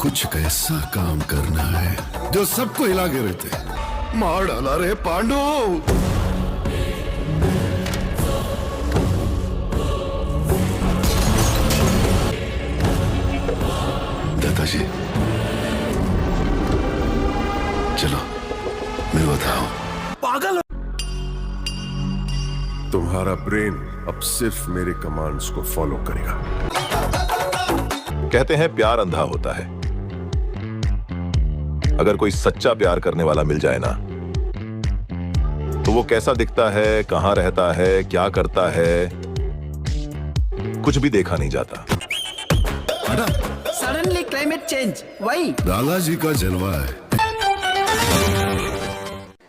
कुछ ऐसा काम करना है जो सबको हिला के रहते। मार डाला रे पांडु। दादाजी चलो मैं बताऊं। पागल तुम्हारा ब्रेन अब सिर्फ मेरे कमांड्स को फॉलो करेगा। कहते हैं प्यार अंधा होता है। अगर कोई सच्चा प्यार करने वाला मिल जाए ना, तो वो कैसा दिखता है, कहां रहता है, क्या करता है, कुछ भी देखा नहीं जाता। सडनली क्लाइमेट चेंज वही दादाजी का जलवा है।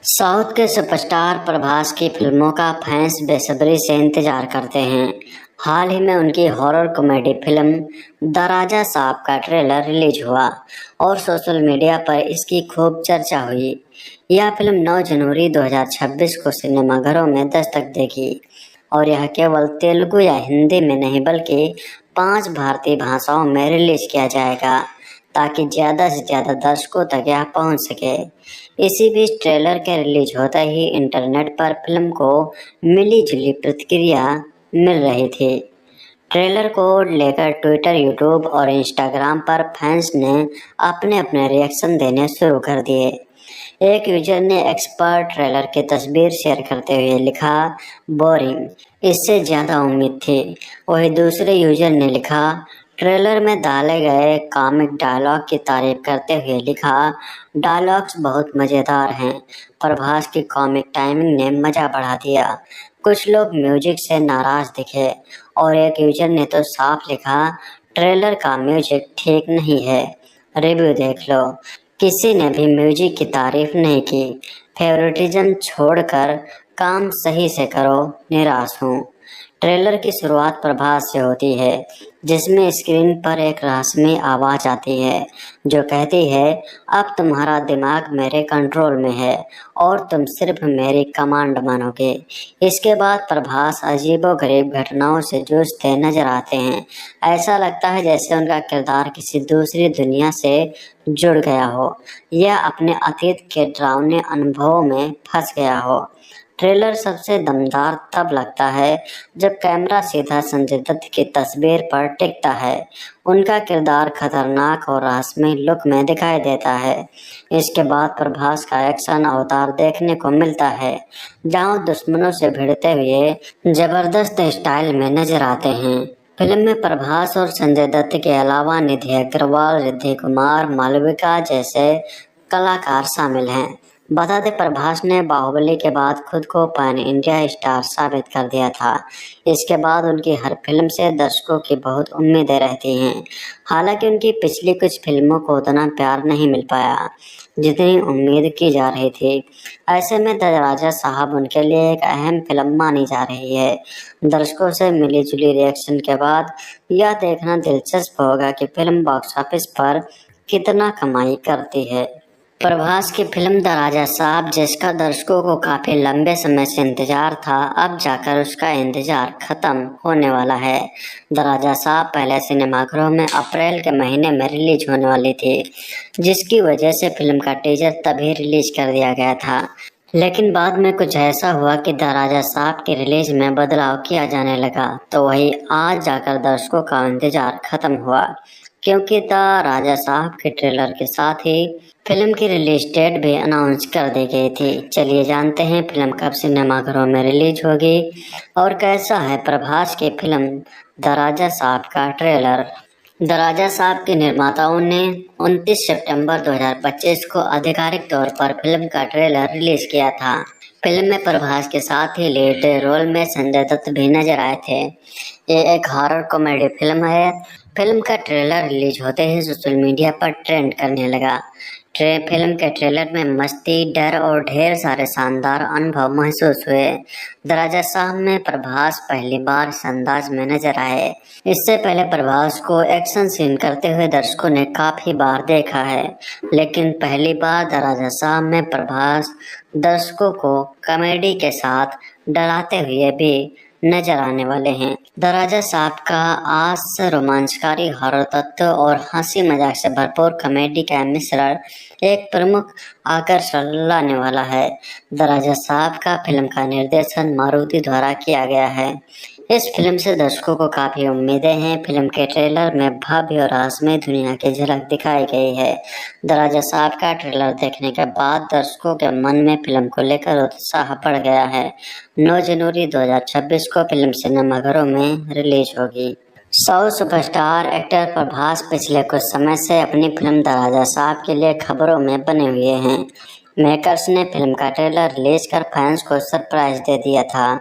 साउथ के सुपरस्टार प्रभास की फिल्मों का फैंस बेसब्री से इंतजार करते हैं। हाल ही में उनकी horror comedy film the Raja साहब का ट्रेलर रिलीज हुआ और सोशल मीडिया पर इसकी खूब चर्चा हुई। यह फिल्म 9 जनवरी 2026 को सिनेमाघरों में दस्तक देगी और यह केवल तेलुगु या हिंदी में नहीं बल्कि 5 भारतीय भाषाओं में रिलीज किया जाएगा ताकि ज़्यादा से ज़्यादा दर्शकों तक यह पहुंच सके। इसी बीच ट्रेलर के रिलीज होते ही इंटरनेट पर फिल्म को मिली जुली प्रतिक्रिया मिल रही थी। ट्रेलर को लेकर ट्विटर, यूट्यूब और इंस्टाग्राम पर फैंस ने अपने अपने रिएक्शन देने शुरू कर दिए। एक यूजर ने एक्सपर्ट ट्रेलर की तस्वीर शेयर करते हुए लिखा, बोरिंग, इससे ज़्यादा उम्मीद थी। वही दूसरे यूजर ने लिखा, ट्रेलर में डाले गए कॉमिक डायलॉग की तारीफ करते हुए लिखा, डायलॉग्स बहुत मज़ेदार हैं। प्रभास की कॉमिक टाइमिंग ने मज़ा बढ़ा दिया। कुछ लोग म्यूजिक से नाराज़ दिखे और एक यूजर ने तो साफ लिखा, ट्रेलर का म्यूजिक ठीक नहीं है, रिव्यू देख लो। किसी ने भी म्यूजिक की तारीफ नहीं की। फेवरेटिज्म छोड़कर काम सही से करो, निराश हूँ। ट्रेलर की शुरुआत प्रभास से होती है जिसमें स्क्रीन पर एक रहस्यमय आवाज़ आती है जो कहती है, अब तुम्हारा दिमाग मेरे कंट्रोल में है और तुम सिर्फ मेरी कमांड मानोगे। इसके बाद प्रभास अजीबोगरीब घटनाओं से जूझते नजर आते हैं। ऐसा लगता है जैसे उनका किरदार किसी दूसरी दुनिया से जुड़ गया हो या अपने अतीत के डरावने अनुभवों में फंस गया हो। ट्रेलर सबसे दमदार तब लगता है जब कैमरा सीधा संजय दत्त की तस्वीर पर टिकता है। उनका किरदार खतरनाक और रहस्यमय लुक में दिखाई देता है। इसके बाद प्रभास का एक्शन अवतार देखने को मिलता है जहां दुश्मनों से भिड़ते हुए जबरदस्त स्टाइल में नजर आते हैं। फिल्म में प्रभास और संजय दत्त के अलावा निधि अग्रवाल, रिद्धि कुमार, मालविका जैसे कलाकार शामिल हैं। बता दें, प्रभास ने बाहुबली के बाद खुद को पैन इंडिया स्टार साबित कर दिया था। इसके बाद उनकी हर फिल्म से दर्शकों की बहुत उम्मीदें रहती हैं। हालांकि उनकी पिछली कुछ फिल्मों को उतना प्यार नहीं मिल पाया जितनी उम्मीद की जा रही थी। ऐसे में द राजा साहब उनके लिए एक अहम फिल्म मानी जा रही है। दर्शकों से मिली जुली रिएक्शन के बाद यह देखना दिलचस्प होगा कि फिल्म बॉक्स ऑफिस पर कितना कमाई करती है। प्रभास की फिल्म द राजा साहब, जिसका दर्शकों को काफ़ी लंबे समय से इंतजार था, अब जाकर उसका इंतजार खत्म होने वाला है। द राजा साहब पहले सिनेमाघरों में अप्रैल के महीने में रिलीज होने वाली थी, जिसकी वजह से फिल्म का टीजर तभी रिलीज कर दिया गया था। लेकिन बाद में कुछ ऐसा हुआ कि द राजा साहब की रिलीज में बदलाव किया जाने लगा, तो वही आज जाकर दर्शकों का इंतजार खत्म हुआ, क्योंकि द राजा साहब के ट्रेलर के साथ ही फिल्म की रिलीज डेट भी अनाउंस कर दी गई थी। चलिए जानते हैं फिल्म कब सिनेमाघरों में रिलीज होगी और कैसा है प्रभास की फिल्म द राजा साहब का ट्रेलर। द राजा साहब के निर्माताओं ने 29 सितंबर 2025 को आधिकारिक तौर पर फिल्म का ट्रेलर रिलीज किया था। फिल्म में प्रभास के साथ ही लीड रोल में संजय दत्त भी नजर आए थे। ये एक हॉरर कॉमेडी फिल्म है। फिल्म का ट्रेलर रिलीज होते ही सोशल मीडिया पर ट्रेंड करने लगा। फिल्म के ट्रेलर में मस्ती, डर और ढेर सारे शानदार अनुभव महसूस हुए। द राजा साहब में प्रभास पहली बार इस अंदाज में नजर आए। इससे पहले प्रभास को एक्शन सीन करते हुए दर्शकों ने काफ़ी बार देखा है, लेकिन पहली बार द राजा साहब में प्रभास दर्शकों को कॉमेडी के साथ डराते हुए भी नजर आने वाले हैं। द राजा साहब का आज रोमांचकारी हॉरर तत्व और हंसी मजाक से भरपूर कॉमेडी का मिश्रण एक प्रमुख आकर्षण लाने वाला है। द राजा साहब का फिल्म का निर्देशन मारुति द्वारा किया गया है। इस फिल्म से दर्शकों को काफी उम्मीदें हैं। फिल्म के ट्रेलर में भव्य और रहस्यमय दुनिया की झलक दिखाई गई है। द राजा साहब का ट्रेलर देखने के बाद दर्शकों के मन में फिल्म को लेकर उत्साह बढ़ गया है। 9 जनवरी 2026 को फिल्म सिनेमाघरों में रिलीज होगी। साउथ सुपरस्टार एक्टर प्रभास पिछले कुछ समय से अपनी फिल्म द राजा साहब के लिए खबरों में बने हुए हैं। मेकर्स ने फिल्म का ट्रेलर रिलीज कर फैंस को सरप्राइज दे दिया था।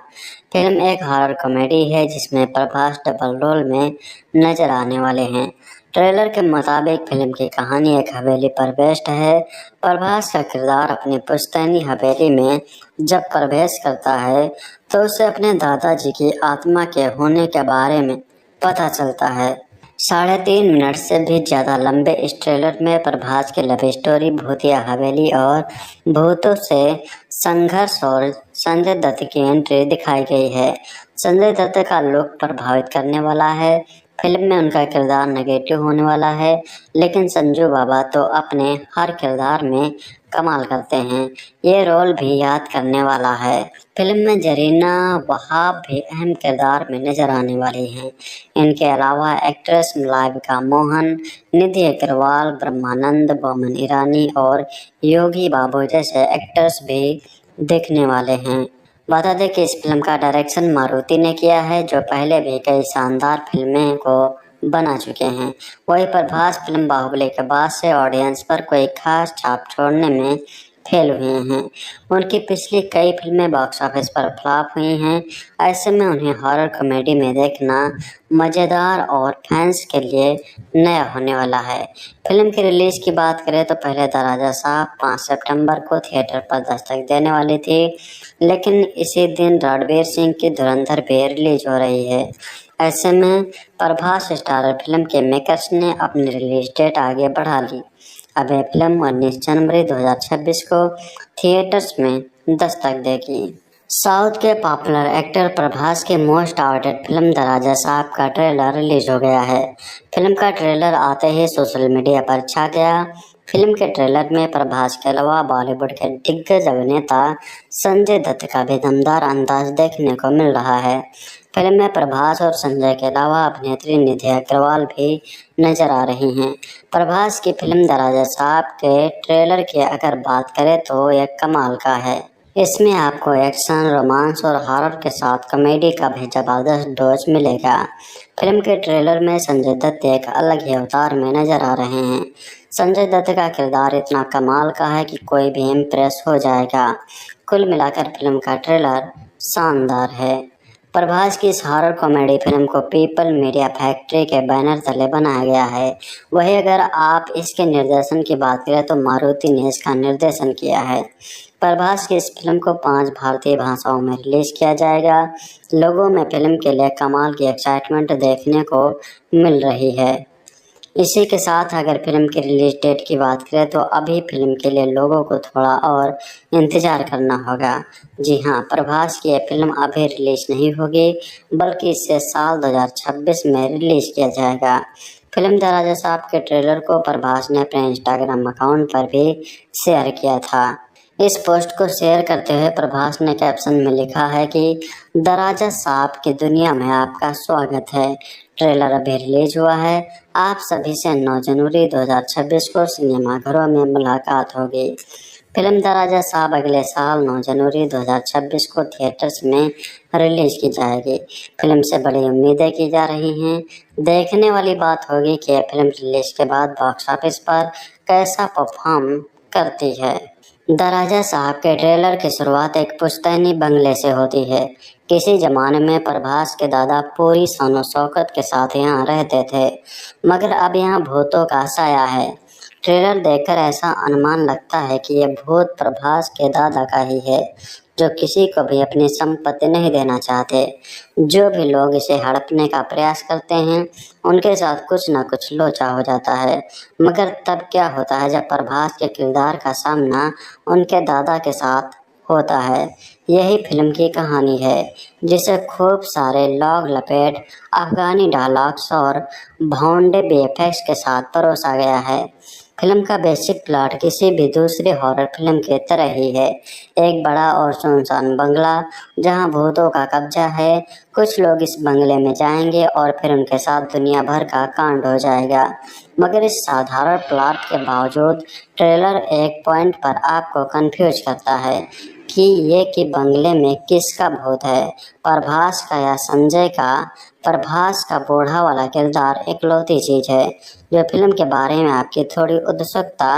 फिल्म एक हॉरर कॉमेडी है जिसमें प्रभास डबल रोल में नजर आने वाले हैं। ट्रेलर के मुताबिक फिल्म की कहानी एक हवेली पर बेस्ड है। प्रभास का किरदार अपनी पुश्तैनी हवेली में जब प्रवेश करता है तो उसे अपने दादाजी की आत्मा के होने के बारे में पता चलता है। 3.5 मिनट से भी ज़्यादा लंबे इस ट्रेलर में प्रभास की लव स्टोरी, भूतिया हवेली और भूतों से संघर्ष और संजय दत्त की एंट्री दिखाई गई है। संजय दत्त का लुक प्रभावित करने वाला है। फिल्म में उनका किरदार नेगेटिव होने वाला है, लेकिन संजू बाबा तो अपने हर किरदार में कमाल करते हैं। ये रोल भी याद करने वाला है। फिल्म में जरीना वहाब भी अहम किरदार में नजर आने वाली हैं। इनके अलावा एक्ट्रेस मलाइका मोहन, निधि अग्रवाल, ब्रह्मानंद, बोमन ईरानी और योगी बाबू जैसे एक्टर्स भी देखने वाले हैं। बता दें कि इस फिल्म का डायरेक्शन मारुति ने किया है, जो पहले भी कई शानदार फिल्में को बना चुके हैं। वही प्रभास फिल्म बाहुबली के बाद से ऑडियंस पर कोई खास छाप छोड़ने में फेल हुए हैं। उनकी पिछली कई फिल्में बॉक्स ऑफिस पर फ्लॉप हुई हैं। ऐसे में उन्हें हॉरर कॉमेडी में देखना मज़ेदार और फैंस के लिए नया होने वाला है। फिल्म की रिलीज़ की बात करें तो पहले द राजा साहब 5 सितंबर को थिएटर पर दस्तक देने वाली थी, लेकिन इसी दिन रणवीर सिंह की धुरंधर भी रिलीज हो रही है। ऐसे में प्रभास स्टारर फिल्म के मेकर्स ने अपनी रिलीज डेट आगे बढ़ा ली। अब यह फिल्म 19 जनवरी 2026 को थिएटर्स में दस्तक देगी। साउथ के पॉपुलर एक्टर प्रभास के most avoided film the Raja साहब का ट्रेलर रिलीज हो गया है। फिल्म का ट्रेलर आते ही सोशल मीडिया पर छा गया। फिल्म के ट्रेलर में प्रभास के अलावा बॉलीवुड के दिग्गज अभिनेता संजय दत्त का भी दमदार अंदाज देखने को मिल रहा है। फिल्म में प्रभास और संजय के अलावा अभिनेत्री निधि अग्रवाल भी नजर आ रही हैं। प्रभास की फिल्म द राजा साहब के ट्रेलर की अगर बात करें तो यह कमाल का है। इसमें आपको एक्शन, रोमांस और हॉरर के साथ कॉमेडी का भी जबरदस्त डोज मिलेगा। फिल्म के ट्रेलर में संजय दत्त एक अलग ही अवतार में नजर आ रहे हैं। संजय दत्त का किरदार इतना कमाल का है कि कोई भी इम्प्रेस हो जाएगा। कुल मिलाकर फिल्म का ट्रेलर शानदार है। प्रभास की इस हॉरर कॉमेडी फिल्म को पीपल मीडिया फैक्ट्री के बैनर तले बनाया गया है। वही अगर आप इसके निर्देशन की बात करें तो मारुति ने इसका निर्देशन किया है। प्रभास की इस फिल्म को 5 भारतीय भाषाओं में रिलीज किया जाएगा। लोगों में फिल्म के लिए कमाल की एक्साइटमेंट देखने को मिल रही है। इसी के साथ अगर फिल्म की रिलीज डेट की बात करें तो अभी फिल्म के लिए लोगों को थोड़ा और इंतज़ार करना होगा। जी हाँ, प्रभास की यह फिल्म अभी रिलीज नहीं होगी, बल्कि इसे साल 2026 में रिलीज किया जाएगा। फिल्म द राजा साहब के ट्रेलर को प्रभास ने अपने इंस्टाग्राम अकाउंट पर भी शेयर किया था। इस पोस्ट को शेयर करते हुए प्रभास ने कैप्शन में लिखा है कि द राजा साहब की दुनिया में आपका स्वागत है। ट्रेलर अभी रिलीज हुआ है। आप सभी से 9 जनवरी 2026 को सिनेमाघरों में मुलाकात होगी। फिल्म द राजा साहब अगले साल 9 जनवरी 2026 को थिएटर्स में रिलीज की जाएगी। फिल्म से बड़ी उम्मीदें की जा रही हैं। देखने वाली बात होगी कि यह फिल्म रिलीज के बाद बॉक्स ऑफिस पर कैसा परफॉर्म करती है। द राजा साहब के ट्रेलर की शुरुआत एक पुश्तैनी बंगले से होती है। किसी जमाने में प्रभास के दादा पूरी शान शौकत के साथ यहाँ रहते थे, मगर अब यहाँ भूतों का साया है। ट्रेलर देखकर ऐसा अनुमान लगता है कि यह भूत प्रभास के दादा का ही है, जो किसी को भी अपनी संपत्ति नहीं देना चाहते। जो भी लोग इसे हड़पने का प्रयास करते हैं उनके साथ कुछ ना कुछ लोचा हो जाता है। मगर तब क्या होता है जब प्रभास के किरदार का सामना उनके दादा के साथ होता है। यही फिल्म की कहानी है, जिसे खूब सारे लॉग लपेट अफगानी डायलॉग्स और भौंडे वीएफएक्स के साथ परोसा गया है। फिल्म का बेसिक प्लॉट किसी भी दूसरी हॉरर फिल्म की तरह ही है। एक बड़ा और सुनसान बंगला जहां भूतों का कब्जा है। कुछ लोग इस बंगले में जाएंगे और फिर उनके साथ दुनिया भर का कांड हो जाएगा। मगर इस साधारण प्लॉट के बावजूद ट्रेलर एक पॉइंट पर आपको कंफ्यूज करता है कि बंगले में किसका भूत है, प्रभास का या संजय का। प्रभास का बूढ़ा वाला किरदार इकलौती चीज है जो फिल्म के बारे में आपकी थोड़ी उत्सुकता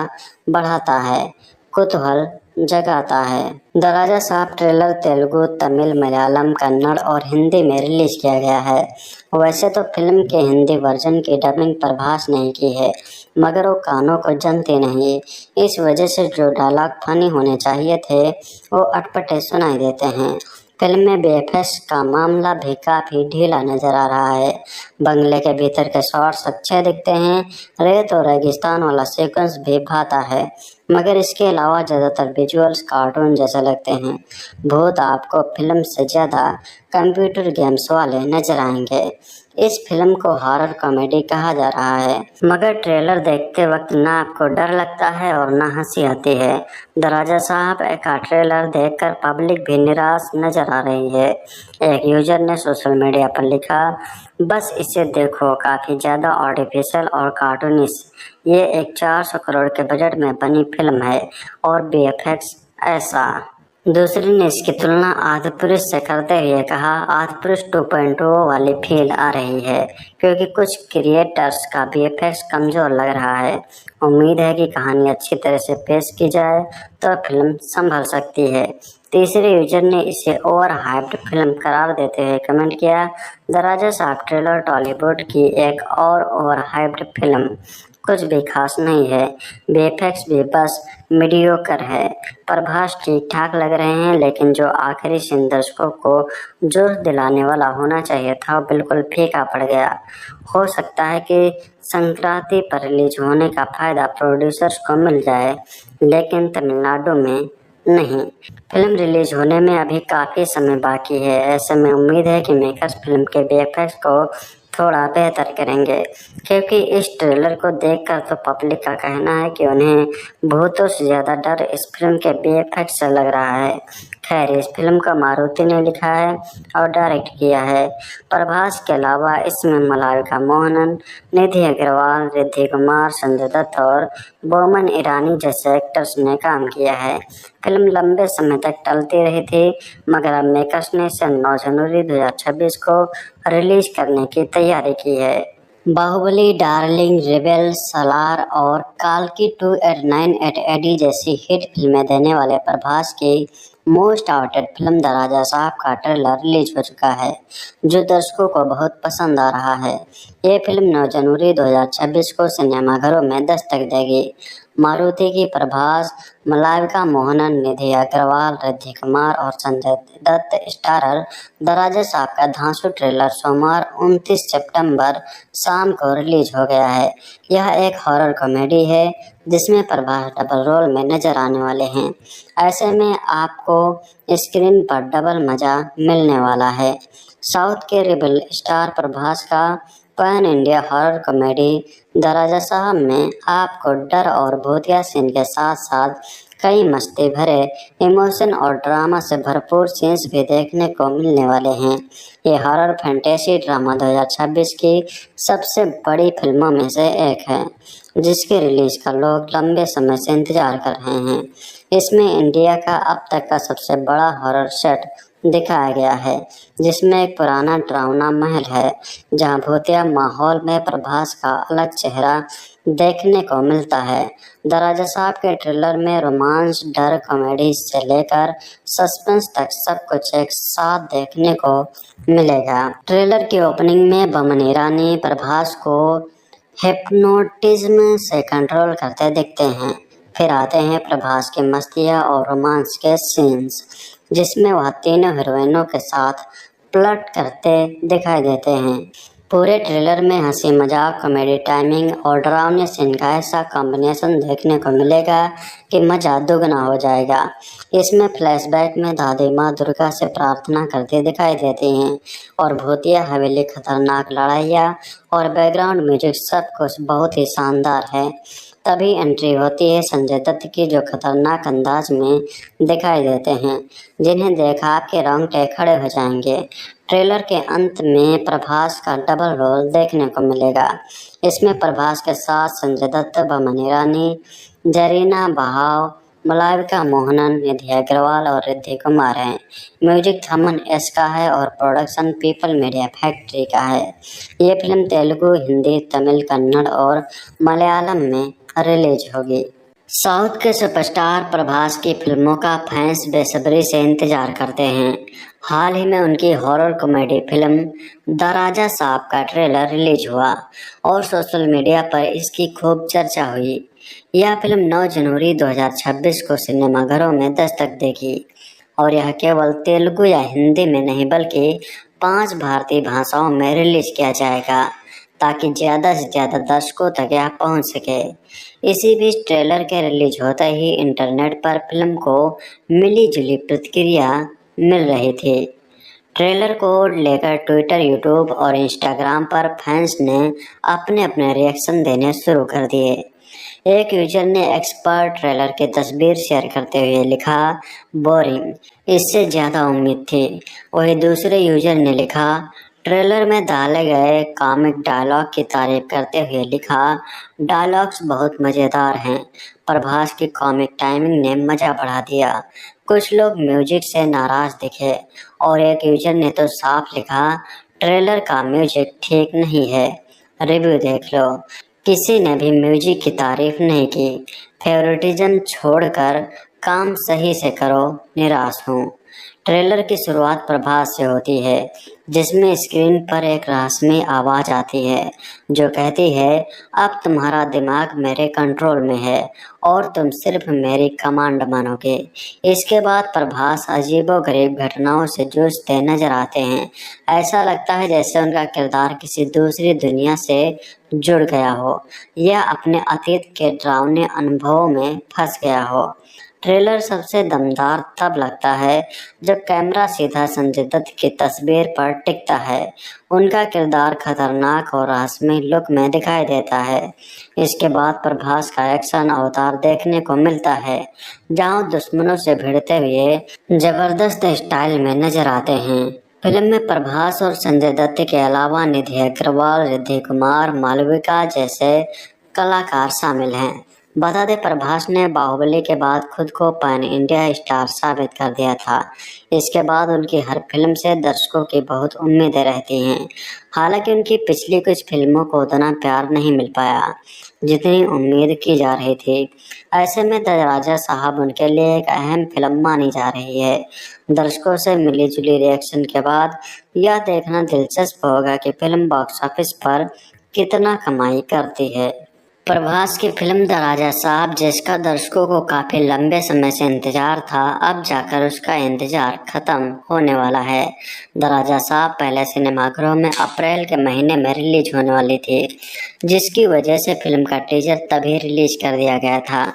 बढ़ाता है, कुतूहल जगाता है। द राजा साहब ट्रेलर तेलुगु, तमिल, मलयालम, कन्नड़ और हिंदी में रिलीज किया गया है। वैसे तो फिल्म के हिंदी वर्जन की डबिंग प्रभास ने की है, मगर वो कानों को जमती नहीं। इस वजह से जो डायलॉग फनी होने चाहिए थे वो अटपटे सुनाई देते हैं। फिल्म में वीएफएक्स का मामला भी काफी ढीला नजर आ रहा है। बंगले के भीतर के शॉट्स अच्छे दिखते हैं। रेत और रेगिस्तान वाला सीक्वेंस भी भाता है, मगर इसके अलावा ज़्यादातर विजुअल्स कार्टून जैसे लगते हैं। भूत आपको फिल्म से ज़्यादा कंप्यूटर गेम्स वाले नजर आएंगे। इस फिल्म को हॉरर कॉमेडी कहा जा रहा है, मगर ट्रेलर देखते वक्त ना आपको डर लगता है और ना हंसी आती है। द राजा साहब का ट्रेलर देखकर पब्लिक भी निराश नजर आ रही है। एक यूजर ने सोशल मीडिया पर लिखा, बस इसे देखो, काफ़ी ज़्यादा आर्टिफिशियल और कार्टूनिश। ये एक 400 करोड़ के बजट में बनी फिल्म है और वीएफएक्स ऐसा। दूसरी ने इसकी तुलना आदिपुरुष से करते हुए कहा, आदिपुरुष 2.0 वाली फील आ रही है क्योंकि कुछ क्रिएटर्स का वीएफएक्स कमज़ोर लग रहा है। उम्मीद है कि कहानी अच्छी तरह से पेश की जाए तो फिल्म संभल सकती है। तीसरे यूजर ने इसे ओवर हाइप्ड फिल्म करार देते हुए कमेंट किया, द राजा साहब ट्रेलर टॉलीवुड की एक और ओवर हाइप्ड फिल्म, कुछ भी खास नहीं है। वीएफएक्स भी बस मीडियोकर है। प्रभास ठीक ठाक लग रहे हैं, लेकिन जो आखिरी सीन दर्शकों को जोश दिलाने वाला होना चाहिए था वो बिल्कुल फीका पड़ गया। हो सकता है कि संक्रांति पर रिलीज होने का फायदा प्रोड्यूसर्स को मिल जाए, लेकिन तमिलनाडु में नहीं। फिल्म रिलीज होने में अभी काफ़ी समय बाकी है। ऐसे में उम्मीद है कि मेकर्स फिल्म के वीएफएक्स को थोड़ा बेहतर करेंगे, क्योंकि इस ट्रेलर को देखकर तो पब्लिक का कहना है कि उन्हें भूतों से ज़्यादा डर इस फिल्म के वीएफएक्स से लग रहा है। खैर, इस फिल्म को मारुति ने लिखा है और डायरेक्ट किया है। प्रभास के अलावा इसमें मलाइका मोहनन, निधि अग्रवाल, रिद्धि कुमार, संजय दत्त और बोमन ईरानी जैसे एक्टर्स ने काम किया है। फिल्म लंबे समय तक टलती रही थी, मगर अब मेकर्स ने इसे 9 जनवरी 2026 को रिलीज करने की तैयारी की है। बाहुबली, डार्लिंग, रेबेल, सालार और काल्की 2898 AD जैसी हिट फिल्में देने वाले प्रभास की most avoided film the Raja साहब का ट्रेलर रिलीज हो चुका है, जो दर्शकों को बहुत पसंद आ रहा है। ये फिल्म 9 जनवरी 2026 को सिनेमाघरों में दस्तक देगी। मारुति की प्रभास, मलाइका मोहनन, निधि अग्रवाल, रिद्धि कुमार और संजय दत्त स्टारर द राजा साहब का धांसू ट्रेलर सोमवार 29 सितंबर शाम को रिलीज हो गया है। यह एक हॉरर कॉमेडी है जिसमें प्रभास डबल रोल में नजर आने वाले हैं। ऐसे में आपको स्क्रीन पर डबल मजा मिलने वाला है। साउथ के रेबल स्टार प्रभास का pan India horror comedy the Raja Saab में आपको डर और भूतिया सीन के साथ साथ कई मस्ती भरे इमोशन और ड्रामा से भरपूर सीन्स भी देखने को मिलने वाले हैं। ये हॉरर फैंटेसी ड्रामा 2026 की सबसे बड़ी फिल्मों में से एक है, जिसके रिलीज का लोग लंबे समय से इंतजार कर रहे हैं। इसमें इंडिया का अब तक का सबसे बड़ा हॉरर सेट दिखाया गया है, जिसमें एक पुराना डरावना महल है जहां भूतिया माहौल में प्रभास का अलग चेहरा देखने को मिलता है। द राजा साहब के ट्रेलर में रोमांस, डर, कॉमेडी से लेकर सस्पेंस तक सब कुछ एक साथ देखने को मिलेगा। ट्रेलर की ओपनिंग में बोमन ईरानी प्रभास को हिप्नोटिज्म से कंट्रोल करते दिखते हैं। फिर आते हैं प्रभास की मस्तियाँ और रोमांस के सीन्स, जिसमें वह तीनों हीरोइनों के साथ फ्लर्ट करते दिखाई देते हैं। पूरे ट्रेलर में हंसी मजाक, कॉमेडी टाइमिंग और डरावने सीन का ऐसा कॉम्बिनेशन देखने को मिलेगा कि मजा दोगुना हो जाएगा। इसमें फ्लैशबैक में दादी माँ दुर्गा से प्रार्थना करते दिखाई देती हैं और भूतिया हवेली, खतरनाक लड़ाइयाँ और बैकग्राउंड म्यूजिक सब कुछ बहुत ही शानदार है। तभी एंट्री होती है संजय दत्त की, जो खतरनाक अंदाज में दिखाई देते हैं, जिन्हें देखा आपके रोंगटे खड़े हो जाएंगे। ट्रेलर के अंत में प्रभास का डबल रोल देखने को मिलेगा। इसमें प्रभास के साथ संजय दत्त, बोमन ईरानी, जरीना बहाव, मलाइका मोहनन, निधि अग्रवाल और रिद्धि कुमार हैं। म्यूजिक थमन एस का है और प्रोडक्शन पीपल मीडिया फैक्ट्री का है। ये फिल्म तेलुगु, हिंदी, तमिल, कन्नड़ और मलयालम में रिलीज होगी। साउथ के सुपरस्टार प्रभास की फिल्मों का फैंस बेसब्री से इंतजार करते हैं। हाल ही में उनकी horror comedy film the Raja साहब का ट्रेलर रिलीज हुआ और सोशल मीडिया पर इसकी खूब चर्चा हुई। यह फिल्म 9 जनवरी 2026 को सिनेमाघरों में दस्तक देगी और यह केवल तेलुगु या हिंदी में नहीं बल्कि 5 भारतीय भाषाओं में रिलीज किया जाएगा ताकि ज़्यादा से ज़्यादा दर्शकों तक यह पहुंच सके। इसी बीच ट्रेलर के रिलीज होते ही इंटरनेट पर फिल्म को मिली जुली प्रतिक्रिया मिल रही थी। ट्रेलर को लेकर ट्विटर, यूट्यूब और इंस्टाग्राम पर फैंस ने अपने अपने रिएक्शन देने शुरू कर दिए। एक यूजर ने एक्सपर्ट ट्रेलर की तस्वीर शेयर करते हुए लिखा, बोरिंग, इससे ज़्यादा उम्मीद थी। वही दूसरे यूजर ने लिखा, ट्रेलर में डाले गए कॉमिक डायलॉग की तारीफ करते हुए लिखा, डायलॉग्स बहुत मज़ेदार हैं। प्रभास की कॉमिक टाइमिंग ने मज़ा बढ़ा दिया। कुछ लोग म्यूजिक से नाराज़ दिखे और एक यूजर ने तो साफ लिखा, ट्रेलर का म्यूजिक ठीक नहीं है, रिव्यू देख लो। किसी ने भी म्यूजिक की तारीफ नहीं की। फेवरेटिज्म छोड़कर काम सही से करो, निराश हूँ। ट्रेलर की शुरुआत प्रभास से होती है, जिसमें स्क्रीन पर एक रहस्यमय आवाज़ आती है जो कहती है, अब तुम्हारा दिमाग मेरे कंट्रोल में है और तुम सिर्फ मेरी कमांड मानोगे। इसके बाद प्रभास अजीबोगरीब घटनाओं से जूझते नजर आते हैं। ऐसा लगता है जैसे उनका किरदार किसी दूसरी दुनिया से जुड़ गया हो या अपने अतीत के डरावने अनुभवों में फंस गया हो। ट्रेलर सबसे दमदार तब लगता है जब कैमरा सीधा संजय दत्त की तस्वीर पर टिकता है। उनका किरदार खतरनाक और रहस्यमय लुक में दिखाई देता है। इसके बाद प्रभास का एक्शन अवतार देखने को मिलता है, जहां दुश्मनों से भिड़ते हुए जबरदस्त स्टाइल में नजर आते हैं। फिल्म में प्रभास और संजय दत्त के अलावा निधि अग्रवाल, रिद्धि कुमार, मालविका जैसे कलाकार शामिल हैं। बता दें, प्रभास ने बाहुबली के बाद खुद को पैन इंडिया स्टार साबित कर दिया था। इसके बाद उनकी हर फिल्म से दर्शकों की बहुत उम्मीदें रहती हैं। हालांकि उनकी पिछली कुछ फिल्मों को उतना प्यार नहीं मिल पाया जितनी उम्मीद की जा रही थी। ऐसे में द राजा साहब उनके लिए एक अहम फिल्म मानी जा रही है। दर्शकों से मिली जुली रिएक्शन के बाद यह देखना दिलचस्प होगा कि फिल्म बॉक्स ऑफिस पर कितना कमाई करती है। प्रभास की फिल्म द राजा साहब, जिसका दर्शकों को काफ़ी लंबे समय से इंतजार था, अब जाकर उसका इंतजार खत्म होने वाला है। द राजा साहब पहले सिनेमाघरों में अप्रैल के महीने में रिलीज होने वाली थी, जिसकी वजह से फिल्म का टीजर तभी रिलीज कर दिया गया था।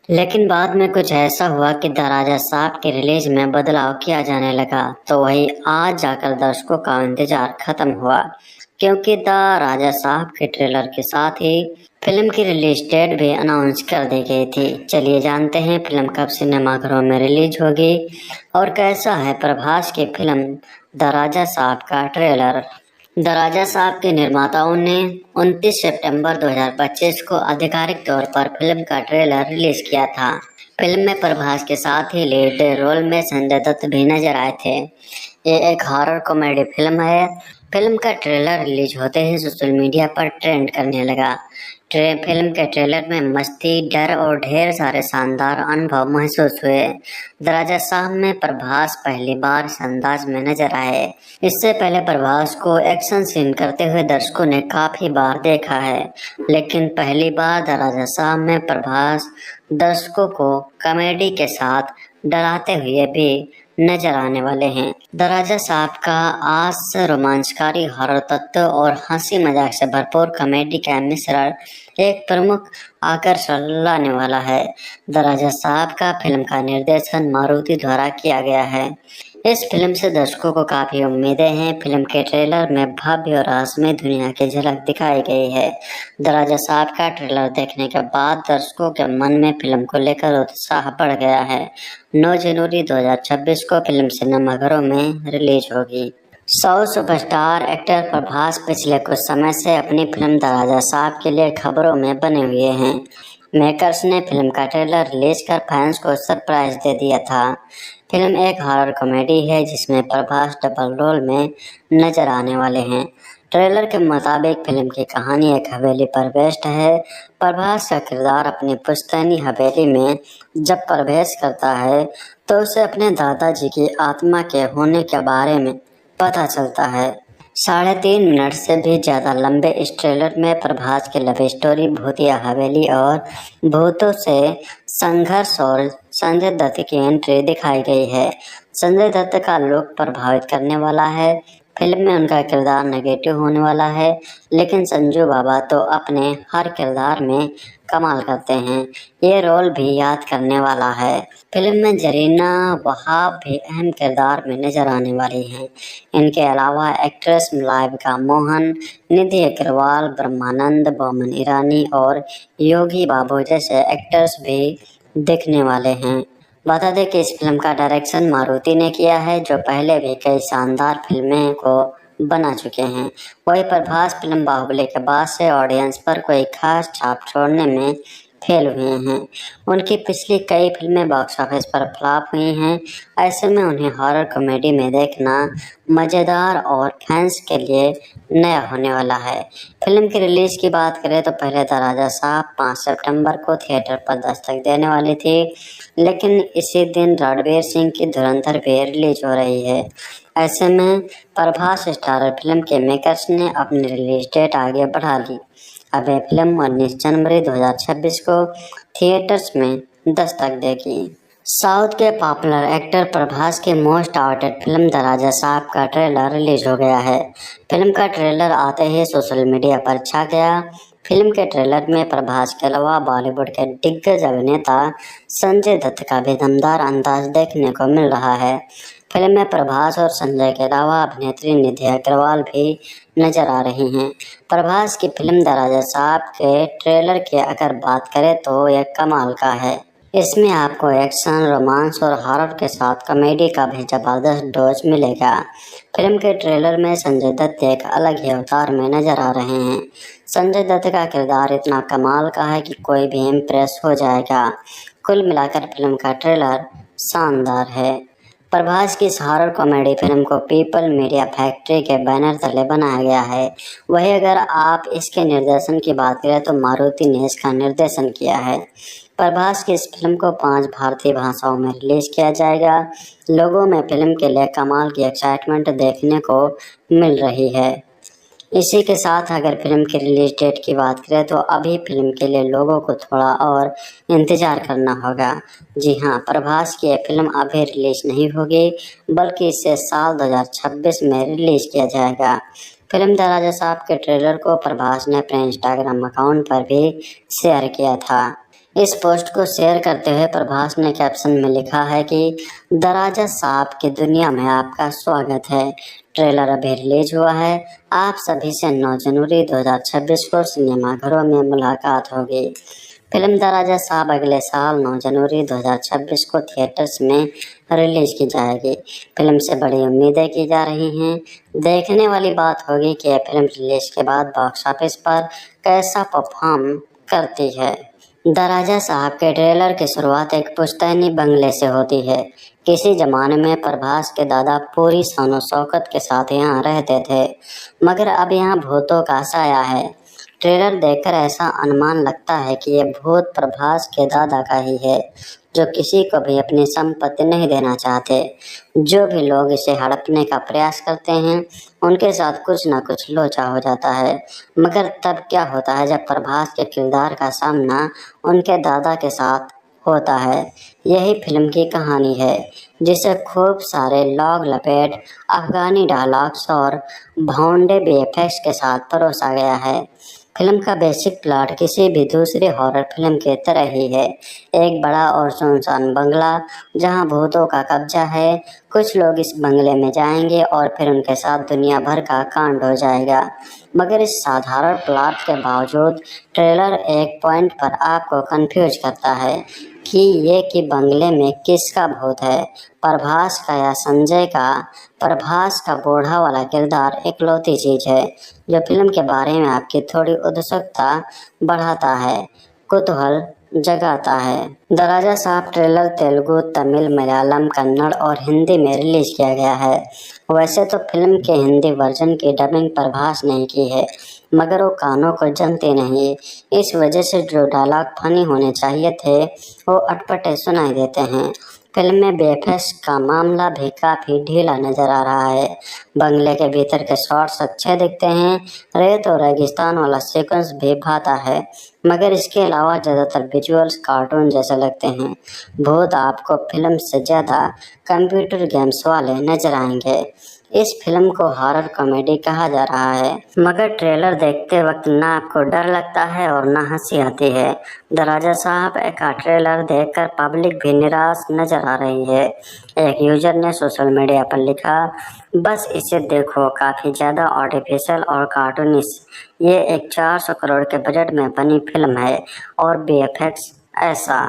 लेकिन बाद में कुछ ऐसा हुआ कि द राजा साहब के रिलीज में बदलाव किया जाने लगा, तो वही आज जाकर दर्शकों का इंतजार खत्म हुआ, क्योंकि द राजा साहब के ट्रेलर के साथ ही फिल्म की रिलीज डेट भी अनाउंस कर दी गई थी। चलिए जानते हैं फिल्म कब सिनेमाघरों में रिलीज होगी और कैसा है प्रभास की फिल्म द राजा साहब का ट्रेलर। द राजा साहब के निर्माताओं ने 29 सितंबर 2025 को आधिकारिक तौर पर फिल्म का ट्रेलर रिलीज किया था। फिल्म में प्रभास के साथ ही लीड रोल में संजय दत्त भी नजर आए थे। ये एक हॉरर कॉमेडी फिल्म है। फिल्म का ट्रेलर रिलीज होते ही सोशल मीडिया पर ट्रेंड करने लगा। फिल्म के ट्रेलर में मस्ती, डर और ढेर सारे शानदार अनुभव महसूस हुए। द राजा साहब में प्रभास पहली बार इस अंदाज में नजर आए। इससे पहले प्रभास को एक्शन सीन करते हुए दर्शकों ने काफ़ी बार देखा है, लेकिन पहली बार द राजा साहब में प्रभास दर्शकों को कॉमेडी के साथ डराते हुए भी नजर आने वाले हैं। द राजा साहब का आज रोमांचकारी हॉरर तत्व और हंसी मजाक से भरपूर कॉमेडी का मिश्रण एक प्रमुख आकर्षण लाने वाला है। द राजा साहब का फिल्म का निर्देशन मारुति द्वारा किया गया है। इस फिल्म से दर्शकों को काफी उम्मीदें हैं। फिल्म के ट्रेलर में भव्य और रहस्यमय दुनिया की झलक दिखाई गई है। द राजा साहब का ट्रेलर देखने के बाद दर्शकों के मन में फिल्म को लेकर उत्साह बढ़ गया है। 9 जनवरी 2026 को फिल्म सिनेमाघरों में रिलीज होगी। साउथ सुपरस्टार एक्टर प्रभास पिछले कुछ समय से अपनी फिल्म द राजा साहब के लिए खबरों में बने हुए हैं। मेकर्स ने फिल्म का ट्रेलर रिलीज कर फैंस को सरप्राइज दे दिया था। फिल्म एक हॉरर कॉमेडी है जिसमें प्रभास डबल रोल में नजर आने वाले हैं। ट्रेलर के मुताबिक फिल्म की कहानी एक हवेली पर बेस्ड है। प्रभास का किरदार अपनी पुश्तैनी हवेली में जब प्रवेश करता है तो उसे अपने दादाजी की आत्मा के होने के बारे में पता चलता है। 3.5 मिनट से भी ज़्यादा लंबे इस ट्रेलर में प्रभास की लव स्टोरी, भूतिया हवेली और भूतों से संघर्ष और संजय दत्त की एंट्री दिखाई गई है। संजय दत्त का लुक प्रभावित करने वाला है। फिल्म में उनका किरदार नेगेटिव होने वाला है, लेकिन संजू बाबा तो अपने हर किरदार में कमाल करते हैं। ये रोल भी याद करने वाला है। फिल्म में जरीना वहाब भी अहम किरदार में नजर आने वाली हैं। इनके अलावा एक्ट्रेस मलाइका मोहन, निधि अग्रवाल, ब्रह्मानंद, बोमन ईरानी और योगी बाबू जैसे एक्टर्स भी दिखने वाले हैं। बता दें कि इस फिल्म का डायरेक्शन मारुति ने किया है, जो पहले भी कई शानदार फिल्में को बना चुके हैं। वही प्रभास फिल्म बाहुबली के बाद से ऑडियंस पर कोई खास छाप छोड़ने में फेल हुए हैं। उनकी पिछली कई फिल्में बॉक्स ऑफिस पर फ्लॉप हुई हैं। ऐसे में उन्हें हॉरर कॉमेडी में देखना मज़ेदार और फैंस के लिए नया होने वाला है। फिल्म की रिलीज की बात करें तो पहले द राजा साहब 5 सितंबर को थिएटर पर दस्तक देने वाली थी, लेकिन इसी दिन रणवीर सिंह की धुरंधर भी रिलीज हो रही है। ऐसे में प्रभास स्टारर फिल्म के मेकर्स ने अपनी रिलीज डेट आगे बढ़ा ली। अब यह फिल्म 19 जनवरी 2026 को थिएटर्स में दस्तक देगी। साउथ के पॉपुलर एक्टर प्रभास की most avoided film the Raja साहब का ट्रेलर रिलीज हो गया है। फिल्म का ट्रेलर आते ही सोशल मीडिया पर छा गया। फिल्म के ट्रेलर में प्रभास के अलावा बॉलीवुड के दिग्गज अभिनेता संजय दत्त का भी दमदार अंदाज देखने को मिल रहा है। फिल्म में प्रभास और संजय के अलावा अभिनेत्री निधि अग्रवाल भी नजर आ रही हैं। प्रभास की फिल्म द राजा साहब के ट्रेलर की अगर बात करें तो यह कमाल का है। इसमें आपको एक्शन, रोमांस और हॉरर के साथ कॉमेडी का भी जबरदस्त डोज मिलेगा। फिल्म के ट्रेलर में संजय दत्त एक अलग ही अवतार में नजर आ रहे हैं। संजय दत्त का किरदार इतना कमाल का है कि कोई भी इम्प्रेस हो जाएगा। कुल मिलाकर फिल्म का ट्रेलर शानदार है। प्रभास की इस हॉरर कॉमेडी फिल्म को पीपल मीडिया फैक्ट्री के बैनर तले बनाया गया है। वहीं अगर आप इसके निर्देशन की बात करें तो मारुति ने इसका निर्देशन किया है। प्रभास की इस फिल्म को 5 भारतीय भाषाओं में रिलीज किया जाएगा। लोगों में फिल्म के लिए कमाल की एक्साइटमेंट देखने को मिल रही है। इसी के साथ अगर फिल्म की रिलीज डेट की बात करें तो अभी फिल्म के लिए लोगों को थोड़ा और इंतज़ार करना होगा। जी हाँ, प्रभास की यह फिल्म अभी रिलीज नहीं होगी, बल्कि इसे साल 2026 में रिलीज किया जाएगा। फिल्म द राजा साहब के ट्रेलर को प्रभास ने अपने इंस्टाग्राम अकाउंट पर भी शेयर किया था। इस पोस्ट को शेयर करते हुए प्रभास ने कैप्शन में लिखा है कि द राजा साहब की दुनिया में आपका स्वागत है। ट्रेलर अभी रिलीज हुआ है। आप सभी से 9 जनवरी 2026 को सिनेमाघरों में मुलाकात होगी। फिल्म द राजा साहब अगले साल 9 जनवरी 2026 को थिएटर्स में रिलीज की जाएगी। फिल्म से बड़ी उम्मीदें की जा रही हैं। देखने वाली बात होगी कि यह फिल्म रिलीज के बाद बॉक्स ऑफिस पर कैसा परफॉर्म करती है। द राजा साहब के ट्रेलर की शुरुआत एक पुश्तैनी बंगले से होती है। किसी जमाने में प्रभास के दादा पूरी शानो शौकत के साथ यहाँ रहते थे, मगर अब यहाँ भूतों का साया है। ट्रेलर देखकर ऐसा अनुमान लगता है कि ये भूत प्रभास के दादा का ही है, जो किसी को भी अपनी संपत्ति नहीं देना चाहते। जो भी लोग इसे हड़पने का प्रयास करते हैं उनके साथ कुछ ना कुछ लोचा हो जाता है। मगर तब क्या होता है जब प्रभास के किरदार का सामना उनके दादा के साथ होता है। यही फिल्म की कहानी है, जिसे खूब सारे लॉग लपेट, अफगानी डायलॉग्स और भौंडे वीएफएक्स के साथ परोसा गया है। फिल्म का बेसिक प्लॉट किसी भी दूसरी हॉरर फिल्म की तरह ही है। एक बड़ा और सुनसान बंगला जहां भूतों का कब्जा है। कुछ लोग इस बंगले में जाएंगे और फिर उनके साथ दुनिया भर का कांड हो जाएगा। मगर इस साधारण प्लॉट के बावजूद ट्रेलर एक पॉइंट पर आपको कंफ्यूज करता है कि बंगले में किसका भूत है, प्रभास का या संजय का। प्रभास का बूढ़ा वाला किरदार इकलौती चीज है जो फिल्म के बारे में आपकी थोड़ी उत्सुकता बढ़ाता है, कुतूहल जगाता है। द राजा साहब ट्रेलर तेलुगु, तमिल, मलयालम, कन्नड़ और हिंदी में रिलीज किया गया है। वैसे तो फिल्म के हिंदी वर्जन की डबिंग प्रभास ने की है, मगर वो कानों को जमते नहीं। इस वजह से जो डायलॉग फनी होने चाहिए थे वो अटपटे सुनाई देते हैं। फिल्म में वीएफएक्स का मामला भी काफी ढीला नजर आ रहा है। बंगले के भीतर के शॉट्स अच्छे दिखते हैं। रेत और रेगिस्तान वाला सीक्वेंस भी भाता है, मगर इसके अलावा ज्यादातर विजुअल्स कार्टून जैसे लगते हैं। भूत आपको फिल्म से ज्यादा कंप्यूटर गेम्स वाले नजर आएंगे। इस फिल्म को हॉरर कॉमेडी कहा जा रहा है, मगर ट्रेलर देखते वक्त ना आपको डर लगता है और ना हंसी आती है। द राजा साहब का ट्रेलर देखकर पब्लिक भी निराश नजर आ रही है। एक यूजर ने सोशल मीडिया पर लिखा, बस इसे देखो, काफी ज्यादा आर्टिफिशियल और कार्टूनिश। ये एक 400 करोड़ के बजट में बनी फिल्म है और वीएफएक्स ऐसा।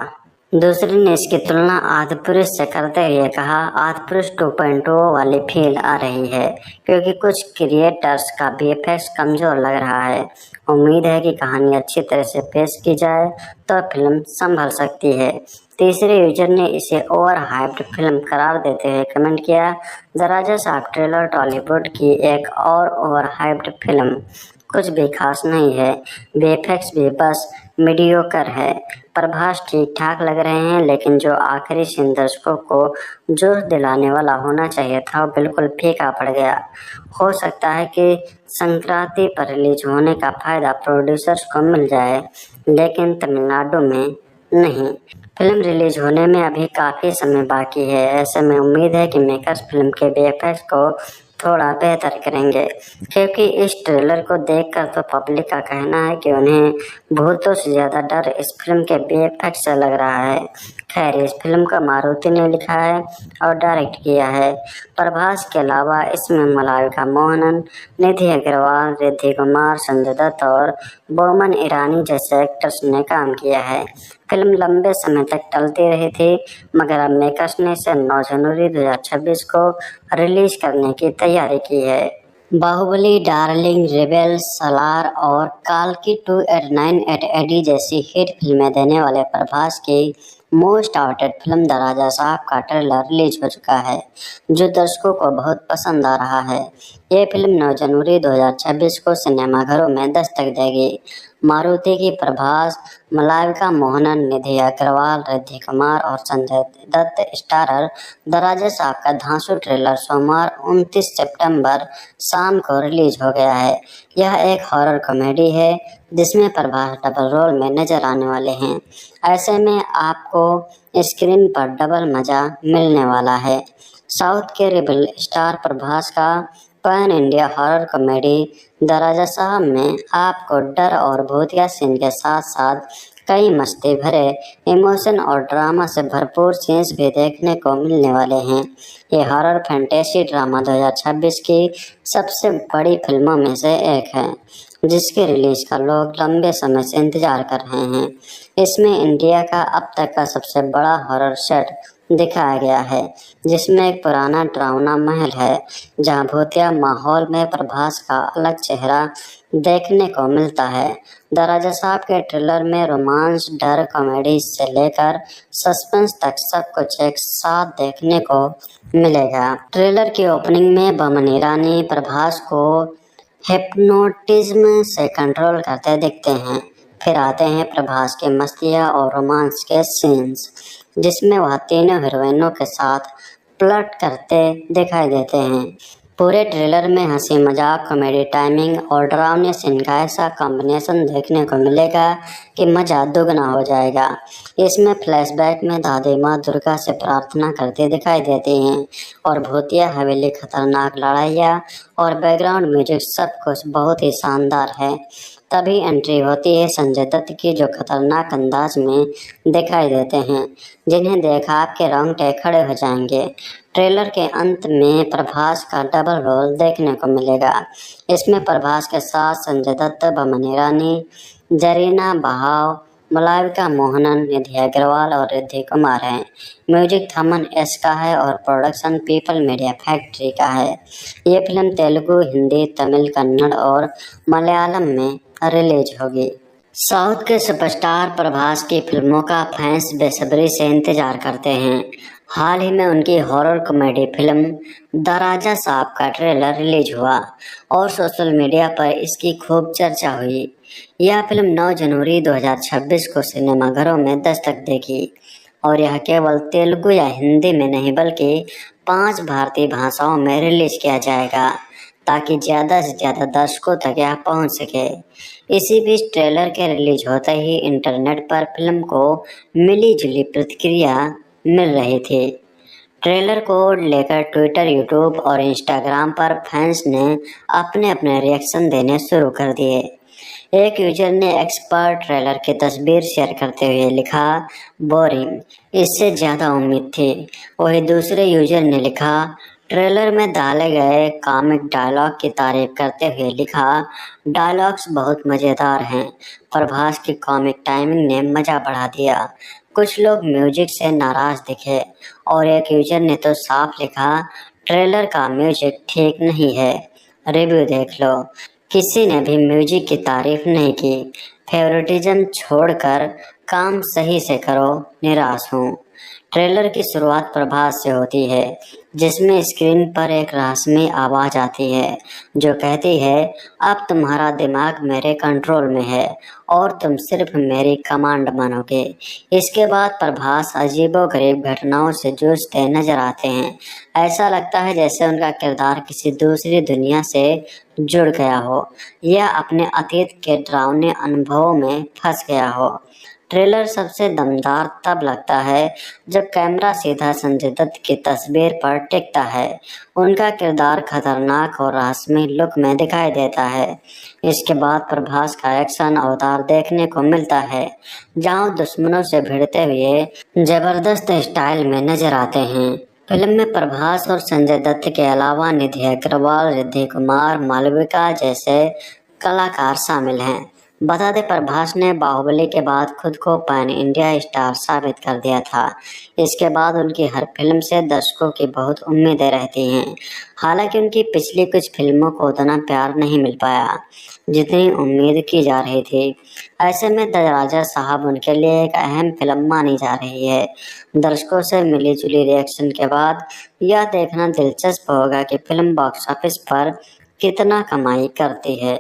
दूसरी ने इसकी तुलना आदिपुरुष से करते हुए कहा, आदिपुरुष 2.0 वाली फील आ रही है क्योंकि कुछ क्रिएटर्स का वीएफएक्स कमजोर लग रहा है। उम्मीद है कि कहानी अच्छी तरह से पेश की जाए तो फिल्म संभल सकती है। तीसरे यूजर ने इसे ओवर हाइप्ड फिल्म करार देते हुए कमेंट किया, द राजा साहब ट्रेलर टॉलीवुड की एक और ओवर हाइप्ड फिल्म, कुछ भी खास नहीं है। वीएफएक्स भी बस मीडियोकर है। प्रभास ठीक ठाक लग रहे हैं, लेकिन जो आखिरी सीन दर्शकों को जोश दिलाने वाला होना चाहिए था वो बिल्कुल फीका पड़ गया। हो सकता है कि संक्रांति पर रिलीज होने का फायदा प्रोड्यूसर्स को मिल जाए, लेकिन तमिलनाडु में नहीं। फिल्म रिलीज होने में अभी काफी समय बाकी है। ऐसे में उम्मीद है कि मेकर्स फिल्म के वीएफएक्स को थोड़ा बेहतर करेंगे, क्योंकि इस ट्रेलर को देखकर तो पब्लिक का कहना है कि उन्हें भूतों से ज्यादा डर इस फिल्म के वीएफएक्स से लग रहा है। खैर, इस फिल्म का मारुति ने लिखा है और डायरेक्ट किया है। प्रभास के अलावा इसमें मलाइका मोहनन, निधि अग्रवाल, रिद्धि कुमार, संजय दत्त और बोमन ईरानी जैसे एक्टर्स ने काम किया है। फिल्म लंबे समय तक टलती रही थी, मगर अब मेकर्स ने इसे 9 जनवरी 2026 को रिलीज करने की तैयारी की है। बाहुबली, डार्लिंग, रेबेल, सलार और काल्की 2898 एडी जैसी हिट फिल्में देने वाले प्रभास की most awaited film the Raja साहब का ट्रेलर रिलीज हो चुका है, जो दर्शकों को बहुत पसंद आ रहा है। ये फिल्म 9 जनवरी 2026 को सिनेमाघरों में दस्तक देगी। मारुति की प्रभास, मलाइका मोहनन, निधि अग्रवाल, रिद्धि कुमार और संजय दत्त स्टारर द राजा साहब का धांसू ट्रेलर सोमवार 29 सितंबर शाम को रिलीज हो गया है। यह एक हॉरर कॉमेडी है जिसमें प्रभास डबल रोल में नजर आने वाले हैं। ऐसे में आपको स्क्रीन पर डबल मजा मिलने वाला है। साउथ के रेबल स्टार प्रभास का pan India horror comedy the Raja Saab में आपको डर और भूतिया सीन के साथ साथ कई मस्ती भरे इमोशन और ड्रामा से भरपूर सीन्स भी देखने को मिलने वाले हैं। ये हॉरर फैंटेसी ड्रामा 2026 की सबसे बड़ी फिल्मों में से एक है, जिसके रिलीज का लोग लंबे समय से इंतजार कर रहे हैं। इसमें इंडिया का अब तक का सबसे बड़ा हॉरर सेट दिखाया गया है, जिसमें एक पुराना डरावना महल है जहां भूतिया माहौल में प्रभास का अलग चेहरा देखने को मिलता है। द राजा साहब के ट्रेलर में रोमांस, डर, कॉमेडी से लेकर सस्पेंस तक सब कुछ एक साथ देखने को मिलेगा। ट्रेलर की ओपनिंग में बोमन ईरानी प्रभास को हिप्नोटिज्म से कंट्रोल करते दिखते हैं। फिर आते हैं प्रभास के मस्तियाँ और रोमांस के सीन्स, जिसमें वह तीनों हीरोइनों के साथ फ्लर्ट करते दिखाई देते हैं। पूरे ट्रेलर में हंसी मजाक, कॉमेडी टाइमिंग और डरावने सीन का ऐसा कॉम्बिनेशन देखने को मिलेगा कि मजा दुगना हो जाएगा। इसमें फ्लैशबैक में दादी माँ दुर्गा से प्रार्थना करती दिखाई देती हैं और भूतिया हवेली, खतरनाक लड़ाइयाँ और बैकग्राउंड म्यूजिक सब कुछ बहुत ही शानदार है। तभी एंट्री होती है संजय दत्त की, जो खतरनाक अंदाज में दिखाई देते हैं, जिन्हें देखा आपके रोंगटे खड़े हो जाएंगे। ट्रेलर के अंत में प्रभास का डबल रोल देखने को मिलेगा। इसमें प्रभास के साथ संजय दत्त, बमन ईरानी, जरीना बहाव, मलाइका मोहनन, निधि अग्रवाल और रिद्धि कुमार हैं। म्यूजिक थमन एस का है और प्रोडक्शन पीपल मीडिया फैक्ट्री का है। ये फिल्म तेलुगु, हिंदी, तमिल, कन्नड़ और मलयालम में रिलीज होगी। साउथ के सुपरस्टार प्रभास की फिल्मों का फैंस बेसब्री से इंतजार करते हैं। हाल ही में उनकी horror comedy film the Raja साहब का ट्रेलर रिलीज हुआ और सोशल मीडिया पर इसकी खूब चर्चा हुई। यह फिल्म 9 जनवरी 2026 को सिनेमाघरों में दस्तक देगी और यह केवल तेलुगु या हिंदी में नहीं बल्कि 5 भारतीय भाषाओं में रिलीज किया जाएगा, ताकि ज़्यादा से ज़्यादा दर्शकों तक यह पहुंच सके। इसी बीच ट्रेलर के रिलीज होते ही इंटरनेट पर फिल्म को मिली जुली प्रतिक्रिया मिल रही थी। ट्रेलर को लेकर ट्विटर, यूट्यूब और इंस्टाग्राम पर फैंस ने अपने अपने रिएक्शन देने शुरू कर दिए। एक यूजर ने एक्सपर्ट ट्रेलर की तस्वीर शेयर करते हुए लिखा, बोरिंग, इससे ज़्यादा उम्मीद थी। वही दूसरे यूजर ने लिखा, ट्रेलर में डाले गए कॉमिक डायलॉग की तारीफ करते हुए लिखा, डायलॉग्स बहुत मज़ेदार हैं। प्रभास की कॉमिक टाइमिंग ने मज़ा बढ़ा दिया। कुछ लोग म्यूजिक से नाराज़ दिखे और एक यूजर ने तो साफ लिखा, ट्रेलर का म्यूजिक ठीक नहीं है, रिव्यू देख लो। किसी ने भी म्यूजिक की तारीफ नहीं की। फेवरेटिज्म छोड़कर काम सही से करो, निराश हूँ। ट्रेलर की शुरुआत प्रभास से होती है, जिसमें स्क्रीन पर एक रहस्यमय आवाज़ आती है जो कहती है, अब तुम्हारा दिमाग मेरे कंट्रोल में है और तुम सिर्फ मेरी कमांड मानोगे। इसके बाद प्रभास अजीबोगरीब घटनाओं से जूझते नजर आते हैं। ऐसा लगता है जैसे उनका किरदार किसी दूसरी दुनिया से जुड़ गया हो या अपने अतीत के डरावने अनुभवों में फंस गया हो। ट्रेलर सबसे दमदार तब लगता है जब कैमरा सीधा संजय दत्त की तस्वीर पर टिकता है। उनका किरदार खतरनाक और रहस्यमय लुक में दिखाई देता है। इसके बाद प्रभास का एक्शन अवतार देखने को मिलता है, जहां दुश्मनों से भिड़ते हुए जबरदस्त स्टाइल में नजर आते हैं। फिल्म में प्रभास और संजय दत्त के अलावा निधि अग्रवाल, रिद्धि कुमार, मालविका जैसे कलाकार शामिल हैं। बता दें, प्रभास ने बाहुबली के बाद खुद को पैन इंडिया स्टार साबित कर दिया था। इसके बाद उनकी हर फिल्म से दर्शकों की बहुत उम्मीदें रहती हैं। हालांकि उनकी पिछली कुछ फिल्मों को उतना प्यार नहीं मिल पाया जितनी उम्मीद की जा रही थी। ऐसे में द राजा साहब उनके लिए एक अहम फिल्म मानी जा रही है। दर्शकों से मिली जुली रिएक्शन के बाद यह देखना दिलचस्प होगा कि फिल्म बॉक्स ऑफिस पर कितना कमाई करती है।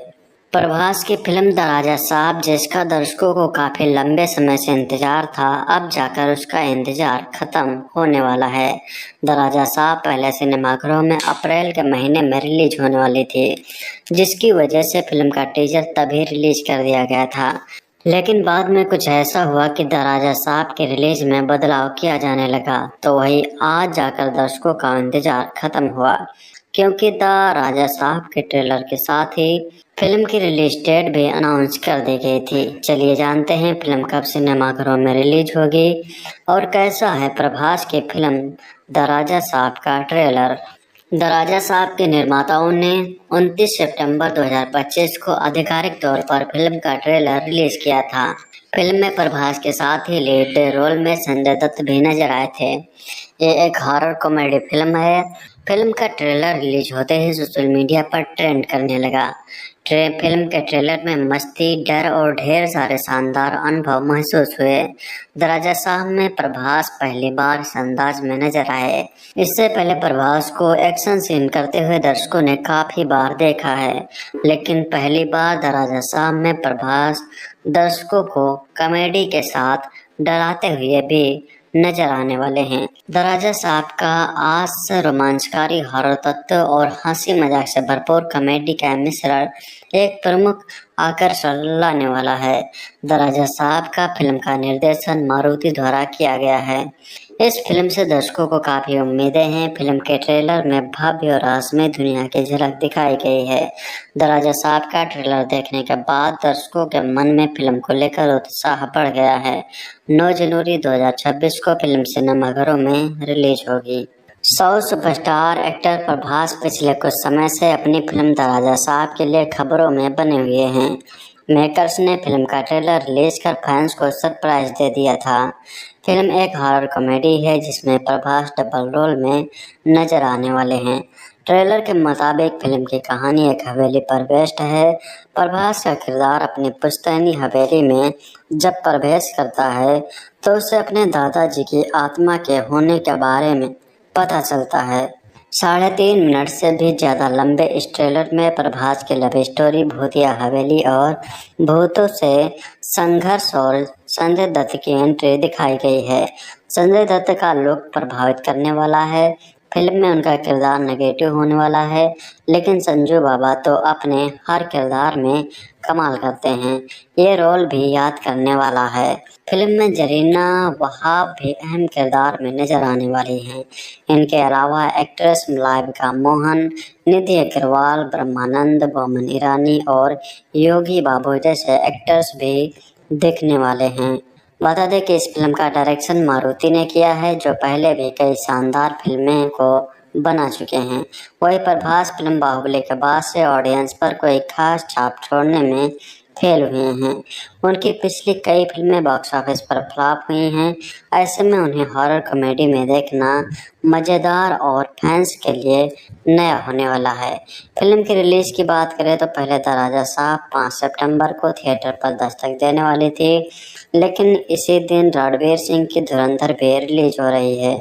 प्रभास की फिल्म द राजा साहब, जिसका दर्शकों को काफ़ी लंबे समय से इंतजार था, अब जाकर उसका इंतजार खत्म होने वाला है। द राजा साहब पहले सिनेमाघरों में अप्रैल के महीने में रिलीज होने वाली थी, जिसकी वजह से फिल्म का टीजर तभी रिलीज कर दिया गया था। लेकिन बाद में कुछ ऐसा हुआ कि द राजा साहब के रिलीज में बदलाव किया जाने लगा, तो वही आज जाकर दर्शकों का इंतजार खत्म हुआ, क्योंकि द राजा साहब के ट्रेलर के साथ ही फिल्म की रिलीज डेट भी अनाउंस कर दी गई थी। चलिए जानते हैं फिल्म कब सिनेमाघरों में रिलीज होगी और कैसा है प्रभास की फिल्म द राजा साहब का ट्रेलर। द राजा साहब के निर्माताओं ने 29 सितंबर 2025 को आधिकारिक तौर पर फिल्म का ट्रेलर रिलीज किया था। फिल्म में प्रभास के साथ ही लीड रोल में संजय दत्त भी नजर आए थे। ये एक हॉरर कॉमेडी फिल्म है। फिल्म का ट्रेलर रिलीज होते ही सोशल मीडिया पर ट्रेंड करने लगा। फिल्म के ट्रेलर में मस्ती, डर और ढेर सारे शानदार अनुभव महसूस हुए। द राजा साहब में प्रभास पहली बार इस अंदाज में नजर आए। इससे पहले प्रभास को एक्शन सीन करते हुए दर्शकों ने काफी बार देखा है, लेकिन पहली बार द राजा साहब में प्रभास दर्शकों को कॉमेडी के साथ डराते हुए भी नजर आने वाले हैं। दराजा साहब का आज रोमांचकारी हॉरर तत्व और हंसी मजाक से भरपूर कॉमेडी का मिश्रण एक प्रमुख आकर्षण लाने वाला है। दराजा साहब का फिल्म का निर्देशन मारुति द्वारा किया गया है। इस फिल्म से दर्शकों को काफी उम्मीदें हैं। फिल्म के ट्रेलर में भव्य और रहस्यमय दुनिया की झलक दिखाई गई है। दराजा साहब का ट्रेलर देखने के बाद दर्शकों के मन में फिल्म को लेकर उत्साह बढ़ गया है। 9 जनवरी 2026 को फिल्म सिनेमाघरों में रिलीज होगी। साउथ सुपरस्टार एक्टर प्रभास पिछले कुछ समय से अपनी फिल्म दराजा साहब के लिए खबरों में बने हुए हैं। मेकर्स ने फिल्म का ट्रेलर रिलीज कर फैंस को सरप्राइज दे दिया था। फिल्म एक हॉरर कॉमेडी है जिसमें प्रभास डबल रोल में नजर आने वाले हैं। ट्रेलर के मुताबिक फिल्म की कहानी एक हवेली पर बेस्ड है। प्रभास का किरदार अपनी पुश्तैनी हवेली में जब प्रवेश करता है तो उसे अपने दादाजी की आत्मा के होने के बारे में पता चलता है। 3.5 मिनट से भी ज़्यादा लंबे इस ट्रेलर में प्रभास की लव स्टोरी, भूतिया हवेली और भूतों से संघर्ष और संजय दत्त की एंट्री दिखाई गई है। संजय दत्त का लुक प्रभावित करने वाला है। फिल्म में उनका किरदार नेगेटिव होने वाला है, लेकिन संजू बाबा तो अपने हर किरदार में कमाल करते हैं। ये रोल भी याद करने वाला है। फिल्म में जरीना वहाब भी अहम किरदार में नजर आने वाली हैं। इनके अलावा एक्ट्रेस मलाइका मोहन, निधि अग्रवाल, ब्रह्मानंद, बोमन ईरानी और योगी बाबू जैसे एक्टर्स भी दिखने वाले हैं। बता दें कि इस फिल्म का डायरेक्शन मारुति ने किया है, जो पहले भी कई शानदार फिल्में को बना चुके हैं। वही प्रभास फिल्म बाहुबली के बाद से ऑडियंस पर कोई खास छाप छोड़ने में फेल हुए हैं। उनकी पिछली कई फिल्में बॉक्स ऑफिस पर फ्लॉप हुई हैं। ऐसे में उन्हें हॉरर कॉमेडी में देखना मज़ेदार और फैंस के लिए नया होने वाला है। फिल्म की रिलीज़ की बात करें तो पहले दराजा साहब 5 सितंबर को थिएटर पर दस्तक देने वाली थी, लेकिन इसी दिन रणवीर सिंह की धुरंधर भी रिलीज हो रही है।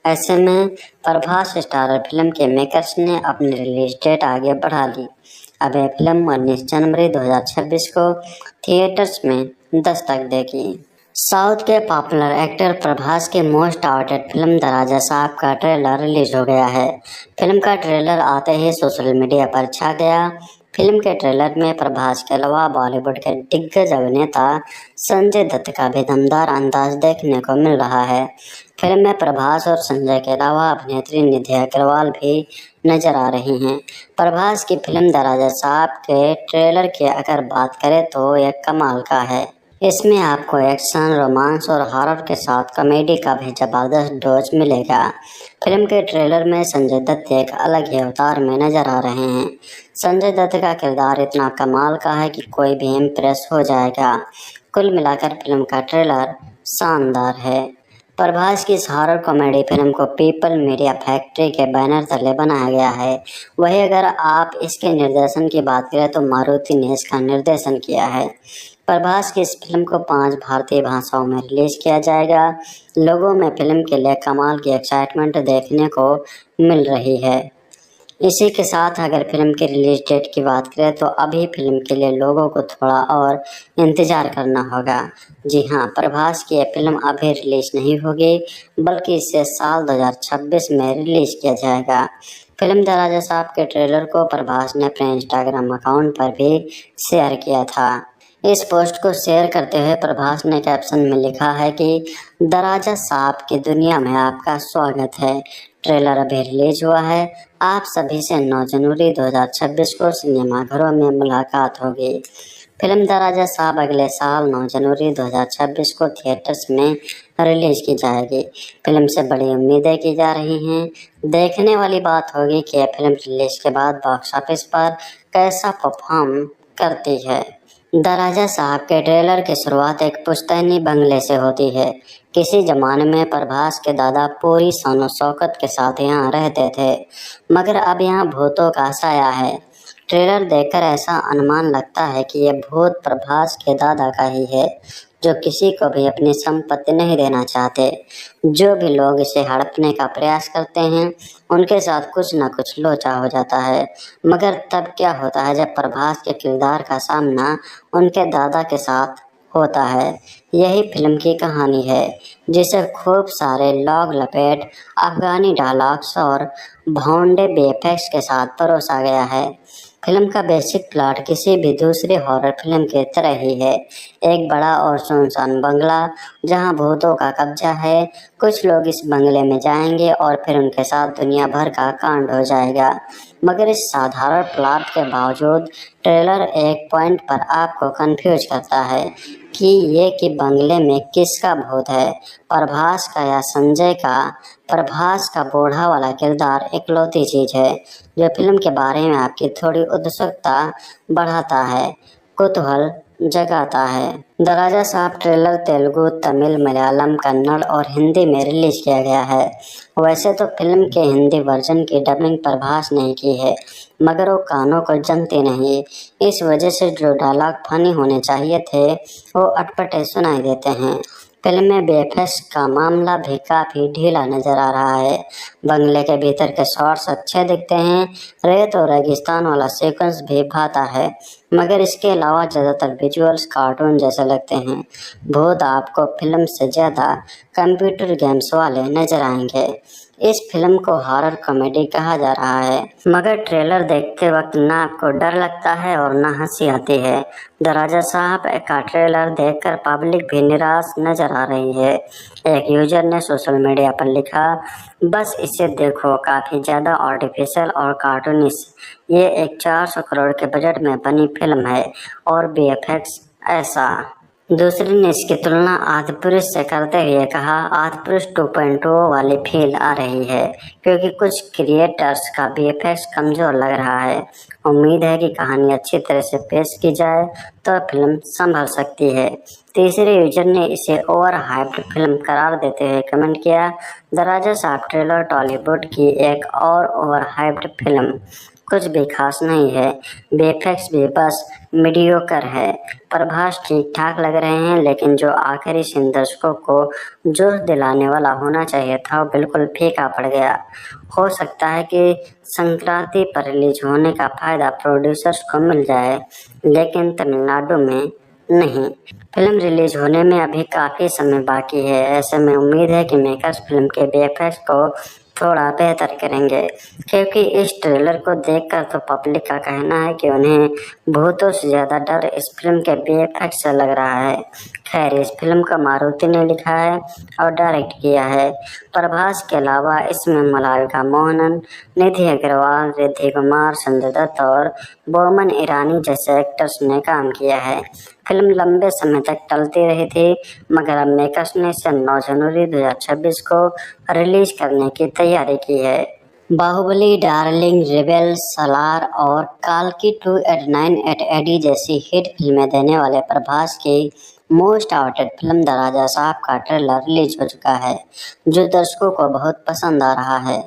ऐसे में प्रभास स्टारर फिल्म के मेकर्स ने अपनी रिलीज डेट आगे बढ़ा ली। अब यह फिल्म 19 जनवरी 2026 को थिएटर्स में दस्तक देगी। साउथ के पॉपुलर एक्टर प्रभास के मोस्ट अवॉइडेड फिल्म दराजा साहब का ट्रेलर रिलीज हो गया है। फिल्म का ट्रेलर आते ही सोशल मीडिया पर छा गया। फिल्म के ट्रेलर में प्रभास के अलावा बॉलीवुड के दिग्गज अभिनेता संजय दत्त का भी दमदार अंदाज देखने को मिल रहा है। फिल्म में प्रभास और संजय के अलावा अभिनेत्री निधि अग्रवाल भी नजर आ रही हैं। प्रभास की फिल्म दराजा साहब के ट्रेलर की अगर बात करें तो यह कमाल का है। इसमें आपको एक्शन, रोमांस और हॉरर के साथ कॉमेडी का भी जबरदस्त डोज मिलेगा। फिल्म के ट्रेलर में संजय दत्त एक अलग ही अवतार में नजर आ रहे हैं। संजय दत्त का किरदार इतना कमाल का है कि कोई भी इम्प्रेस हो जाएगा। कुल मिलाकर फिल्म का ट्रेलर शानदार है। प्रभास की इस हॉरर कॉमेडी फिल्म को पीपल मीडिया फैक्ट्री के बैनर तले बनाया गया है। वहीं अगर आप इसके निर्देशन की बात करें तो मारुति ने इसका निर्देशन किया है। प्रभास की इस फिल्म को 5 भारतीय भाषाओं में रिलीज किया जाएगा। लोगों में फिल्म के लिए कमाल की एक्साइटमेंट देखने को मिल रही है। इसी के साथ अगर फिल्म की रिलीज डेट की बात करें तो अभी फिल्म के लिए लोगों को थोड़ा और इंतज़ार करना होगा। जी हाँ, प्रभास की यह फिल्म अभी रिलीज नहीं होगी, बल्कि इसे साल 2026 में रिलीज किया जाएगा। फिल्म दराजा साहब के ट्रेलर को प्रभास ने अपने इंस्टाग्राम अकाउंट पर भी शेयर किया था। इस पोस्ट को शेयर करते हुए प्रभास ने कैप्शन में लिखा है कि दराजा साहब की दुनिया में आपका स्वागत है। ट्रेलर अभी रिलीज हुआ है। आप सभी से 9 जनवरी 2026 को सिनेमाघरों में मुलाकात होगी। फिल्म दराजा साहब अगले साल 9 जनवरी 2026 को थिएटर्स में रिलीज की जाएगी। फिल्म से बड़ी उम्मीदें की जा रही हैं। देखने वाली बात होगी कि यह फिल्म रिलीज के बाद बॉक्स ऑफिस पर कैसा परफॉर्म करती है। दराजा साहब के ट्रेलर की शुरुआत एक पुश्तैनी बंगले से होती है। किसी जमाने में प्रभास के दादा पूरी शान शौकत के साथ यहाँ रहते थे, मगर अब यहाँ भूतों का साया है। ट्रेलर देखकर ऐसा अनुमान लगता है कि यह भूत प्रभास के दादा का ही है, जो किसी को भी अपनी संपत्ति नहीं देना चाहते। जो भी लोग इसे हड़पने का प्रयास करते हैं उनके साथ कुछ न कुछ लोचा हो जाता है। मगर तब क्या होता है जब प्रभास के किरदार का सामना उनके दादा के साथ होता है। यही फिल्म की कहानी है, जिसे खूब सारे लॉग लपेट, अफगानी डायलॉग्स और भौंडे वीएफएक्स के साथ परोसा गया है। फिल्म का बेसिक प्लॉट किसी भी दूसरी हॉरर फिल्म की तरह ही है। एक बड़ा और सुनसान बंगला जहां भूतों का कब्जा है। कुछ लोग इस बंगले में जाएंगे और फिर उनके साथ दुनिया भर का कांड हो जाएगा। मगर इस साधारण प्लॉट के बावजूद ट्रेलर एक पॉइंट पर आपको कंफ्यूज करता है कि बंगले में किसका भूत है, प्रभास का या संजय का। प्रभास का बूढ़ा वाला किरदार इकलौती चीज है जो फिल्म के बारे में आपकी थोड़ी उत्सुकता बढ़ाता है, कुतूहल जगाता है। द राजा साहब ट्रेलर तेलुगु, तमिल, मलयालम, कन्नड़ और हिंदी में रिलीज किया गया है। वैसे तो फिल्म के हिंदी वर्जन की डबिंग प्रभास ने की है, मगर वो कानों को जमती नहीं। इस वजह से जो डायलॉग फनी होने चाहिए थे वो अटपटे सुनाई देते हैं। फिल्म में वीएफएक्स का मामला भी काफ़ी ढीला नजर आ रहा है। बंगले के भीतर के शॉट्स अच्छे दिखते हैं। रेत और रेगिस्तान वाला सीक्वेंस भी भाता है, मगर इसके अलावा ज़्यादातर विजुअल्स कार्टून जैसे लगते हैं। भूत आपको फिल्म से ज़्यादा कंप्यूटर गेम्स वाले नजर आएंगे। इस फिल्म को हॉरर कॉमेडी कहा जा रहा है, मगर ट्रेलर देखते वक्त ना आपको डर लगता है और ना हंसी आती है। द राजा साहब का ट्रेलर देखकर पब्लिक भी निराश नजर आ रही है। एक यूजर ने सोशल मीडिया पर लिखा, बस इसे देखो, काफ़ी ज़्यादा आर्टिफिशियल और कार्टूनिश। ये एक 400 करोड़ के बजट में बनी फिल्म है और वीएफएक्स ऐसा। दूसरी ने इसकी तुलना आदिपुरुष से करते हुए कहा, आदिपुरुष 2.0 वाली फील आ रही है क्योंकि कुछ क्रिएटर्स का वीएफएक्स कमज़ोर लग रहा है। उम्मीद है कि कहानी अच्छी तरह से पेश की जाए तो फिल्म संभल सकती है। तीसरे यूजर ने इसे ओवर हाइप्ड फिल्म करार देते हुए कमेंट किया, द राजा साहब ट्रेलर टॉलीवुड की एक और ओवर हाइप्ड फिल्म, कुछ भी खास नहीं है। वीएफएक्स भी बस मीडियोकर है। प्रभास ठीक ठाक लग रहे हैं, लेकिन जो आखिरी सीन दर्शकों को जोश दिलाने वाला होना चाहिए था वो बिल्कुल फीका पड़ गया। हो सकता है कि संक्रांति पर रिलीज होने का फायदा प्रोड्यूसर्स को मिल जाए, लेकिन तमिलनाडु में नहीं। फिल्म रिलीज होने में अभी काफ़ी समय बाकी है। ऐसे में उम्मीद है कि मेकर्स फिल्म के वीएफएक्स को थोड़ा बेहतर करेंगे, क्योंकि इस ट्रेलर को देखकर तो पब्लिक का कहना है कि उन्हें भूतों से ज़्यादा डर इस फिल्म के वीएफएक्स से लग रहा है। खैर, इस फिल्म को मारुति ने लिखा है और डायरेक्ट किया है। प्रभास के अलावा इसमें मलाइका मोहनन, निधि अग्रवाल, रिद्धि कुमार, संजय दत्त और बोमन ईरानी जैसे एक्टर्स ने काम किया है। फिल्म लंबे समय तक टलती रही थी, मगर अब मेकर्स ने इसे 9 जनवरी 2026 को रिलीज करने की तैयारी की है। बाहुबली, डार्लिंग, रेबेल, सलार और काल्की 2898 जैसी हिट फिल्में देने वाले प्रभास की most avoided film the Raja साहब का ट्रेलर रिलीज हो चुका है, जो दर्शकों को बहुत पसंद आ रहा है।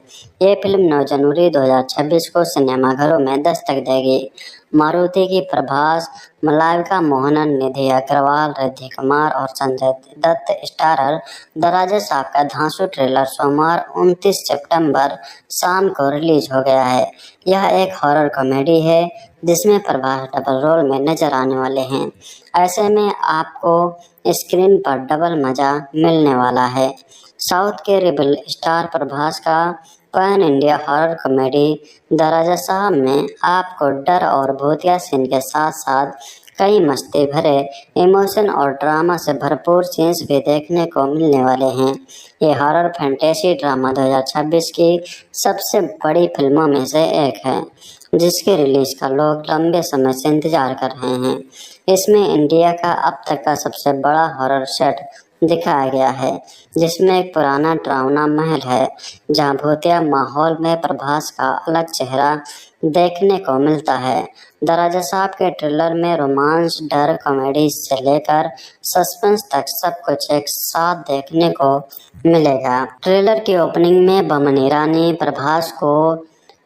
ये फिल्म 9 जनवरी 2026 को सिनेमाघरों में दस्तक देगी। मारुति की प्रभास, मलाइका मोहनन, निधि अग्रवाल, रिद्धि कुमार और संजय दत्त स्टारर द राजा साहब का धांसू ट्रेलर सोमवार 29 सितंबर शाम को रिलीज हो गया है। यह एक हॉरर कॉमेडी है जिसमें प्रभास डबल रोल में नजर आने वाले हैं। ऐसे में आपको स्क्रीन पर डबल मजा मिलने वाला है। साउथ के रेबल स्टार प्रभास का pan India horror comedy the Raja Saab में आपको डर और भूतिया सीन के साथ साथ कई मस्ती भरे इमोशन और ड्रामा से भरपूर सीन्स भी देखने को मिलने वाले हैं। ये हॉरर फैंटेसी ड्रामा 2026 की सबसे बड़ी फिल्मों में से एक है, जिसके रिलीज का लोग लंबे समय से इंतजार कर रहे हैं। इसमें इंडिया का अब तक का सबसे बड़ा हॉरर सेट दिखाया गया है, जिसमें एक पुराना डरावना महल है जहां भूतिया माहौल में प्रभास का अलग चेहरा देखने को मिलता है। द राजा साहब के ट्रेलर में रोमांस, डर, कॉमेडी से लेकर सस्पेंस तक सब कुछ एक साथ देखने को मिलेगा। ट्रेलर की ओपनिंग में बोमन ईरानी प्रभास को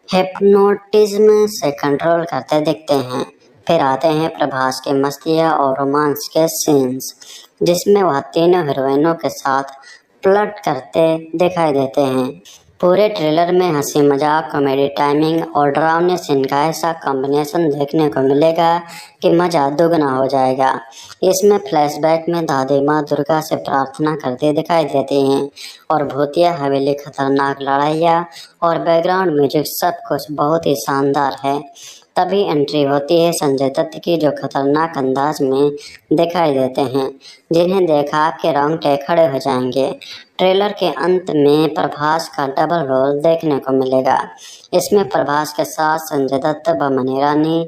हिप्नोटिज्म से कंट्रोल करते दिखते हैं। फिर आते हैं प्रभास की मस्तियाँ और रोमांस के सीन्स, जिसमें वह तीनों हीरोइनों के साथ फ्लर्ट करते दिखाई देते हैं। पूरे ट्रेलर में हंसी मजाक, कॉमेडी टाइमिंग और डरावने सीन का ऐसा कॉम्बिनेशन देखने को मिलेगा कि मजा दोगुना हो जाएगा। इसमें फ्लैशबैक में दादी माँ दुर्गा से प्रार्थना करते दिखाई देती हैं और भूतिया हवेली, खतरनाक लड़ाइयाँ और बैकग्राउंड म्यूजिक सब कुछ बहुत ही शानदार है। तभी एंट्री होती है संजय दत्त की, जो खतरनाक अंदाज में दिखाई देते हैं, जिन्हें देखा आपके रोंगटे खड़े हो जाएंगे। ट्रेलर के अंत में प्रभास का डबल रोल देखने को मिलेगा। इसमें प्रभास के साथ संजय दत्त, बमन ईरानी,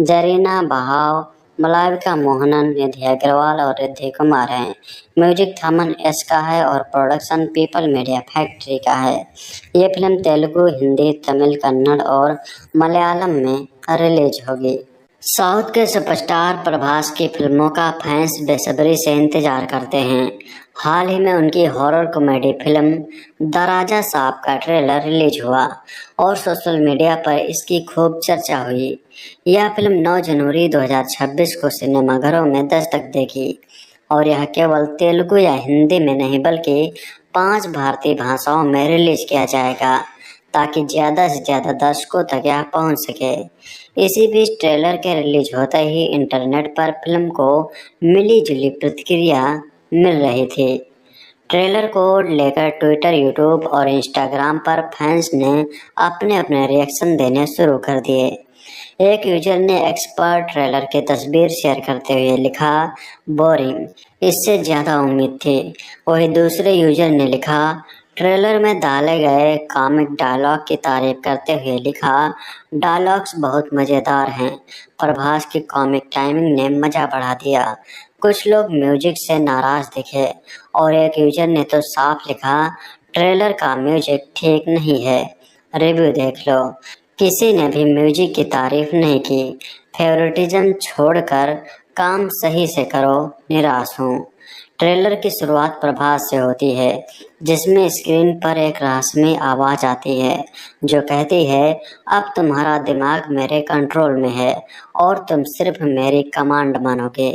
जरीना बहाव, मलाइका मोहनन, निधि अग्रवाल और रिद्धि कुमार हैं। म्यूजिक थमन एस का है और प्रोडक्शन पीपल मीडिया फैक्ट्री का है। ये फिल्म तेलुगु, हिंदी, तमिल, कन्नड़ और मलयालम में रिलीज होगी। साउथ के सुपरस्टार प्रभास की फिल्मों का फैंस बेसब्री से इंतजार करते हैं। हाल ही में उनकी horror comedy film the Raja साहब का ट्रेलर रिलीज हुआ और सोशल मीडिया पर इसकी खूब चर्चा हुई। यह फिल्म 9 जनवरी 2026 को सिनेमाघरों में दस्तक देगी और यह केवल तेलुगु या हिंदी में नहीं बल्कि 5 भारतीय भाषाओं में रिलीज किया जाएगा ताकि ज़्यादा से ज़्यादा दर्शकों तक यह पहुंच सके। इसी बीच ट्रेलर के रिलीज होते ही इंटरनेट पर फिल्म को मिली जुली प्रतिक्रिया मिल रही थी। ट्रेलर को लेकर ट्विटर, यूट्यूब और इंस्टाग्राम पर फैंस ने अपने अपने रिएक्शन देने शुरू कर दिए। एक यूजर ने एक्सपर्ट ट्रेलर की तस्वीर शेयर करते हुए लिखा, बोरिंग, इससे ज़्यादा उम्मीद थी। वही दूसरे यूजर ने लिखा, ट्रेलर में डाले गए कॉमिक डायलॉग की तारीफ करते हुए लिखा, डायलॉग्स बहुत मज़ेदार हैं। प्रभास की कॉमिक टाइमिंग ने मज़ा बढ़ा दिया। कुछ लोग म्यूजिक से नाराज़ दिखे और एक यूजर ने तो साफ लिखा, ट्रेलर का म्यूजिक ठीक नहीं है, रिव्यू देख लो। किसी ने भी म्यूजिक की तारीफ नहीं की। फेवरेटिज्म छोड़कर काम सही से करो, निराश हूँ। ट्रेलर की शुरुआत प्रभास से होती है, जिसमें स्क्रीन पर एक रहस्यमय आवाज़ आती है जो कहती है, अब तुम्हारा दिमाग मेरे कंट्रोल में है और तुम सिर्फ मेरी कमांड मानोगे।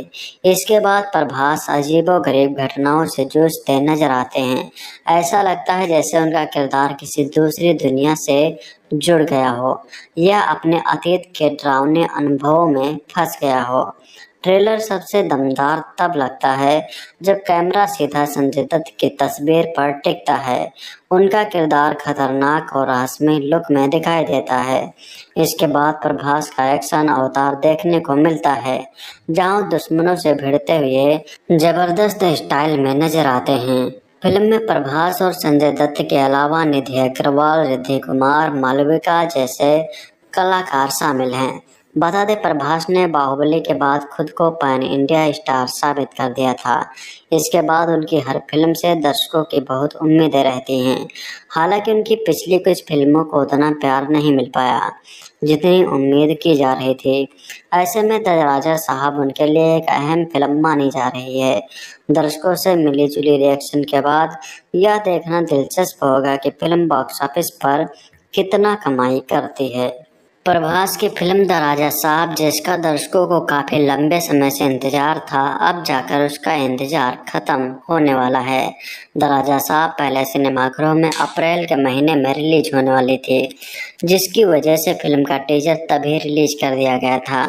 इसके बाद प्रभास अजीबोगरीब घटनाओं से जूझते नजर आते हैं। ऐसा लगता है जैसे उनका किरदार किसी दूसरी दुनिया से जुड़ गया हो या अपने अतीत के डरावने अनुभवों में फंस गया हो। ट्रेलर सबसे दमदार तब लगता है जब कैमरा सीधा संजय दत्त की तस्वीर पर टिकता है। उनका किरदार खतरनाक और रहस्यमय लुक में दिखाई देता है। इसके बाद प्रभास का एक्शन अवतार देखने को मिलता है, जहां दुश्मनों से भिड़ते हुए जबरदस्त स्टाइल में नजर आते हैं। फिल्म में प्रभास और संजय दत्त के अलावा निधि अग्रवाल, रिद्धि कुमार, मालविका जैसे कलाकार शामिल हैं। बता दें, प्रभास ने बाहुबली के बाद खुद को पैन इंडिया स्टार साबित कर दिया था। इसके बाद उनकी हर फिल्म से दर्शकों की बहुत उम्मीदें रहती हैं। हालांकि उनकी पिछली कुछ फिल्मों को उतना प्यार नहीं मिल पाया जितनी उम्मीद की जा रही थी। ऐसे में द राजा साहब उनके लिए एक अहम फिल्म मानी जा रही है। दर्शकों से मिली जुली रिएक्शन के बाद यह देखना दिलचस्प होगा कि फिल्म बॉक्स ऑफिस पर कितना कमाई करती है। प्रभास की फिल्म द राजा साहब, जिसका दर्शकों को काफ़ी लंबे समय से इंतजार था, अब जाकर उसका इंतजार खत्म होने वाला है। द राजा साहब पहले सिनेमाघरों में अप्रैल के महीने में रिलीज होने वाली थी, जिसकी वजह से फिल्म का टीजर तभी रिलीज कर दिया गया था।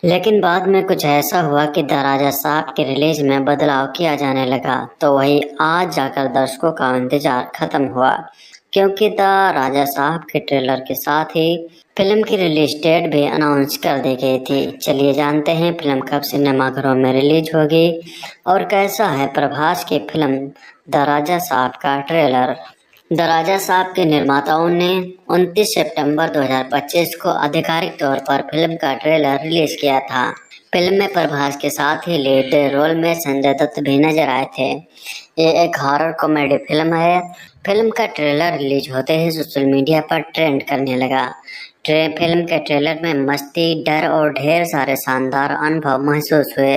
लेकिन बाद में कुछ ऐसा हुआ कि द राजा साहब की रिलीज में बदलाव किया जाने लगा, तो वही आज जाकर दर्शकों का इंतजार खत्म हुआ, क्योंकि द राजा साहब के ट्रेलर के साथ ही फिल्म की रिलीज डेट भी अनाउंस कर दी गई थी। चलिए जानते हैं फिल्म कब सिनेमाघरों में रिलीज होगी और कैसा है प्रभास की फिल्म द राजा साहब का ट्रेलर। द राजा साहब के निर्माताओं ने 29 सितंबर 2025 को आधिकारिक तौर पर फिल्म का ट्रेलर रिलीज किया था। फिल्म में प्रभास के साथ ही लीड रोल में संजय दत्त भी नजर आए थे। ये एक हॉरर कॉमेडी फिल्म है। फिल्म का ट्रेलर रिलीज होते ही सोशल मीडिया पर ट्रेंड करने लगा। फिल्म के ट्रेलर में मस्ती, डर और ढेर सारे शानदार अनुभव महसूस हुए।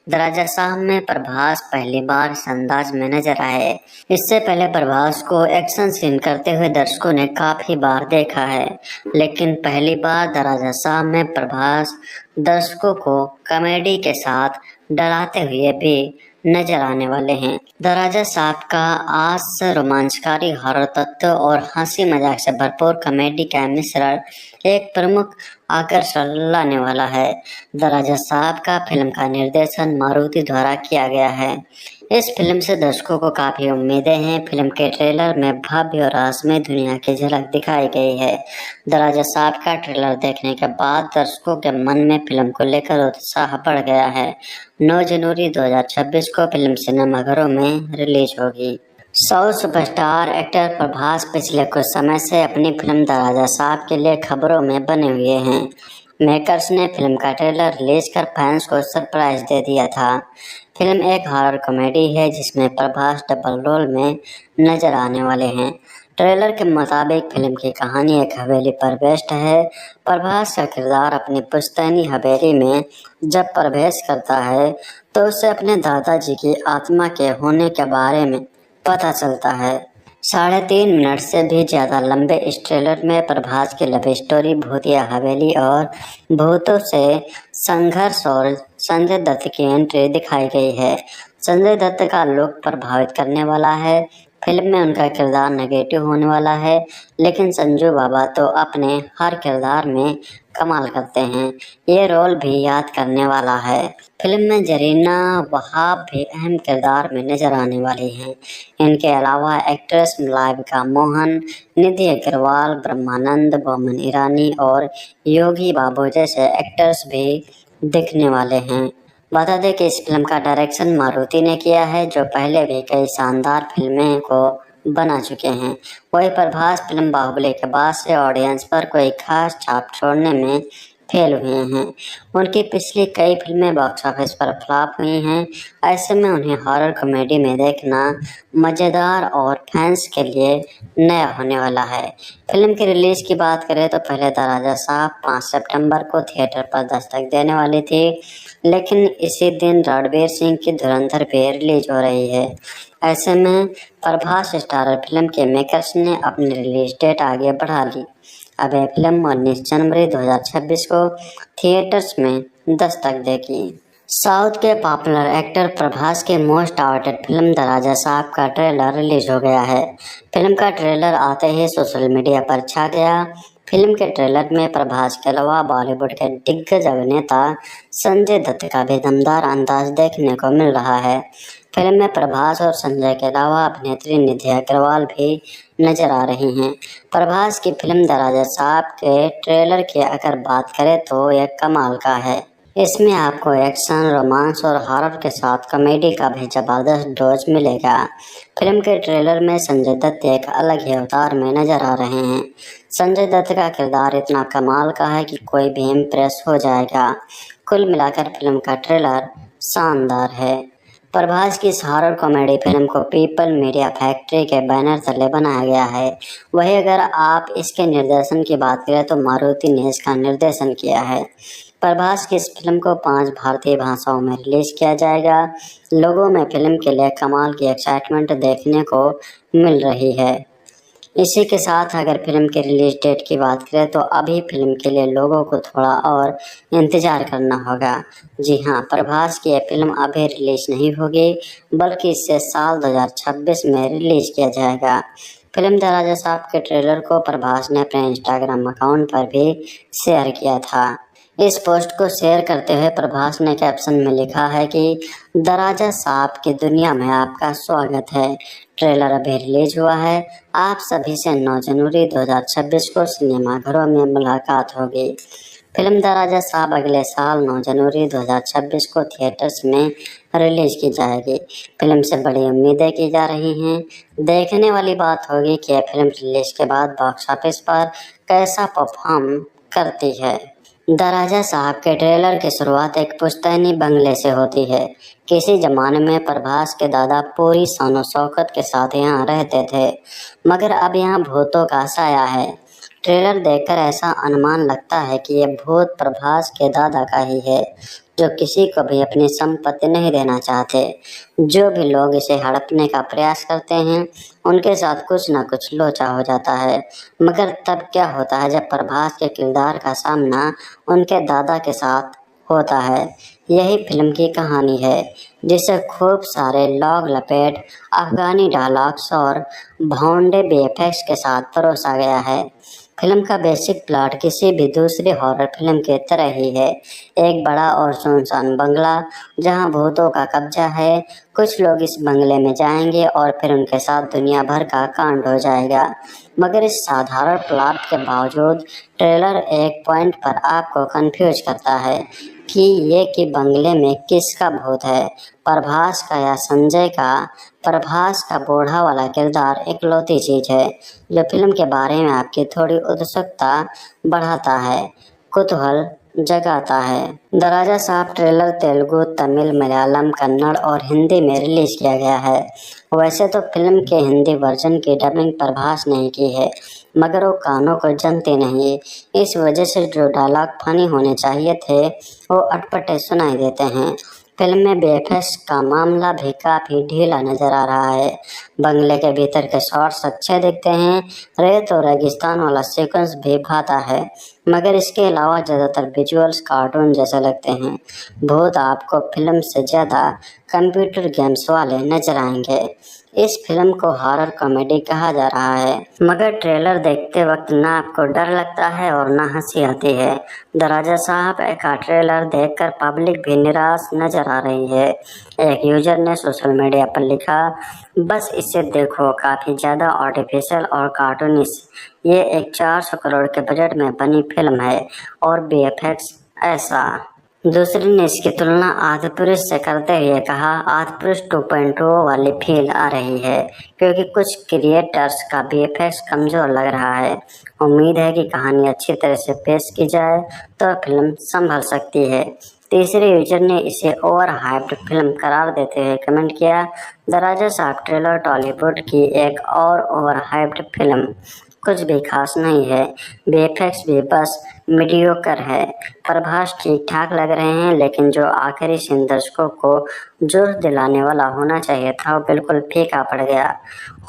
द राजा साहब में प्रभास पहली बार इस अंदाज में नजर आए। इससे पहले प्रभास को एक्शन सीन करते हुए दर्शकों ने काफी बार देखा है, लेकिन पहली बार द राजा साहब में प्रभास दर्शकों को कॉमेडी के साथ डराते हुए भी नजर आने वाले हैं। द राजा साहब का आज से रोमांचकारी हॉरर तत्व और हंसी मजाक से भरपूर कॉमेडी का मिश्रण एक प्रमुख आकर्षण लाने वाला है। द राजा साहब का फिल्म का निर्देशन मारुति द्वारा किया गया है। इस फिल्म से दर्शकों को काफी उम्मीदें हैं। फिल्म के ट्रेलर में भव्य और रहस्यमय दुनिया की झलक दिखाई गई है। द राजा साहब का ट्रेलर देखने के बाद दर्शकों के मन में फिल्म को लेकर उत्साह बढ़ गया है। 9 जनवरी 2026 को फिल्म सिनेमाघरों में रिलीज होगी। साउथ सुपरस्टार एक्टर प्रभास पिछले कुछ समय से अपनी फिल्म द राजा साहब के लिए खबरों में बने हुए हैं। मेकर्स ने फिल्म का ट्रेलर रिलीज कर फैंस को सरप्राइज दे दिया था। फिल्म एक हॉरर कॉमेडी है जिसमें प्रभास डबल रोल में नजर आने वाले हैं। ट्रेलर के मुताबिक फिल्म की कहानी एक हवेली पर बेस्ड है। प्रभास का किरदार अपनी पुश्तैनी हवेली में जब प्रवेश करता है तो उसे अपने दादाजी की आत्मा के होने के बारे में पता चलता है। 3.5 मिनट से भी ज़्यादा लंबे इस ट्रेलर में प्रभास की लव स्टोरी, भूतिया हवेली और भूतों से संघर्ष और संजय दत्त की एंट्री दिखाई गई है। संजय दत्त का लुक प्रभावित करने वाला है। फिल्म में उनका किरदार नेगेटिव होने वाला है, लेकिन संजू बाबा तो अपने हर किरदार में कमाल करते हैं। ये रोल भी याद करने वाला है। फिल्म में जरीना वहाब भी अहम किरदार में नजर आने वाली हैं। इनके अलावा एक्ट्रेस मलाइका मोहन, निधि अग्रवाल, ब्रह्मानंद, बोमन ईरानी और योगी बाबू जैसे एक्टर्स भी दिखने वाले हैं। बता दें कि इस फिल्म का डायरेक्शन मारुति ने किया है, जो पहले भी कई शानदार फिल्में को बना चुके हैं। वही प्रभास फिल्म बाहुबली के बाद से ऑडियंस पर कोई खास छाप छोड़ने में फेल हुए हैं। उनकी पिछली कई फिल्में बॉक्स ऑफिस पर फ्लॉप हुई हैं। ऐसे में उन्हें हॉरर कॉमेडी में देखना मज़ेदार और फैंस के लिए नया होने वाला है। फिल्म की रिलीज की बात करें तो पहले द राजा साहब 5 सितंबर को थिएटर पर दस्तक देने वाली थी, लेकिन इसी दिन रणवीर सिंह की धुरंधर भी रिलीज हो रही है। ऐसे में प्रभास स्टारर फिल्म के मेकर्स ने अपनी रिलीज डेट आगे बढ़ा ली। अब यह फिल्म 19 जनवरी 2026 को थिएटर्स में दस्तक देगी। साउथ के पॉपुलर एक्टर प्रभास के most avoided film the Raja साहब का ट्रेलर रिलीज हो गया है। फिल्म का ट्रेलर आते ही सोशल मीडिया पर छा गया। फिल्म के ट्रेलर में प्रभास के अलावा बॉलीवुड के दिग्गज अभिनेता संजय दत्त का भी दमदार अंदाज देखने को मिल रहा है। फिल्म में प्रभास और संजय के अलावा अभिनेत्री निधि अग्रवाल भी नजर आ रही हैं। प्रभास की फिल्म द राजा साहब के ट्रेलर की अगर बात करें तो यह कमाल का है। इसमें आपको एक्शन, रोमांस और हॉरर के साथ कॉमेडी का भी जबरदस्त डोज मिलेगा। फिल्म के ट्रेलर में संजय दत्त एक अलग ही अवतार में नजर आ रहे हैं। संजय दत्त का किरदार इतना कमाल का है कि कोई भी इम्प्रेस हो जाएगा। कुल मिलाकर फिल्म का ट्रेलर शानदार है। प्रभास की इस हॉरर कॉमेडी फिल्म को पीपल मीडिया फैक्ट्री के बैनर तले बनाया गया है। वहीं अगर आप इसके निर्देशन की बात करें तो मारुति ने इसका निर्देशन किया है। प्रभास की इस फिल्म को 5 भारतीय भाषाओं में रिलीज किया जाएगा। लोगों में फिल्म के लिए कमाल की एक्साइटमेंट देखने को मिल रही है। इसी के साथ अगर फिल्म के रिलीज डेट की बात करें तो अभी फिल्म के लिए लोगों को थोड़ा और इंतज़ार करना होगा। जी हाँ, प्रभास की यह फिल्म अभी रिलीज नहीं होगी, बल्कि इसे साल 2026 में रिलीज किया जाएगा। फिल्म द राजा साहब के ट्रेलर को प्रभास ने अपने इंस्टाग्राम अकाउंट पर भी शेयर किया था। इस पोस्ट को शेयर करते हुए प्रभास ने कैप्शन में लिखा है कि द राजा साहब की दुनिया में आपका स्वागत है। ट्रेलर अभी रिलीज हुआ है। आप सभी से 9 जनवरी 2026 को सिनेमाघरों में मुलाकात होगी। फिल्म द राजा साहब अगले साल 9 जनवरी 2026 को थिएटर्स में रिलीज की जाएगी। फिल्म से बड़ी उम्मीदें की जा रही हैं। देखने वाली बात होगी कि यह फिल्म रिलीज के बाद बॉक्स ऑफिस पर कैसा परफॉर्म करती है। द राजा साहब के ट्रेलर की शुरुआत एक पुश्तैनी बंगले से होती है। किसी जमाने में प्रभास के दादा पूरी शान शौकत के साथ यहाँ रहते थे, मगर अब यहाँ भूतों का साया है। ट्रेलर देखकर ऐसा अनुमान लगता है कि यह भूत प्रभास के दादा का ही है, जो किसी को भी अपनी संपत्ति नहीं देना चाहते। जो भी लोग इसे हड़पने का प्रयास करते हैं, उनके साथ कुछ ना कुछ लोचा हो जाता है। मगर तब क्या होता है जब प्रभास के किरदार का सामना उनके दादा के साथ होता है। यही फिल्म की कहानी है, जिसे खूब सारे लॉग लपेट, अफगानी डायलॉग्स और भौंडे वीएफएक्स के साथ परोसा गया है। फिल्म का बेसिक प्लॉट किसी भी दूसरी हॉरर फिल्म की तरह ही है। एक बड़ा और सुनसान बंगला जहां भूतों का कब्जा है। कुछ लोग इस बंगले में जाएंगे और फिर उनके साथ दुनिया भर का कांड हो जाएगा। मगर इस साधारण प्लॉट के बावजूद ट्रेलर एक पॉइंट पर आपको कंफ्यूज करता है कि बंगले में किसका भूत है, प्रभास का या संजय का। प्रभास का बूढ़ा वाला किरदार इकलौती चीज है जो फिल्म के बारे में आपकी थोड़ी उत्सुकता बढ़ाता है, कुतूहल जगाता है। द राजा साहब ट्रेलर तेलुगु, तमिल, मलयालम, कन्नड़ और हिंदी में रिलीज किया गया है। वैसे तो फिल्म के हिंदी वर्जन की डबिंग प्रभास ने की है, मगर वो कानों को जमती नहीं। इस वजह से जो डायलॉग फनी होने चाहिए थे वो अटपटे सुनाई देते हैं। फिल्म में वीएफएक्स का मामला भी काफ़ी ढीला नजर आ रहा है। बंगले के भीतर के शॉट्स अच्छे दिखते हैं। रेत और रेगिस्तान वाला सीक्वेंस भी भाता है, मगर इसके अलावा ज़्यादातर विजुअल्स कार्टून जैसे लगते हैं। भूत आपको फिल्म से ज़्यादा कंप्यूटर गेम्स वाले नजर आएंगे। इस फिल्म को हॉरर कॉमेडी कहा जा रहा है, मगर ट्रेलर देखते वक्त ना आपको डर लगता है और ना हंसी आती है। द राजा साहब का ट्रेलर देखकर पब्लिक भी निराश नजर आ रही है। एक यूजर ने सोशल मीडिया पर लिखा, बस इसे देखो, काफ़ी ज़्यादा आर्टिफिशियल और कार्टूनिश। ये एक 400 करोड़ के बजट में बनी फिल्म है और वीएफएक्स ऐसा। दूसरी ने इसकी तुलना आदिपुरुष से करते हुए कहा, आदिपुरुष 2.0 वाली फील आ रही है क्योंकि कुछ क्रिएटर्स का वीएफएक्स कमज़ोर लग रहा है। उम्मीद है कि कहानी अच्छी तरह से पेश की जाए तो फिल्म संभल सकती है। तीसरे यूजर ने इसे ओवर हाइप्ड फिल्म करार देते हुए कमेंट किया, द राजा साहब ट्रेलर टॉलीवुड की एक और ओवर हाइप्ड फिल्म, कुछ भी खास नहीं है। वीएफएक्स भी बस मीडियोकर है। प्रभास ठीक ठाक लग रहे हैं, लेकिन जो आखिरी सीन दर्शकों को जोश दिलाने वाला होना चाहिए था वो बिल्कुल फीका पड़ गया।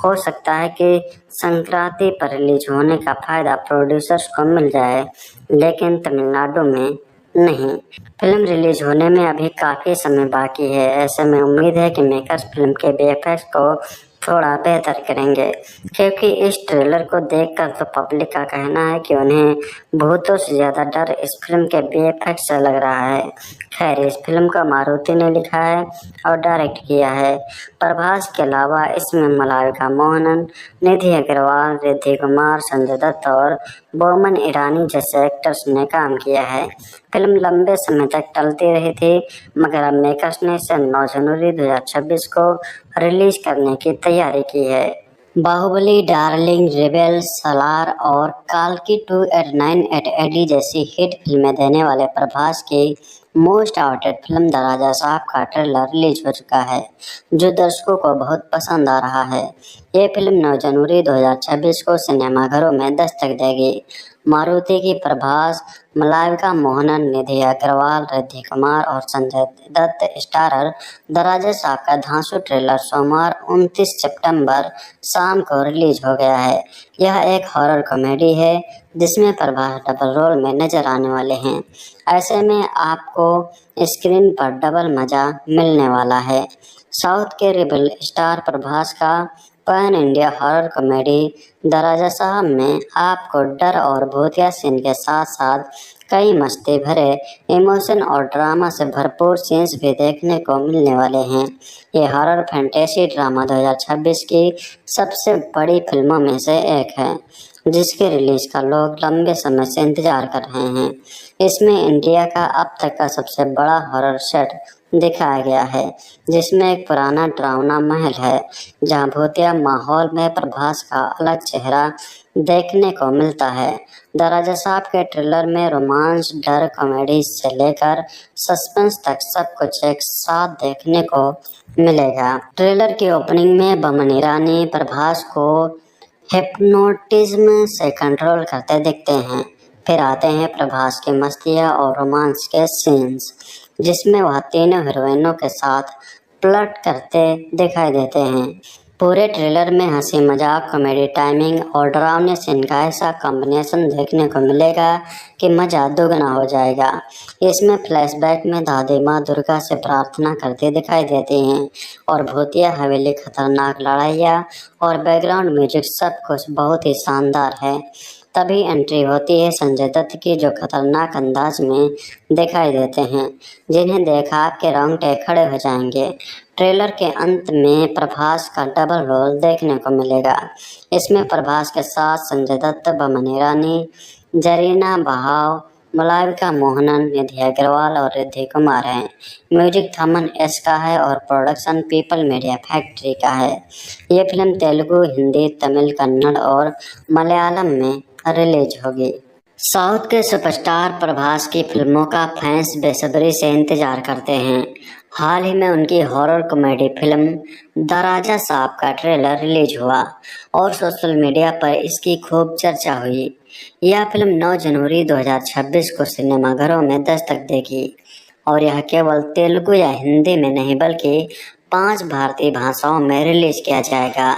हो सकता है कि संक्रांति पर रिलीज होने का फायदा प्रोड्यूसर्स को मिल जाए, लेकिन तमिलनाडु में नहीं। फिल्म रिलीज होने में अभी काफ़ी समय बाकी है। ऐसे में उम्मीद है कि मेकर्स फिल्म के वीएफएक्स को थोड़ा बेहतर करेंगे, क्योंकि इस ट्रेलर को देखकर तो पब्लिक का कहना है कि उन्हें भूतों से ज़्यादा डर इस फिल्म के वीएफएक्स से लग रहा है। खैर, इस फिल्म को मारुति ने लिखा है और डायरेक्ट किया है। प्रभास के अलावा इसमें मलाइका मोहनन, निधि अग्रवाल, रिद्धि कुमार, संजय दत्त और बोमन ईरानी जैसे एक्टर्स ने काम किया है। फिल्म लंबे समय तक टलती रही थी, मगर अब मेकर्स ने इसे 9 जनवरी 2026 को रिलीज करने की तैयारी की है। बाहुबली, डार्लिंग, रेबेल, सालार और काल्की 2 at 9 at 80 जैसी हिट फिल्में देने वाले प्रभास की most avoided film the Raja साहब का ट्रेलर रिलीज हो चुका है, जो दर्शकों को बहुत पसंद आ रहा है। ये फिल्म 9 जनवरी 2026 को सिनेमाघरों में दस्तक देगी। मारुति की प्रभास, मलाइका मोहनन, निधि अग्रवाल, रिद्धि कुमार और संजय दत्त स्टारर द राजा साहब का धांसू ट्रेलर सोमवार 29 सितंबर शाम को रिलीज हो गया है। यह एक हॉरर कॉमेडी है जिसमें प्रभास डबल रोल में नजर आने वाले हैं। ऐसे में आपको स्क्रीन पर डबल मजा मिलने वाला है। साउथ के रेबल स्टार प्रभास का pan India horror comedy the Raja Saab में आपको डर और भूतिया सीन के साथ साथ कई मस्ती भरे इमोशन और ड्रामा से भरपूर सीन्स भी देखने को मिलने वाले हैं। ये हॉरर फैंटेसी ड्रामा 2026 की सबसे बड़ी फिल्मों में से एक है, जिसके रिलीज का लोग लंबे समय से इंतजार कर रहे हैं। इसमें इंडिया का अब तक का सबसे बड़ा हॉरर सेट दिखाया गया है, जिसमें एक पुराना डरावना महल है जहां भूतिया माहौल में प्रभास का अलग चेहरा देखने को मिलता है। द राजा साहब के ट्रेलर में रोमांस, डर, कॉमेडी से लेकर सस्पेंस तक सब कुछ एक साथ देखने को मिलेगा। ट्रेलर की ओपनिंग में बोमन ईरानी प्रभास को हिप्नोटिज्म से कंट्रोल करते दिखते हैं। फिर आते हैं प्रभास की मस्तियाँ और रोमांस के सीन्स, जिसमें वह तीनों हीरोइनों के साथ फ्लर्ट करते दिखाई देते हैं। पूरे ट्रेलर में हंसी मजाक, कॉमेडी टाइमिंग और डरावने सीन का ऐसा कॉम्बिनेशन देखने को मिलेगा कि मजा दोगुना हो जाएगा। इसमें फ्लैशबैक में दादी माँ दुर्गा से प्रार्थना करते दिखाई देती हैं और भूतिया हवेली, खतरनाक लड़ाइयाँ और बैकग्राउंड म्यूजिक सब कुछ बहुत ही शानदार है। तभी एंट्री होती है संजय दत्त की, जो खतरनाक अंदाज में दिखाई देते हैं, जिन्हें देखा आपके रोंगटे खड़े हो जाएंगे। ट्रेलर के अंत में प्रभास का डबल रोल देखने को मिलेगा। इसमें प्रभास के साथ संजय दत्त, बमन ईरानी, जरीना बहाव, मलाइका मोहनन, निधि अग्रवाल और रिद्धि कुमार हैं। म्यूजिक थमन एस का है और प्रोडक्शन पीपल मीडिया फैक्ट्री का है। ये फिल्म तेलुगु, हिंदी, तमिल, कन्नड़ और मलयालम में रिलीज होगी। साउथ के सुपरस्टार प्रभास की फिल्मों का फैंस बेसब्री से इंतजार करते हैं। हाल ही में उनकी horror comedy film the Raja साहब का ट्रेलर रिलीज हुआ और सोशल मीडिया पर इसकी खूब चर्चा हुई। यह फिल्म 9 जनवरी 2026 को सिनेमाघरों में दस्तक देगी और यह केवल तेलुगु या हिंदी में नहीं बल्कि 5 भारतीय भाषाओं में रिलीज किया जाएगा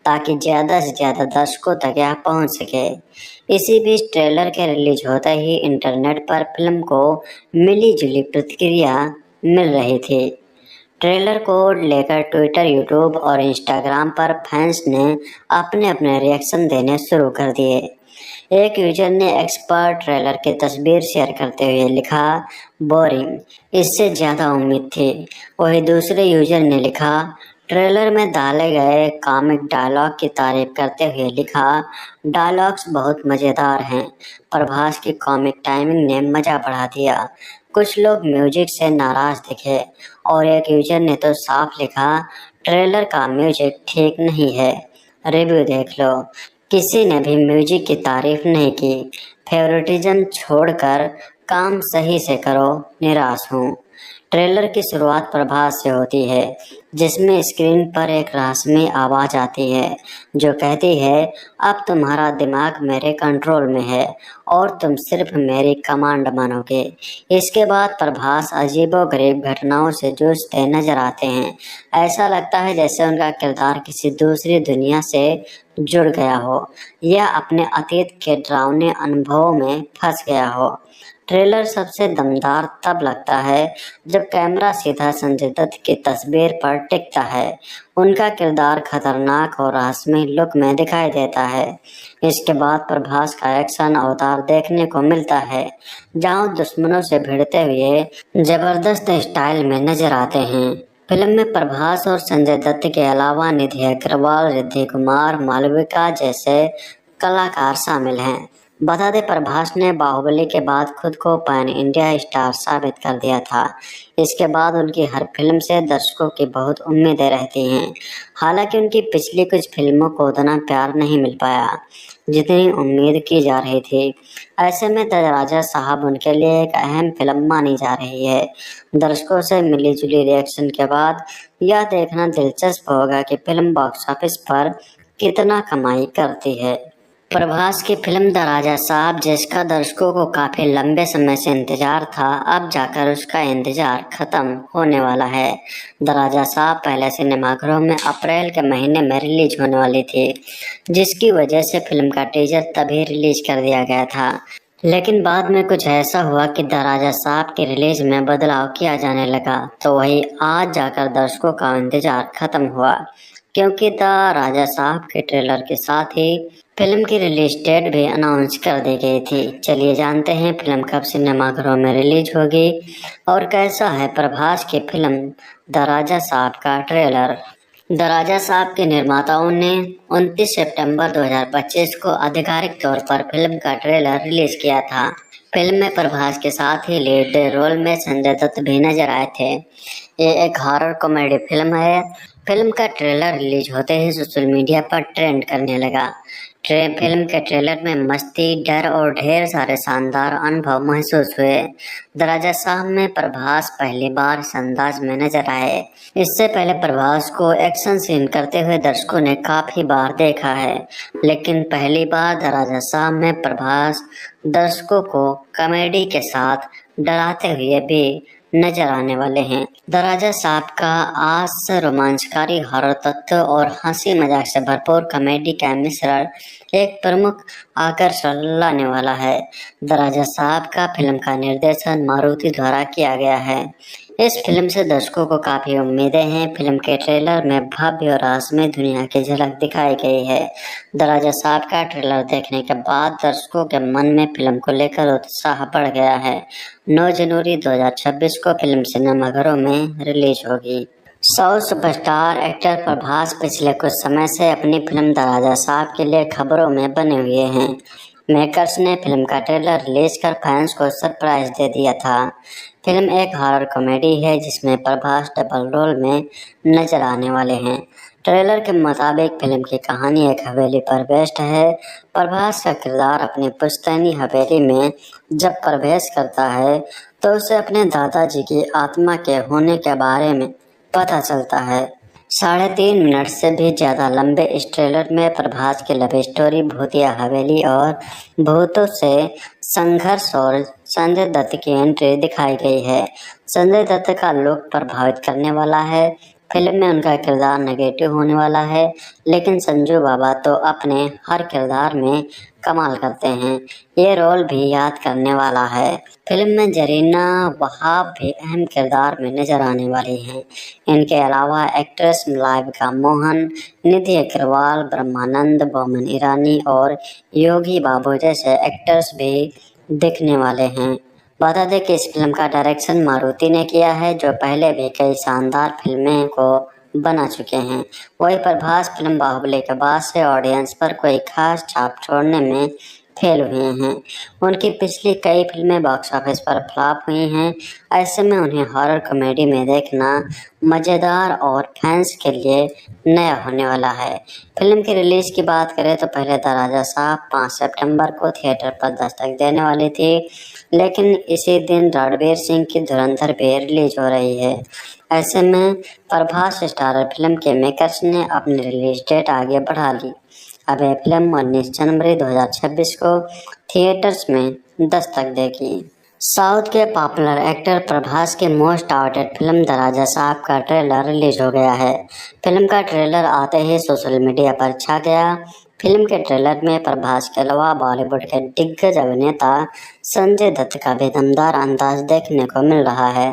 ताकि ज़्यादा से ज़्यादा दर्शकों तक यह पहुंच सके। इसी बीच ट्रेलर के रिलीज होते ही इंटरनेट पर फिल्म को मिली जुली प्रतिक्रिया मिल रही थी। ट्रेलर को लेकर ट्विटर, यूट्यूब और इंस्टाग्राम पर फैंस ने अपने अपने रिएक्शन देने शुरू कर दिए। एक यूजर ने एक्सपर्ट ट्रेलर की तस्वीर शेयर करते हुए लिखा, बोरिंग, इससे ज़्यादा उम्मीद थी। वही दूसरे यूजर ने लिखा, ट्रेलर में डाले गए कॉमिक डायलॉग की तारीफ करते हुए लिखा, डायलॉग्स बहुत मज़ेदार हैं। प्रभास की कॉमिक टाइमिंग ने मज़ा बढ़ा दिया। कुछ लोग म्यूजिक से नाराज़ दिखे और एक यूजर ने तो साफ लिखा, ट्रेलर का म्यूजिक ठीक नहीं है, रिव्यू देख लो। किसी ने भी म्यूजिक की तारीफ नहीं की। फेवरेटिज्म छोड़कर काम सही से करो, निराश हूँ। ट्रेलर की शुरुआत प्रभास से होती है, जिसमें स्क्रीन पर एक रहस्यमय आवाज़ आती है जो कहती है, अब तुम्हारा दिमाग मेरे कंट्रोल में है और तुम सिर्फ मेरी कमांड मानोगे। इसके बाद प्रभास अजीबोगरीब घटनाओं से जूझते नजर आते हैं। ऐसा लगता है जैसे उनका किरदार किसी दूसरी दुनिया से जुड़ गया हो या अपने अतीत के डरावने अनुभवों में फंस गया हो। ट्रेलर सबसे दमदार तब लगता है जब कैमरा सीधा संजय दत्त की तस्वीर पर टिकता है। उनका किरदार खतरनाक और रहस्यमय लुक में दिखाई देता है। इसके बाद प्रभास का एक्शन अवतार देखने को मिलता है, जहां दुश्मनों से भिड़ते हुए जबरदस्त स्टाइल में नजर आते हैं। फिल्म में प्रभास और संजय दत्त के अलावा निधि अग्रवाल, रिद्धि कुमार, मालविका जैसे कलाकार शामिल हैं। बता दें, प्रभास ने बाहुबली के बाद खुद को पैन इंडिया स्टार साबित कर दिया था। इसके बाद उनकी हर फिल्म से दर्शकों की बहुत उम्मीदें रहती हैं। हालांकि उनकी पिछली कुछ फिल्मों को उतना प्यार नहीं मिल पाया जितनी उम्मीद की जा रही थी। ऐसे में द राजा साहब उनके लिए एक अहम फिल्म मानी जा रही है। दर्शकों से मिली जुली रिएक्शन के बाद यह देखना दिलचस्प होगा कि फिल्म बॉक्स ऑफिस पर कितना कमाई करती है। प्रभास की फिल्म द राजा साहब, जिसका दर्शकों को काफ़ी लंबे समय से इंतजार था, अब जाकर उसका इंतजार खत्म होने वाला है। द राजा साहब पहले सिनेमाघरों में अप्रैल के महीने में रिलीज होने वाली थी, जिसकी वजह से फिल्म का टीजर तभी रिलीज कर दिया गया था। लेकिन बाद में कुछ ऐसा हुआ कि द राजा साहब की रिलीज में बदलाव किया जाने लगा, तो वही आज जाकर दर्शकों का इंतजार खत्म हुआ, क्योंकि द राजा साहब के ट्रेलर के साथ ही फिल्म की रिलीज डेट भी अनाउंस कर दी गई थी। चलिए जानते हैं फिल्म कब सिनेमाघरों में रिलीज होगी और कैसा है प्रभास की फिल्म द राजा साहब का ट्रेलर। द राजा साहब के निर्माताओं ने 29 सितंबर 2025 को आधिकारिक तौर पर फिल्म का ट्रेलर रिलीज किया था। फिल्म में प्रभास के साथ ही लीड रोल में संजय दत्त भी नजर आए थे। ये एक हॉरर कॉमेडी फिल्म है। फिल्म का ट्रेलर रिलीज होते ही सोशल मीडिया पर ट्रेंड करने लगा। फिल्म के ट्रेलर में मस्ती, डर और ढेर सारे शानदार अनुभव महसूस हुए। द राजा साहब में प्रभास पहली बार इस अंदाज में नजर आए। इससे पहले प्रभास को एक्शन सीन करते हुए दर्शकों ने काफ़ी बार देखा है, लेकिन पहली बार द राजा साहब में प्रभास दर्शकों को कॉमेडी के साथ डराते हुए भी नजर आने वाले हैं। द राजा साहब का आज रोमांचकारी हॉरर तत्व और हंसी मजाक से भरपूर कॉमेडी का मिश्रण एक प्रमुख आकर्षण लाने वाला है। द राजा साहब का फिल्म का निर्देशन मारुति द्वारा किया गया है। इस फिल्म से दर्शकों को काफी उम्मीदें हैं। फिल्म के ट्रेलर में भव्य और रहस्यमय दुनिया की झलक दिखाई गई है। द राजा साहब का ट्रेलर देखने के बाद दर्शकों के मन में फिल्म को लेकर उत्साह बढ़ गया है। 9 जनवरी 2026 को फिल्म सिनेमाघरों में रिलीज होगी। साउथ सुपरस्टार एक्टर प्रभास पिछले कुछ समय से अपनी फिल्म द राजा साहब के लिए खबरों में बने हुए हैं। मेकर्स ने फिल्म का ट्रेलर रिलीज कर फैंस को सरप्राइज दे दिया था। फिल्म एक हॉरर कॉमेडी है जिसमें प्रभास डबल रोल में नजर आने वाले हैं। ट्रेलर के मुताबिक फिल्म की कहानी एक हवेली पर बेस्ड है। प्रभास का किरदार अपनी पुश्तैनी हवेली में जब प्रवेश करता है तो उसे अपने दादाजी की आत्मा के होने के बारे में पता चलता है। 3.5 मिनट से भी ज़्यादा लंबे इस ट्रेलर में प्रभास की लव स्टोरी, भूतिया हवेली और भूतों से संघर्ष और संजय दत्त की एंट्री दिखाई गई है। संजय दत्त का लुक प्रभावित करने वाला है। फिल्म में उनका किरदार नेगेटिव होने वाला है, लेकिन संजू बाबा तो अपने हर किरदार में कमाल करते हैं। ये रोल भी याद करने वाला है। फिल्म में जरीना वहाब भी अहम किरदार में नजर आने वाली हैं। इनके अलावा एक्ट्रेस मलाइका मोहन, निधि अग्रवाल, ब्रह्मानंद, बोमन ईरानी और योगी बाबू जैसे एक्टर्स भी दिखने वाले हैं। बता दें कि इस फिल्म का डायरेक्शन मारुति ने किया है, जो पहले भी कई शानदार फिल्में को बना चुके हैं। वही प्रभास फिल्म बाहुबली के बाद से ऑडियंस पर कोई खास छाप छोड़ने में फेल हुए हैं। उनकी पिछली कई फिल्में बॉक्स ऑफिस पर फ्लॉप हुई हैं। ऐसे में उन्हें हॉरर कॉमेडी में देखना मज़ेदार और फैंस के लिए नया होने वाला है। फिल्म की रिलीज की बात करें तो पहले द राजा साहब 5 सितंबर को थिएटर पर दस्तक देने वाली थी, लेकिन इसी दिन रणवीर सिंह की धुरंधर भी रिलीज हो रही है। ऐसे में प्रभास स्टारर फिल्म के मेकर्स ने अपनी रिलीज डेट आगे बढ़ा ली। अब यह फिल्म 19 जनवरी 2026 को थिएटर्स में दस्तक देगी। साउथ के पॉपुलर एक्टर प्रभास के most avoided film the Raja साहब का ट्रेलर रिलीज हो गया है। फिल्म का ट्रेलर आते ही सोशल मीडिया पर छा गया। फिल्म के ट्रेलर में प्रभास के अलावा बॉलीवुड के दिग्गज अभिनेता संजय दत्त का भी दमदार अंदाज देखने को मिल रहा है।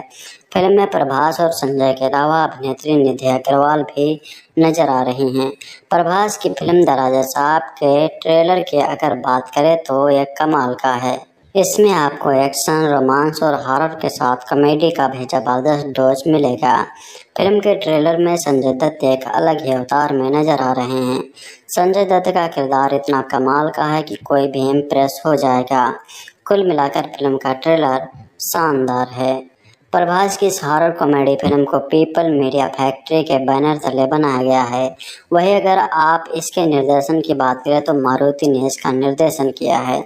फिल्म में प्रभास और संजय के अलावा अभिनेत्री निधि अग्रवाल भी नजर आ रही हैं। प्रभास की फिल्म द राजा साहब के ट्रेलर की अगर बात करें तो यह कमाल का है। इसमें आपको एक्शन, रोमांस और हॉरर के साथ कॉमेडी का भी जबरदस्त डोज मिलेगा। फिल्म के ट्रेलर में संजय दत्त एक अलग ही अवतार में नजर आ रहे हैं। संजय दत्त का किरदार इतना कमाल का है कि कोई भी इम्प्रेस हो जाएगा। कुल मिलाकर फिल्म का ट्रेलर शानदार है। प्रभास की इस हॉरर कॉमेडी फिल्म को पीपल मीडिया फैक्ट्री के बैनर तले बनाया गया है। वहीं अगर आप इसके निर्देशन की बात करें तो मारुति ने इसका निर्देशन किया है।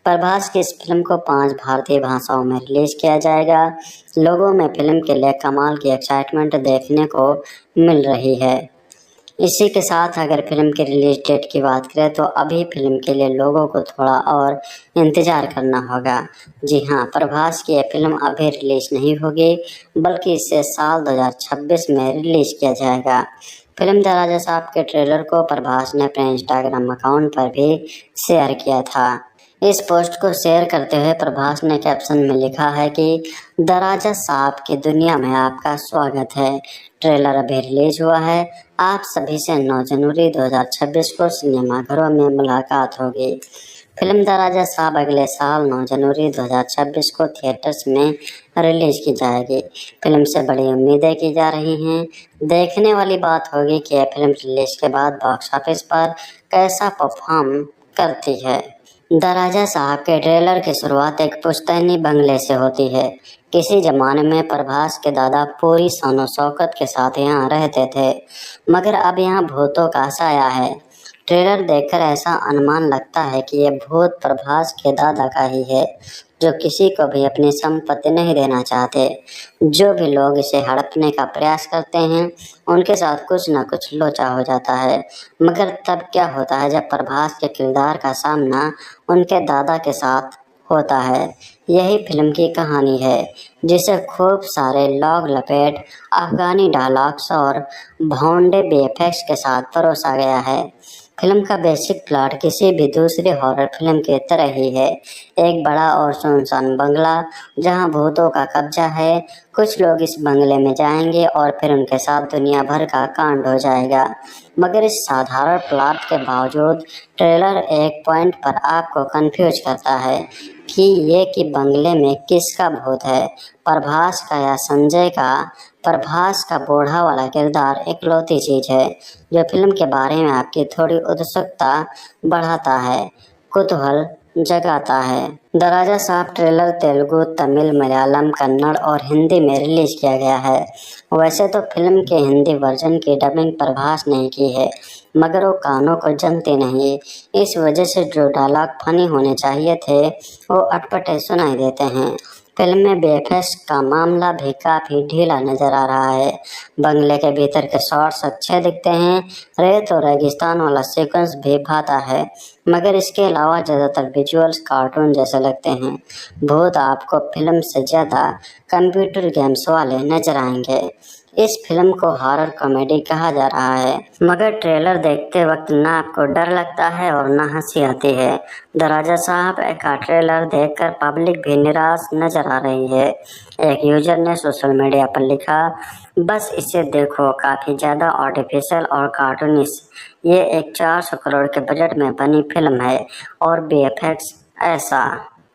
प्रभास की इस फिल्म को 5 भारतीय भाषाओं में रिलीज किया जाएगा। लोगों में फिल्म के लिए कमाल की एक्साइटमेंट देखने को मिल रही है। इसी के साथ अगर फिल्म की रिलीज डेट की बात करें तो अभी फिल्म के लिए लोगों को थोड़ा और इंतज़ार करना होगा। जी हाँ, प्रभास की यह फिल्म अभी रिलीज नहीं होगी, बल्कि इसे साल 2026 में रिलीज किया जाएगा। फिल्म द राजा साहब के ट्रेलर को प्रभास ने अपने इंस्टाग्राम अकाउंट पर भी शेयर किया था। इस पोस्ट को शेयर करते हुए प्रभास ने कैप्शन में लिखा है कि द राजा साहब की दुनिया में आपका स्वागत है। ट्रेलर अभी रिलीज हुआ है। आप सभी से 9 जनवरी 2026 को सिनेमाघरों में मुलाकात होगी। फिल्म द राजा साहब अगले साल 9 जनवरी 2026 को थिएटर्स में रिलीज की जाएगी। फिल्म से बड़ी उम्मीदें की जा रही हैं। देखने वाली बात होगी कि यह फिल्म रिलीज के बाद बॉक्स ऑफिस पर कैसा परफॉर्म करती है। द राजा साहब के ट्रेलर की शुरुआत एक पुश्तैनी बंगले से होती है। किसी जमाने में प्रभास के दादा पूरी शानो शौकत के साथ यहाँ रहते थे, मगर अब यहाँ भूतों का साया है। ट्रेलर देखकर ऐसा अनुमान लगता है कि यह भूत प्रभास के दादा का ही है, जो किसी को भी अपनी संपत्ति नहीं देना चाहते। जो भी लोग इसे हड़पने का प्रयास करते हैं उनके साथ कुछ न कुछ लोचा हो जाता है। मगर तब क्या होता है जब प्रभास के किरदार का सामना उनके दादा के साथ होता है। यही फिल्म की कहानी है, जिसे खूब सारे लॉग लपेट अफगानी डायलॉग्स और भौंडे वीएफएक्स के साथ परोसा गया है। फिल्म का बेसिक प्लॉट किसी भी दूसरी हॉरर फिल्म की तरह ही है। एक बड़ा और सुनसान बंगला जहां भूतों का कब्जा है। कुछ लोग इस बंगले में जाएंगे और फिर उनके साथ दुनिया भर का कांड हो जाएगा। मगर इस साधारण प्लॉट के बावजूद ट्रेलर एक पॉइंट पर आपको कंफ्यूज करता है कि बंगले में किसका भूत है, प्रभास का या संजय का। प्रभास का बूढ़ा वाला किरदार इकलौती चीज है जो फिल्म के बारे में आपकी थोड़ी उत्सुकता बढ़ाता है, कुतूहल जगाता है। द राजा साहब ट्रेलर तेलुगु, तमिल, मलयालम, कन्नड़ और हिंदी में रिलीज किया गया है। वैसे तो फिल्म के हिंदी वर्जन की डबिंग प्रभास ने की है, मगर वो कानों को जमती नहीं। इस वजह से जो डायलॉग फनी होने चाहिए थे वो अटपटे सुनाई देते हैं। फिल्म में वीएफएक्स का मामला भी काफी ढीला नजर आ रहा है। बंगले के भीतर के शॉट्स अच्छे दिखते हैं। रेत और रेगिस्तान वाला सीक्वेंस भी भाता है, मगर इसके अलावा ज़्यादातर विजुअल्स कार्टून जैसे लगते हैं। भूत आपको फिल्म से ज़्यादा कंप्यूटर गेम्स वाले नजर आएंगे। इस फिल्म को हॉरर कॉमेडी कहा जा रहा है, मगर ट्रेलर देखते वक्त ना आपको डर लगता है और ना हंसी आती है। द राजा साहब का ट्रेलर देखकर पब्लिक भी निराश नजर आ रही है। एक यूजर ने सोशल मीडिया पर लिखा, बस इसे देखो, काफ़ी ज़्यादा आर्टिफिशियल और कार्टूनिश। ये एक 400 करोड़ के बजट में बनी फिल्म है और वीएफएक्स ऐसा।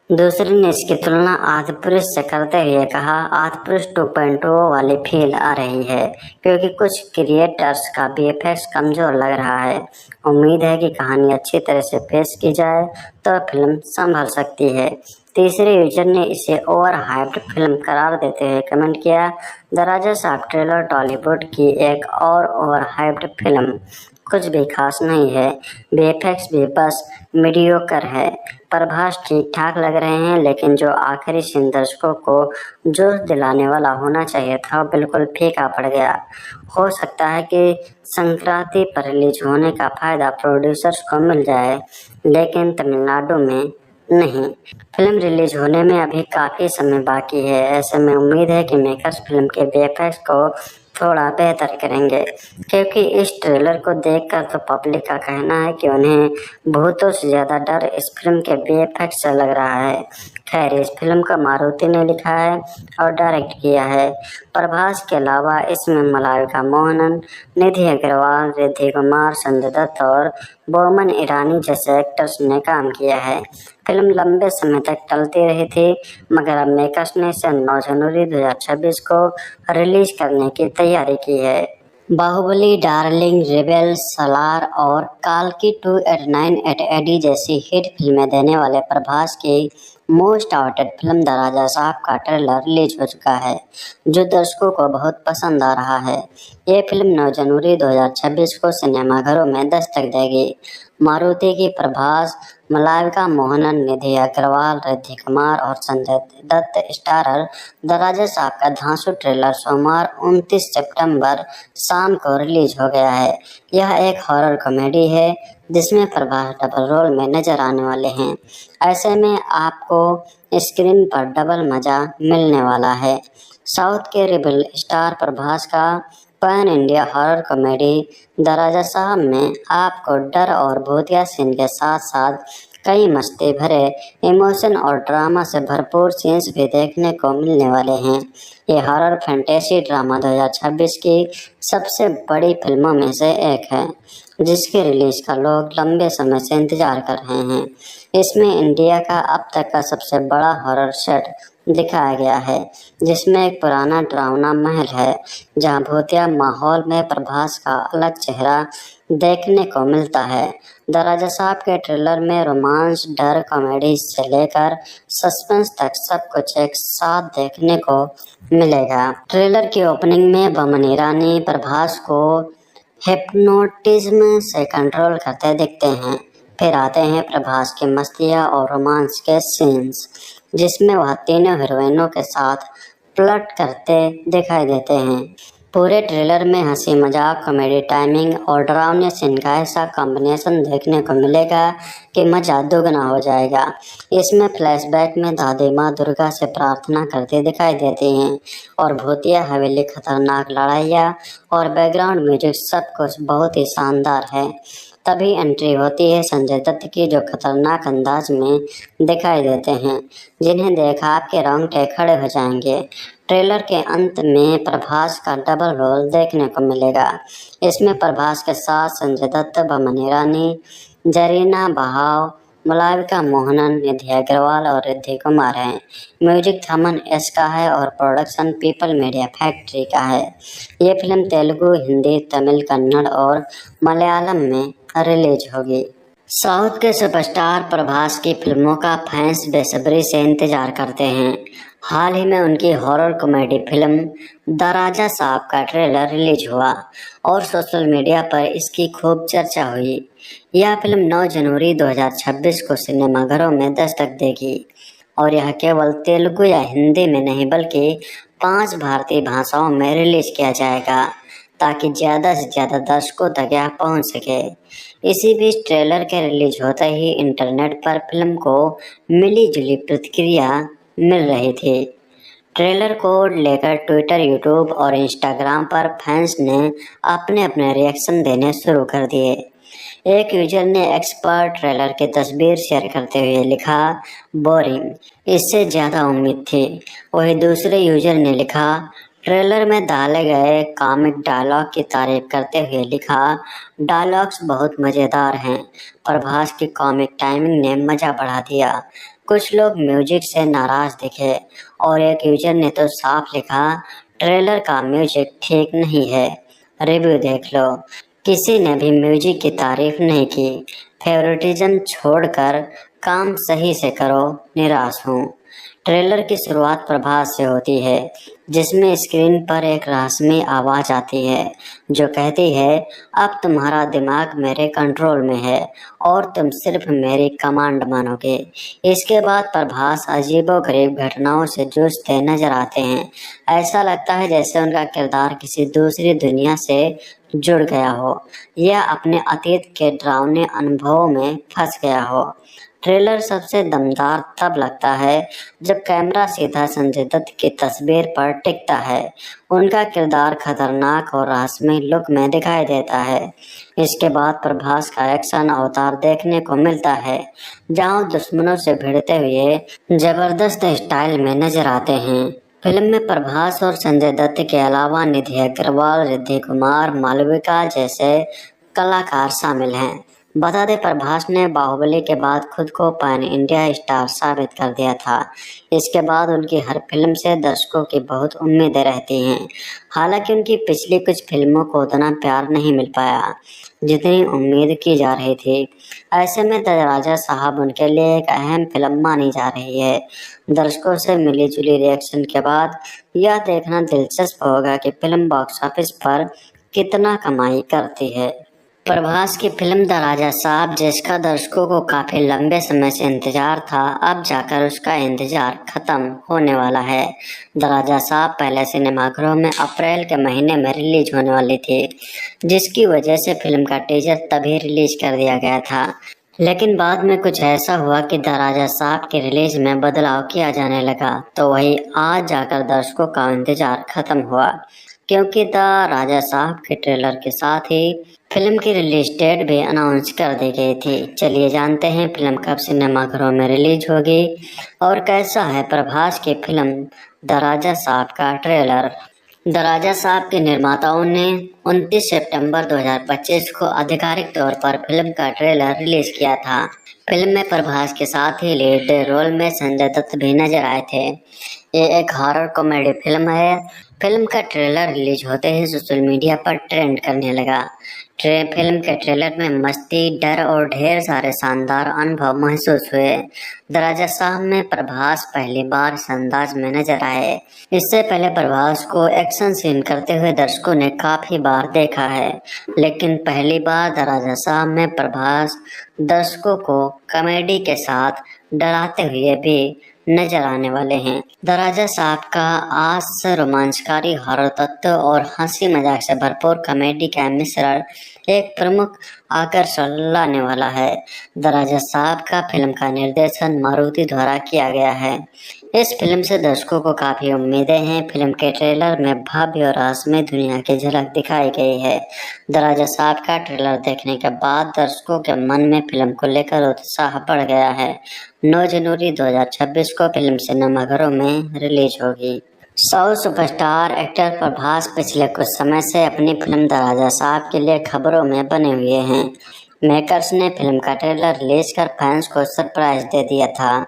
दूसरी ने इसकी तुलना आदिपुरुष से करते हुए कहा, आदिपुरुष 2.0 वाली फील आ रही है क्योंकि कुछ क्रिएटर्स का वीएफएक्स कमज़ोर लग रहा है। उम्मीद है कि कहानी अच्छी तरह से पेश की जाए तो फिल्म संभल सकती है। तीसरे यूजर ने इसे ओवर हाइप्ड फिल्म करार देते हुए कमेंट किया, द राजा साहब ट्रेलर टॉलीवुड की एक और ओवर हाइप्ड फिल्म, कुछ भी खास नहीं है। वीएफएक्स भी बस मीडियोकर है। प्रभास ठीक ठाक लग रहे हैं, लेकिन जो आखिरी सीन दर्शकों को जोश दिलाने वाला होना चाहिए था बिल्कुल फीका पड़ गया। हो सकता है कि संक्रांति पर रिलीज होने का फायदा प्रोड्यूसर्स को मिल जाए, लेकिन तमिलनाडु में नहीं। फिल्म रिलीज होने में अभी काफ़ी समय बाकी है। ऐसे में उम्मीद है कि मेकर्स फिल्म के वीएफएक्स को थोड़ा बेहतर करेंगे, क्योंकि इस ट्रेलर को देखकर तो पब्लिक का कहना है कि उन्हें भूतों से ज़्यादा डर इस फिल्म के वीएफएक्स से लग रहा है। खैर, इस फिल्म को मारुति ने लिखा है और डायरेक्ट किया है। प्रभास के अलावा इसमें मलाइका मोहनन, निधि अग्रवाल, रिद्धि कुमार, संजय दत्त और बोमन ईरानी जैसे एक्टर्स ने काम किया है। फिल्म लंबे समय तक टलती रही थी, मगर अब मेकर्स ने इसे 9 जनवरी 2026 को रिलीज करने की तैयारी की है। बाहुबली, डार्लिंग, रेबेल, सलार और काल्की 289 AD जैसी हिट फिल्में देने वाले प्रभास की most avoided film the Raja साहब का ट्रेलर रिलीज हो चुका है, जो दर्शकों को बहुत पसंद आ रहा है। ये फिल्म 9 जनवरी 2026 को सिनेमाघरों में दस्तक देगी। मारुति की प्रभास, मलाइका मोहनन, निधि अग्रवाल, रिद्धि कुमार और संजय दत्त स्टारर द राजा साहब का धांसू ट्रेलर सोमवार 29 सितंबर शाम को रिलीज हो गया है। यह एक हॉरर कॉमेडी है जिसमें प्रभास डबल रोल में नजर आने वाले हैं। ऐसे में आपको स्क्रीन पर डबल मजा मिलने वाला है। साउथ के रेबल स्टार प्रभास का pan India horror comedy the Raja Saab में आपको डर और भूतिया सीन के साथ साथ कई मस्ती भरे इमोशन और ड्रामा से भरपूर सीन्स भी देखने को मिलने वाले हैं। ये हॉरर फैंटेसी ड्रामा 2026 की सबसे बड़ी फिल्मों में से एक है, जिसके रिलीज का लोग लंबे समय से इंतजार कर रहे हैं। इसमें इंडिया का अब तक का सबसे बड़ा हॉरर सेट दिखाया गया है, जिसमें एक पुराना डरावना महल है जहां भूतिया माहौल में प्रभास का अलग चेहरा देखने को मिलता है। द राजा साहब के ट्रेलर में रोमांस, डर, कॉमेडी से लेकर सस्पेंस तक सब कुछ एक साथ देखने को मिलेगा। ट्रेलर की ओपनिंग में बोमन ईरानी प्रभास को हिप्नोटिज्म से कंट्रोल करते दिखते हैं। फिर आते हैं प्रभास की मस्तियाँ और रोमांस के सीन्स, जिसमें वह तीनों हीरोइनों के साथ फ्लर्ट करते दिखाई देते हैं। पूरे ट्रेलर में हंसी मजाक, कॉमेडी टाइमिंग और डरावने सीन का ऐसा कॉम्बिनेशन देखने को मिलेगा कि मजा दोगुना हो जाएगा। इसमें फ्लैशबैक में दादी माँ दुर्गा से प्रार्थना करते दिखाई देती हैं और भूतिया हवेली, खतरनाक लड़ाइयाँ और बैकग्राउंड म्यूजिक सब कुछ बहुत ही शानदार है। तभी एंट्री होती है संजय दत्त की, जो खतरनाक अंदाज में दिखाई देते हैं, जिन्हें देखा आपके रोंगटे खड़े हो जाएंगे। ट्रेलर के अंत में प्रभास का डबल रोल देखने को मिलेगा। इसमें प्रभास के साथ संजय दत्त, बमन ईरानी, जरीना बहाव, मलाविका मोहनन, निधि अग्रवाल और रिद्धि कुमार हैं। म्यूजिक थमन एस का है और प्रोडक्शन पीपल मीडिया फैक्ट्री का है। ये फिल्म तेलुगु, हिंदी, तमिल, कन्नड़ और मलयालम में रिलीज होगी। साउथ के सुपरस्टार प्रभास की फिल्मों का फैंस बेसब्री से इंतजार करते हैं। हाल ही में उनकी horror comedy film the Raja साहब का ट्रेलर रिलीज हुआ और सोशल मीडिया पर इसकी खूब चर्चा हुई। यह फिल्म 9 जनवरी 2026 को सिनेमाघरों में दस्तक देगी और यह केवल तेलुगु या हिंदी में नहीं बल्कि 5 भारतीय भाषाओं में रिलीज किया जाएगा ताकि ज़्यादा से ज़्यादा दर्शकों तक यह पहुंच सके। इसी बीच ट्रेलर के रिलीज होते ही इंटरनेट पर फिल्म को मिली जुली प्रतिक्रिया मिल रही थी। ट्रेलर को लेकर ट्विटर, यूट्यूब और इंस्टाग्राम पर फैंस ने अपने अपने रिएक्शन देने शुरू कर दिए। एक यूजर ने एक्स पर ट्रेलर की तस्वीर शेयर करते हुए लिखा, बोरिंग, इससे ज़्यादा उम्मीद थी। वही दूसरे यूजर ने लिखा, ट्रेलर में डाले गए कॉमिक डायलॉग की तारीफ करते हुए लिखा, डायलॉग्स बहुत मज़ेदार हैं। प्रभास की कॉमिक टाइमिंग ने मज़ा बढ़ा दिया। कुछ लोग म्यूजिक से नाराज़ दिखे और एक यूजर ने तो साफ लिखा, ट्रेलर का म्यूजिक ठीक नहीं है, रिव्यू देख लो। किसी ने भी म्यूजिक की तारीफ नहीं की। फेवरेटिज्म छोड़कर काम सही से करो, निराश हूँ। ट्रेलर की शुरुआत प्रभास से होती है, जिसमें स्क्रीन पर एक रहस्यमय आवाज़ आती है जो कहती है, अब तुम्हारा दिमाग मेरे कंट्रोल में है और तुम सिर्फ मेरी कमांड मानोगे। इसके बाद प्रभास अजीबोगरीब घटनाओं से जूझते नजर आते हैं। ऐसा लगता है जैसे उनका किरदार किसी दूसरी दुनिया से जुड़ गया हो या अपने अतीत के डरावने अनुभवों में फंस गया हो। ट्रेलर सबसे दमदार तब लगता है जब कैमरा सीधा संजय दत्त की तस्वीर पर टिकता है। उनका किरदार खतरनाक और रहस्यमय लुक में दिखाई देता है। इसके बाद प्रभास का एक्शन अवतार देखने को मिलता है, जहां दुश्मनों से भिड़ते हुए जबरदस्त स्टाइल में नजर आते हैं। फिल्म में प्रभास और संजय दत्त के अलावा निधि अग्रवाल, रिद्धि कुमार, मालविका जैसे कलाकार शामिल हैं। बता दें, प्रभास ने बाहुबली के बाद खुद को पैन इंडिया स्टार साबित कर दिया था। इसके बाद उनकी हर फिल्म से दर्शकों की बहुत उम्मीदें रहती हैं। हालांकि उनकी पिछली कुछ फिल्मों को उतना प्यार नहीं मिल पाया जितनी उम्मीद की जा रही थी। ऐसे में द राजा साहब उनके लिए एक अहम फिल्म मानी जा रही है। दर्शकों से मिली जुली रिएक्शन के बाद यह देखना दिलचस्प होगा कि फिल्म बॉक्स ऑफिस पर कितना कमाई करती है। प्रभास की फिल्म द राजा साहब, जिसका दर्शकों को काफी लंबे समय से इंतजार था, अब जाकर उसका इंतजार खत्म होने वाला है। द राजा साहब पहले सिनेमाघरों में अप्रैल के महीने में रिलीज होने वाली थी, जिसकी वजह से फिल्म का टीजर तभी रिलीज कर दिया गया था। लेकिन बाद में कुछ ऐसा हुआ कि द राजा साहब के रिलीज में बदलाव किया जाने लगा, तो वही आज जाकर दर्शकों का इंतजार खत्म हुआ, क्योंकि द राजा साहब के ट्रेलर के साथ ही फिल्म की रिलीज डेट भी अनाउंस कर दी गई थी। चलिए जानते हैं फिल्म कब सिनेमाघरों में रिलीज होगी और कैसा है प्रभास की फिल्म द राजा साहब का ट्रेलर। द राजा साहब के निर्माताओं ने 29 सितंबर 2025 को आधिकारिक तौर पर फिल्म का ट्रेलर रिलीज किया था। फिल्म में प्रभास के साथ ही लीड रोल में संजय दत्त भी नजर आए थे। ये एक हॉरर कॉमेडी फिल्म है। फिल्म का ट्रेलर रिलीज होते ही सोशल मीडिया पर ट्रेंड करने लगा। फिल्म के ट्रेलर में मस्ती, डर और ढेर सारे शानदार अनुभव महसूस हुए। द राजा साहब में प्रभास पहली बार इस अंदाज में नजर आए। इससे पहले प्रभास को एक्शन सीन करते हुए दर्शकों ने काफी बार देखा है, लेकिन पहली बार द राजा साहब में प्रभास दर्शकों को कॉमेडी के साथ डराते हुए भी नजर आने वाले हैं। द राजा साहब का आज से रोमांचकारी हॉरर तत्व और हंसी मजाक से भरपूर कॉमेडी का मिश्रण एक प्रमुख आकर्षण लाने वाला है। द राजा साहब का फिल्म का निर्देशन मारुति द्वारा किया गया है। इस फिल्म से दर्शकों को काफी उम्मीदें हैं। फिल्म के ट्रेलर में भव्य और रहस्यमय दुनिया की झलक दिखाई गई है। द राजा साहब का ट्रेलर देखने के बाद दर्शकों के मन में फिल्म को लेकर उत्साह बढ़ गया है। 9 जनवरी 2026 को फिल्म सिनेमाघरों में रिलीज होगी। साउथ सुपरस्टार एक्टर प्रभास पिछले कुछ समय से अपनी फिल्म द राजा साहब के लिए खबरों में बने हुए हैं। मेकर्स ने फिल्म का ट्रेलर रिलीज कर फैंस को सरप्राइज दे दिया था।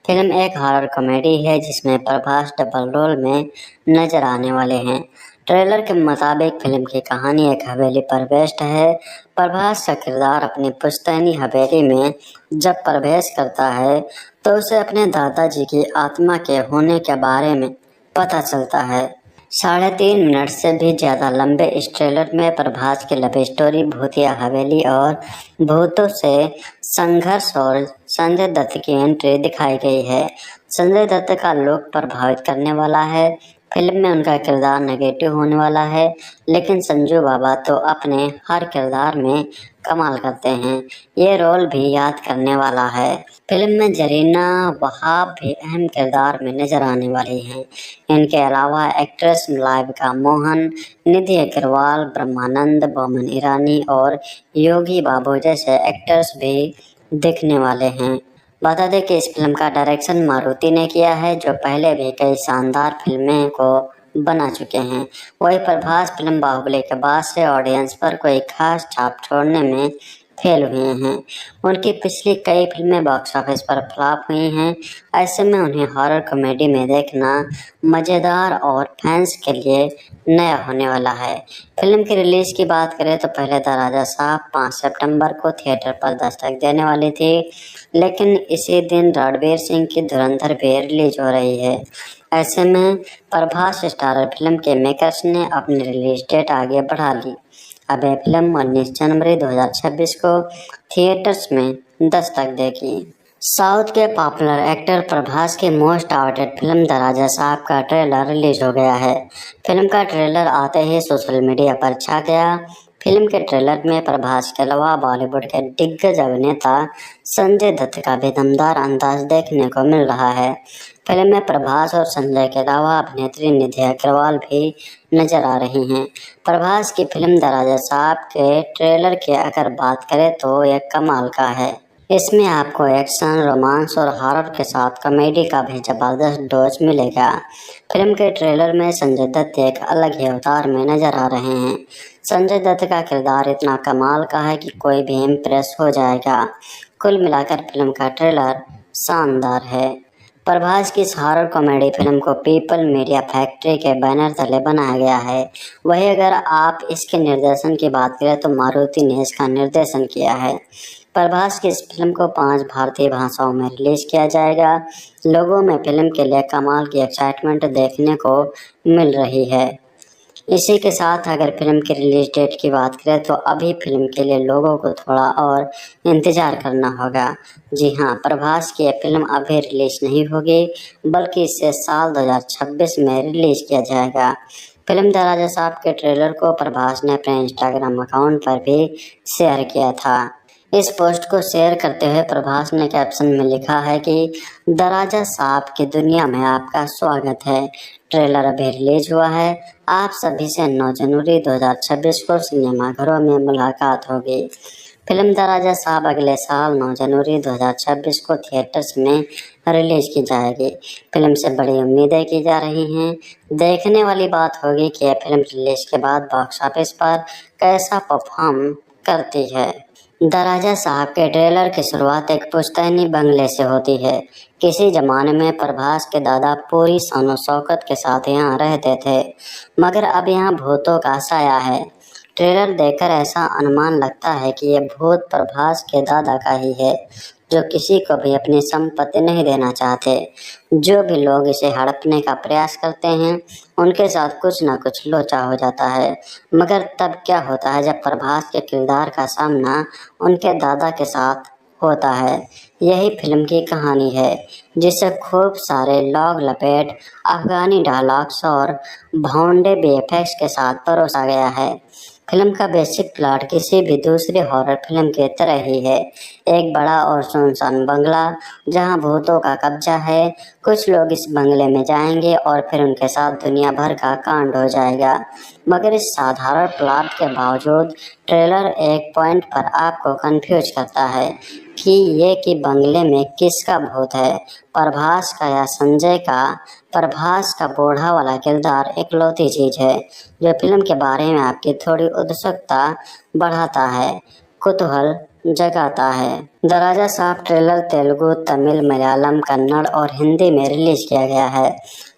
फिल्म एक हॉरर कॉमेडी है जिसमें प्रभास डबल रोल में नजर आने वाले हैं। ट्रेलर के मुताबिक फिल्म की कहानी एक हवेली पर बेस्ड है। प्रभास का किरदार अपनी पुश्तैनी हवेली में जब प्रवेश करता है तो उसे अपने दादाजी की आत्मा के होने के बारे में पता चलता है। 3.5 मिनट से भी ज़्यादा लंबे इस ट्रेलर में प्रभास की लव स्टोरी, भूतिया हवेली और भूतों से संघर्ष और संजय दत्त की एंट्री दिखाई गई है। संजय दत्त का लुक प्रभावित करने वाला है। फिल्म में उनका किरदार नेगेटिव होने वाला है, लेकिन संजू बाबा तो अपने हर किरदार में कमाल करते हैं। ये रोल भी याद करने वाला है। फिल्म में जरीना वहाब भी अहम किरदार में नजर आने वाली हैं। इनके अलावा एक्ट्रेस मलाइका मोहन, निधि अग्रवाल, ब्रह्मानंद, बोमन ईरानी और योगी बाबू जैसे एक्टर्स भी दिखने वाले हैं। बता दें कि इस फिल्म का डायरेक्शन मारुति ने किया है, जो पहले भी कई शानदार फिल्में को बना चुके हैं। वही प्रभास फिल्म बाहुबली के बाद से ऑडियंस पर कोई खास छाप छोड़ने में फेल हुए हैं। उनकी पिछली कई फिल्में बॉक्स ऑफिस पर फ्लॉप हुई हैं। ऐसे में उन्हें हॉरर कॉमेडी में देखना मज़ेदार और फैंस के लिए नया होने वाला है। फिल्म की रिलीज़ की बात करें तो पहले द राजा साहब 5 सितंबर को थिएटर पर दस्तक देने वाली थी, लेकिन इसी दिन रणवीर सिंह की धुरंधर भी रिलीज हो रही है। ऐसे में प्रभास स्टारर फिल्म के मेकर्स ने अपनी रिलीज डेट आगे बढ़ा ली। अब यह फिल्म 19 जनवरी 2026 को थिएटर्स में दस्तक देगी। साउथ के पॉपुलर एक्टर प्रभास की most avoided film the Raja साहब का ट्रेलर रिलीज हो गया है। फिल्म का ट्रेलर आते ही सोशल मीडिया पर छा गया। फिल्म के ट्रेलर में प्रभास के अलावा बॉलीवुड के दिग्गज अभिनेता संजय दत्त का भी दमदार अंदाज देखने को मिल रहा है। फिल्म में प्रभास और संजय के अलावा अभिनेत्री निधि अग्रवाल भी नजर आ रही हैं। प्रभास की फिल्म द राजा साहब के ट्रेलर की अगर बात करें तो यह कमाल का है। इसमें आपको एक्शन, रोमांस और हॉरर के साथ कॉमेडी का भी जबरदस्त डोज मिलेगा। फिल्म के ट्रेलर में संजय दत्त एक अलग ही अवतार में नजर आ रहे हैं। संजय दत्त का किरदार इतना कमाल का है कि कोई भी इम्प्रेस हो जाएगा। कुल मिलाकर फिल्म का ट्रेलर शानदार है। प्रभास की इस हॉरर कॉमेडी फिल्म को पीपल मीडिया फैक्ट्री के बैनर तले बनाया गया है। वहीं अगर आप इसके निर्देशन की बात करें तो मारुति ने इसका निर्देशन किया है। प्रभास की इस फिल्म को 5 भारतीय भाषाओं में रिलीज किया जाएगा। लोगों में फिल्म के लिए कमाल की एक्साइटमेंट देखने को मिल रही है। इसी के साथ अगर फिल्म की रिलीज डेट की बात करें तो अभी फिल्म के लिए लोगों को थोड़ा और इंतज़ार करना होगा। जी हाँ, प्रभास की यह फिल्म अभी रिलीज नहीं होगी, बल्कि इसे साल 2026 में रिलीज किया जाएगा। फिल्म द राजा साहब के ट्रेलर को प्रभास ने अपने इंस्टाग्राम अकाउंट पर भी शेयर किया था। इस पोस्ट को शेयर करते हुए प्रभास ने कैप्शन में लिखा है कि द राजा साहब की दुनिया में आपका स्वागत है। ट्रेलर अभी रिलीज हुआ है। आप सभी से 9 जनवरी 2026 को सिनेमाघरों में मुलाकात होगी। फिल्म द राजा साहब अगले साल 9 जनवरी 2026 को थिएटर्स में रिलीज की जाएगी। फिल्म से बड़ी उम्मीदें की जा रही हैं। देखने वाली बात होगी कि यह फिल्म रिलीज के बाद बॉक्स ऑफिस पर कैसा परफॉर्म करती है। द राजा साहब के ट्रेलर की शुरुआत एक पुश्तैनी बंगले से होती है। किसी जमाने में प्रभास के दादा पूरी शान शौकत के साथ यहाँ रहते थे, मगर अब यहाँ भूतों का साया है। ट्रेलर देखकर ऐसा अनुमान लगता है कि ये भूत प्रभास के दादा का ही है, जो किसी को भी अपनी संपत्ति नहीं देना चाहते। जो भी लोग इसे हड़पने का प्रयास करते हैं उनके साथ कुछ ना कुछ लोचा हो जाता है। मगर तब क्या होता है जब प्रभास के किरदार का सामना उनके दादा के साथ होता है। यही फिल्म की कहानी है, जिसे खूब सारे लॉग लपेट अफगानी डायलॉग्स और भौंडे वीएफएक्स के साथ परोसा गया है। फिल्म का बेसिक प्लॉट किसी भी दूसरी हॉरर फिल्म की तरह ही है। एक बड़ा और सुनसान बंगला जहां भूतों का कब्जा है। कुछ लोग इस बंगले में जाएंगे और फिर उनके साथ दुनिया भर का कांड हो जाएगा। मगर इस साधारण प्लॉट के बावजूद ट्रेलर एक पॉइंट पर आपको कंफ्यूज करता है कि बंगले में किसका भूत है, प्रभास का या संजय का। प्रभास का बूढ़ा वाला किरदार इकलौती चीज है जो फिल्म के बारे में आपकी थोड़ी उत्सुकता बढ़ाता है, कुतूहल जगाता है। द राजा साहब ट्रेलर तेलुगु, तमिल, मलयालम, कन्नड़ और हिंदी में रिलीज किया गया है।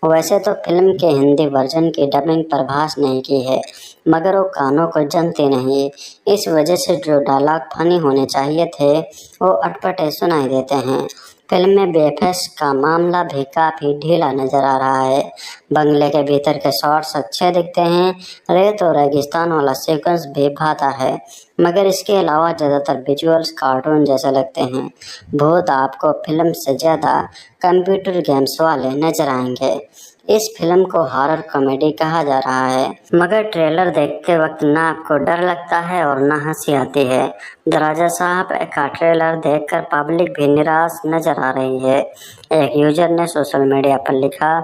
वैसे तो फिल्म के हिंदी वर्जन की डबिंग प्रभास ने की है, मगर वो कानों को जमती नहीं। इस वजह से जो डायलॉग फनी होने चाहिए थे वो अटपटे सुनाई देते हैं। फिल्म में वीएफएक्स का मामला भी काफ़ी ढीला नजर आ रहा है। बंगले के भीतर के शॉट्स अच्छे दिखते हैं। रेत और रेगिस्तान वाला सीक्वेंस भी भाता है, मगर इसके अलावा ज़्यादातर विजुअल्स कार्टून जैसे लगते हैं। भूत आपको फिल्म से ज़्यादा कंप्यूटर गेम्स वाले नजर आएंगे। इस फिल्म को हॉरर कॉमेडी कहा जा रहा है, मगर ट्रेलर देखते वक्त ना आपको डर लगता है और ना हंसी आती है। द राजा साहब का ट्रेलर देखकर पब्लिक भी निराश नजर आ रही है। एक यूजर ने सोशल मीडिया पर लिखा,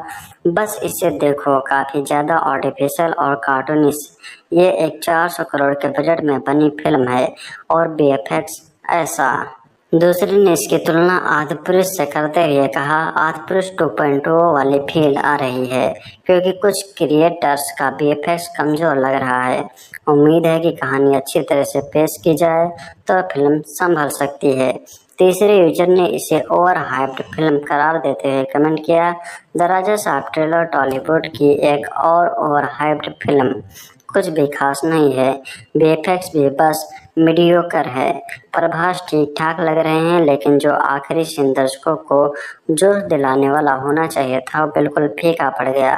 बस इसे देखो, काफ़ी ज़्यादा आर्टिफिशियल और कार्टूनिश। ये एक 400 करोड़ के बजट में बनी फिल्म है और वीएफएक्स ऐसा। दूसरी ने इसकी तुलना आदिपुरुष से करते हुए कहा, आदिपुरुष 2.0 वाली फील आ रही है क्योंकि कुछ क्रिएटर्स का वीएफएक्स कमज़ोर लग रहा है। उम्मीद है कि कहानी अच्छी तरह से पेश की जाए तो फिल्म संभल सकती है। तीसरे यूजर ने इसे ओवर हाइप्ड फिल्म करार देते हुए कमेंट किया, द राजा साहब ट्रेलर टॉलीवुड की एक और ओवर हाइप्ड फिल्म, कुछ भी खास नहीं है। वीएफएक्स भी बस मीडियोकर है। प्रभास ठीक ठाक लग रहे हैं, लेकिन जो आखिरी सीन दर्शकों को जोश दिलाने वाला होना चाहिए था वो बिल्कुल फीका पड़ गया।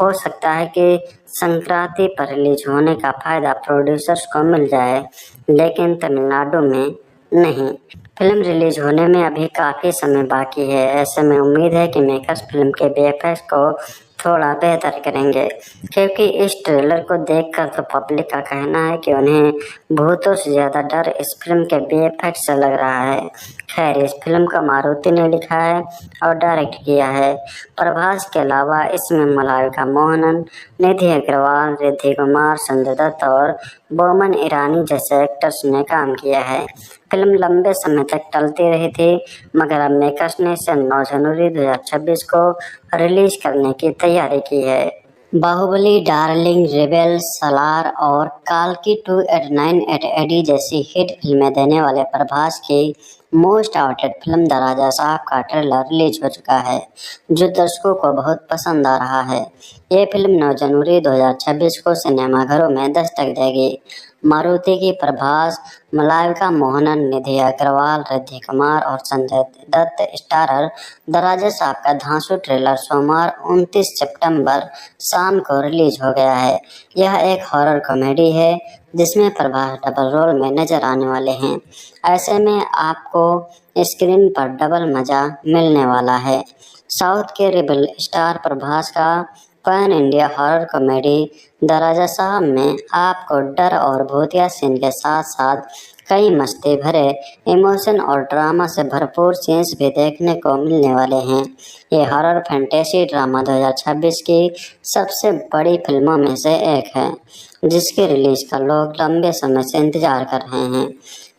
हो सकता है कि संक्रांति पर रिलीज होने का फायदा प्रोड्यूसर्स को मिल जाए, लेकिन तमिलनाडु में नहीं। फिल्म रिलीज होने में अभी काफ़ी समय बाकी है। ऐसे में उम्मीद है कि मेकर्स फिल्म के वीएफएक्स को थोड़ा बेहतर करेंगे, क्योंकि इस ट्रेलर को देखकर तो पब्लिक का कहना है कि उन्हें भूतों से ज़्यादा डर इस फिल्म के वीएफएक्स से लग रहा है। खैर, इस फिल्म का मारुति ने लिखा है और डायरेक्ट किया है। प्रभास के अलावा इसमें मलाइका मोहनन, निधि अग्रवाल, रिद्धि कुमार, संजय दत्त और बोमन ईरानी जैसे एक्टर्स ने काम किया है। फिल्म लंबे समय तक टलती रही थी, मगर अब मेकर्स ने इसे 9 जनवरी 2026 को रिलीज करने की तैयारी की है। बाहुबली, डार्लिंग, रेबेल, सलार और काल्की 2898 जैसी हिट फिल्में देने वाले प्रभास की most avoided film the Raja साहब का ट्रेलर रिलीज हो चुका है, जो दर्शकों को बहुत पसंद आ रहा है। ये फिल्म 9 जनवरी 2026 को सिनेमाघरों में दस्तक देगी। मारुति की प्रभास, मलाइका मोहनन, निधि अग्रवाल, रिद्धि कुमार और संजय दत्त स्टारर द राजा साहब का धांसू ट्रेलर सोमवार 29 सितंबर शाम को रिलीज हो गया है। यह एक हॉरर कॉमेडी है जिसमें प्रभास डबल रोल में नजर आने वाले हैं। ऐसे में आपको स्क्रीन पर डबल मजा मिलने वाला है। साउथ के रेबल स्टार प्रभास का pan India horror comedy the Raja Saab में आपको डर और भूतिया सीन के साथ साथ कई मस्ती भरे इमोशन और ड्रामा से भरपूर सीन्स भी देखने को मिलने वाले हैं। ये हॉरर फैंटेसी ड्रामा 2026 की सबसे बड़ी फिल्मों में से एक है, जिसके रिलीज का लोग लंबे समय से इंतजार कर रहे हैं।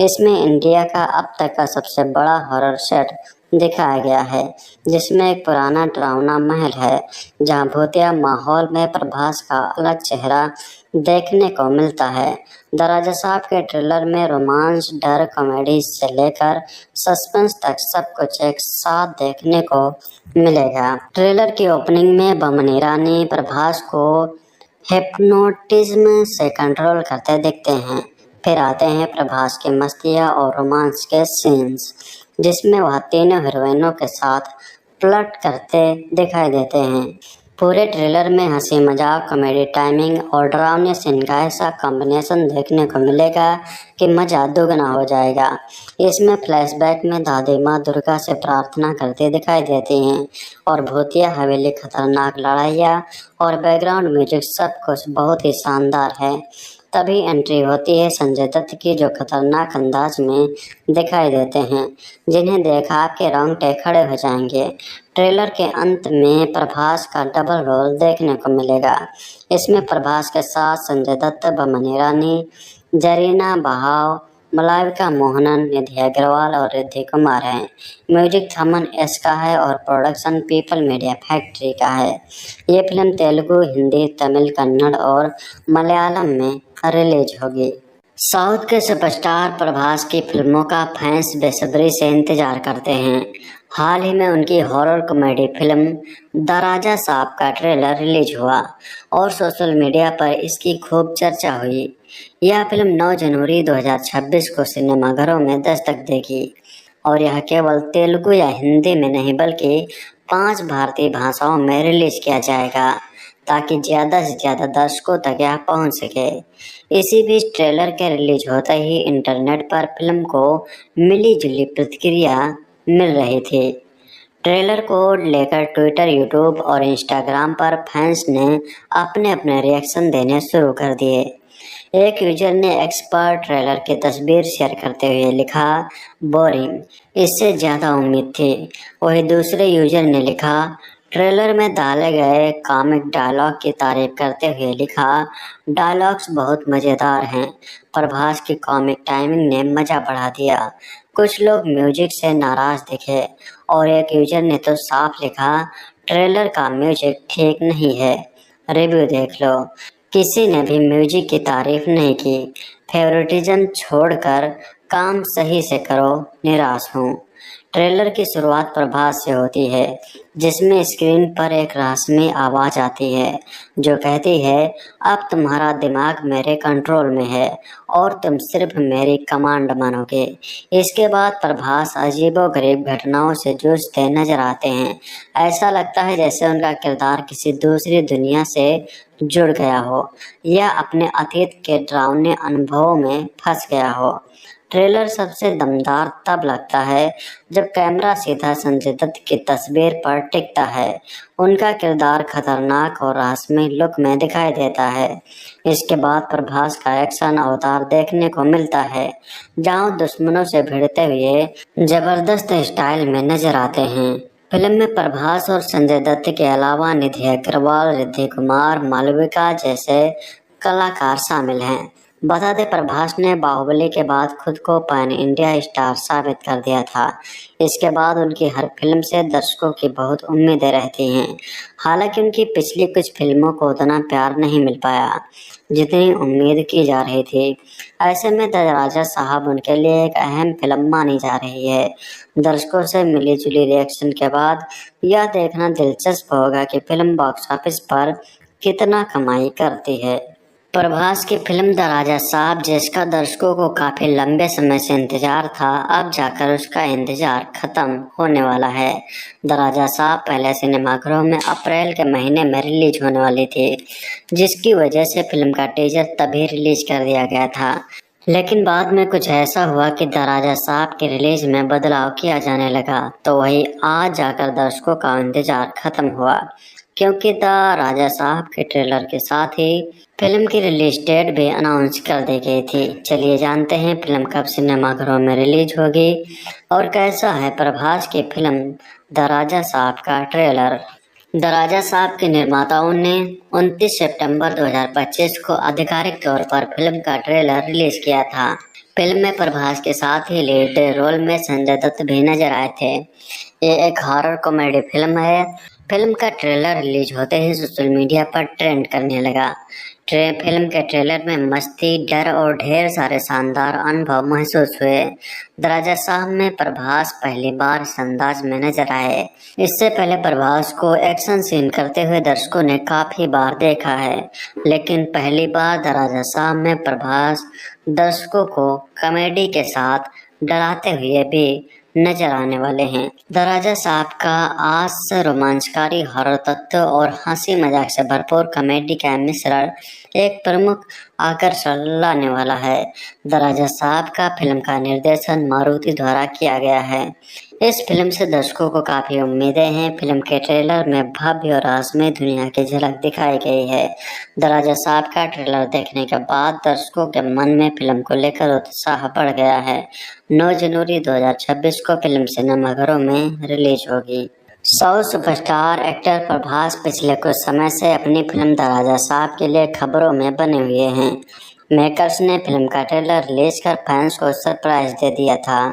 इसमें इंडिया का अब तक का सबसे बड़ा हॉरर सेट दिखाया गया है, जिसमें एक पुराना डरावना महल है जहां भूतिया माहौल में प्रभास का अलग चेहरा देखने को मिलता है। द राजा साहब के ट्रेलर में रोमांस, डर, कॉमेडी से लेकर सस्पेंस तक सब कुछ एक साथ देखने को मिलेगा। ट्रेलर की ओपनिंग में बोमन ईरानी प्रभास को हिप्नोटिज्म से कंट्रोल करते दिखते हैं। फिर आते हैं प्रभास की मस्तियाँ और रोमांस के सीन्स, जिसमें वह तीनों हीरोइनों के साथ फ्लर्ट करते दिखाई देते हैं। पूरे ट्रेलर में हंसी मजाक, कॉमेडी टाइमिंग और डरावने सीन का ऐसा कॉम्बिनेशन देखने को मिलेगा कि मजा दोगुना हो जाएगा। इसमें फ्लैशबैक में दादी माँ दुर्गा से प्रार्थना करते दिखाई देती हैं और भूतिया हवेली, खतरनाक लड़ाइयाँ और बैकग्राउंड म्यूजिक सब कुछ बहुत ही शानदार है। तभी एंट्री होती है संजय दत्त की, जो खतरनाक अंदाज में दिखाई देते हैं, जिन्हें देख आपके रोंगटे खड़े हो जाएंगे। ट्रेलर के अंत में प्रभास का डबल रोल देखने को मिलेगा। इसमें प्रभास के साथ संजय दत्त, बमनी ईरानी, जरीना बहाव, मलाइका मोहनन, निधि अग्रवाल और रिद्धि कुमार हैं। म्यूजिक थमन एस का है और प्रोडक्शन पीपल मीडिया फैक्ट्री का है। ये फिल्म तेलुगु, हिंदी, तमिल, कन्नड़ और मलयालम में रिलीज होगी। साउथ के सुपरस्टार प्रभास की फिल्मों का फैंस बेसब्री से इंतजार करते हैं। हाल ही में उनकी horror comedy film the Raja साहब का ट्रेलर रिलीज हुआ और सोशल मीडिया पर इसकी खूब चर्चा हुई। यह फिल्म 9 जनवरी 2026 को सिनेमाघरों में दस्तक देगी और यह केवल तेलुगु या हिंदी में नहीं बल्कि 5 भारतीय भाषाओं में रिलीज किया जाएगा ताकि ज़्यादा से ज़्यादा दर्शकों तक यह पहुंच सके। इसी बीच ट्रेलर के रिलीज होते ही इंटरनेट पर फिल्म को मिली जुली प्रतिक्रिया मिल रही थी। ट्रेलर को लेकर ट्विटर, यूट्यूब और इंस्टाग्राम पर फैंस ने अपने अपने रिएक्शन देने शुरू कर दिए। एक यूजर ने एक्स पर ट्रेलर की तस्वीर शेयर करते हुए लिखा, बोरिंग, इससे ज़्यादा उम्मीद थी। वही दूसरे यूजर ने लिखा, ट्रेलर में डाले गए कॉमिक डायलॉग की तारीफ करते हुए लिखा, डायलॉग्स बहुत मज़ेदार हैं। प्रभास की कॉमिक टाइमिंग ने मज़ा बढ़ा दिया। कुछ लोग म्यूजिक से नाराज़ दिखे और एक यूजर ने तो साफ लिखा, ट्रेलर का म्यूजिक ठीक नहीं है, रिव्यू देख लो। किसी ने भी म्यूजिक की तारीफ नहीं की। फेवरेटिज्म छोड़कर काम सही से करो, निराश हूँ। ट्रेलर की शुरुआत प्रभास से होती है, जिसमें स्क्रीन पर एक रहस्यमय आवाज़ आती है जो कहती है, अब तुम्हारा दिमाग मेरे कंट्रोल में है और तुम सिर्फ मेरी कमांड मानोगे। इसके बाद प्रभास अजीबोगरीब घटनाओं से जूझते नजर आते हैं। ऐसा लगता है जैसे उनका किरदार किसी दूसरी दुनिया से जुड़ गया हो या अपने अतीत के डरावने अनुभवों में फंस गया हो। ट्रेलर सबसे दमदार तब लगता है जब कैमरा सीधा संजय दत्त की तस्वीर पर टिकता है। उनका किरदार खतरनाक और रहस्यमय लुक में दिखाई देता है। इसके बाद प्रभास का एक्शन अवतार देखने को मिलता है, जहां दुश्मनों से भिड़ते हुए जबरदस्त स्टाइल में नजर आते हैं। फिल्म में प्रभास और संजय दत्त के अलावा निधि अग्रवाल, रिद्धि कुमार, मालविका जैसे कलाकार शामिल हैं। बता दें, प्रभास ने बाहुबली के बाद खुद को पैन इंडिया स्टार साबित कर दिया था। इसके बाद उनकी हर फिल्म से दर्शकों की बहुत उम्मीदें रहती हैं। हालांकि उनकी पिछली कुछ फिल्मों को उतना प्यार नहीं मिल पाया जितनी उम्मीद की जा रही थी। ऐसे में द राजा साहब उनके लिए एक अहम फिल्म मानी जा रही है। दर्शकों से मिली जुली रिएक्शन के बाद यह देखना दिलचस्प होगा कि फिल्म बॉक्स ऑफिस पर कितना कमाई करती है। प्रभास की फिल्म द राजा साहब, जिसका दर्शकों को काफी लंबे समय से इंतजार था, अब जाकर उसका इंतजार खत्म होने वाला है। द राजा साहब पहले सिनेमाघरों में अप्रैल के महीने में रिलीज होने वाली थी, जिसकी वजह से फिल्म का टीजर तभी रिलीज कर दिया गया था। लेकिन बाद में कुछ ऐसा हुआ कि द राजा साहब की रिलीज में बदलाव किया जाने लगा, तो वही आज जाकर दर्शकों का इंतजार खत्म हुआ, क्योंकि द राजा साहब के ट्रेलर के साथ ही फिल्म की रिलीज डेट भी अनाउंस कर दी गई थी। चलिए जानते हैं फिल्म कब सिनेमाघरों में रिलीज होगी और कैसा है प्रभास की फिल्म द राजा साहब का ट्रेलर। द राजा साहब के निर्माताओं ने 29 सितंबर 2025 को आधिकारिक तौर पर फिल्म का ट्रेलर रिलीज किया था। फिल्म में प्रभास के साथ ही लीड रोल में संजय दत्त भी नजर आए थे। ये एक हॉरर कॉमेडी फिल्म है। फिल्म का ट्रेलर रिलीज होते ही सोशल मीडिया पर ट्रेंड करने लगा। फिल्म के ट्रेलर में मस्ती, डर और ढेर सारे शानदार अनुभव महसूस हुए। द राजा साहब में प्रभास पहली बार इस अंदाज में नजर आए। इससे पहले प्रभास को एक्शन सीन करते हुए दर्शकों ने काफी बार देखा है, लेकिन पहली बार द राजा साहब में प्रभास दर्शकों को कॉमेडी के साथ डराते हुए भी नजर आने वाले हैं। द राजा साहब का आज से रोमांचकारी हॉरर तत्व और हंसी मजाक से भरपूर कॉमेडी का मिश्रण एक प्रमुख आकर्षण लाने वाला है। द राजा साहब का फिल्म का निर्देशन मारुति द्वारा किया गया है। इस फिल्म से दर्शकों को काफी उम्मीदें हैं। फिल्म के ट्रेलर में भव्य और रहस्यमय दुनिया की झलक दिखाई गई है। द राजा साहब का ट्रेलर देखने के बाद दर्शकों के मन में फिल्म को लेकर उत्साह बढ़ गया है। 9 जनवरी 2026 को फिल्म सिनेमाघरों में रिलीज होगी। साउथ सुपरस्टार एक्टर प्रभास पिछले कुछ समय से अपनी फिल्म द राजा साहब के लिए खबरों में बने हुए हैं। मेकर्स ने फिल्म का ट्रेलर रिलीज कर फैंस को सरप्राइज दे दिया था।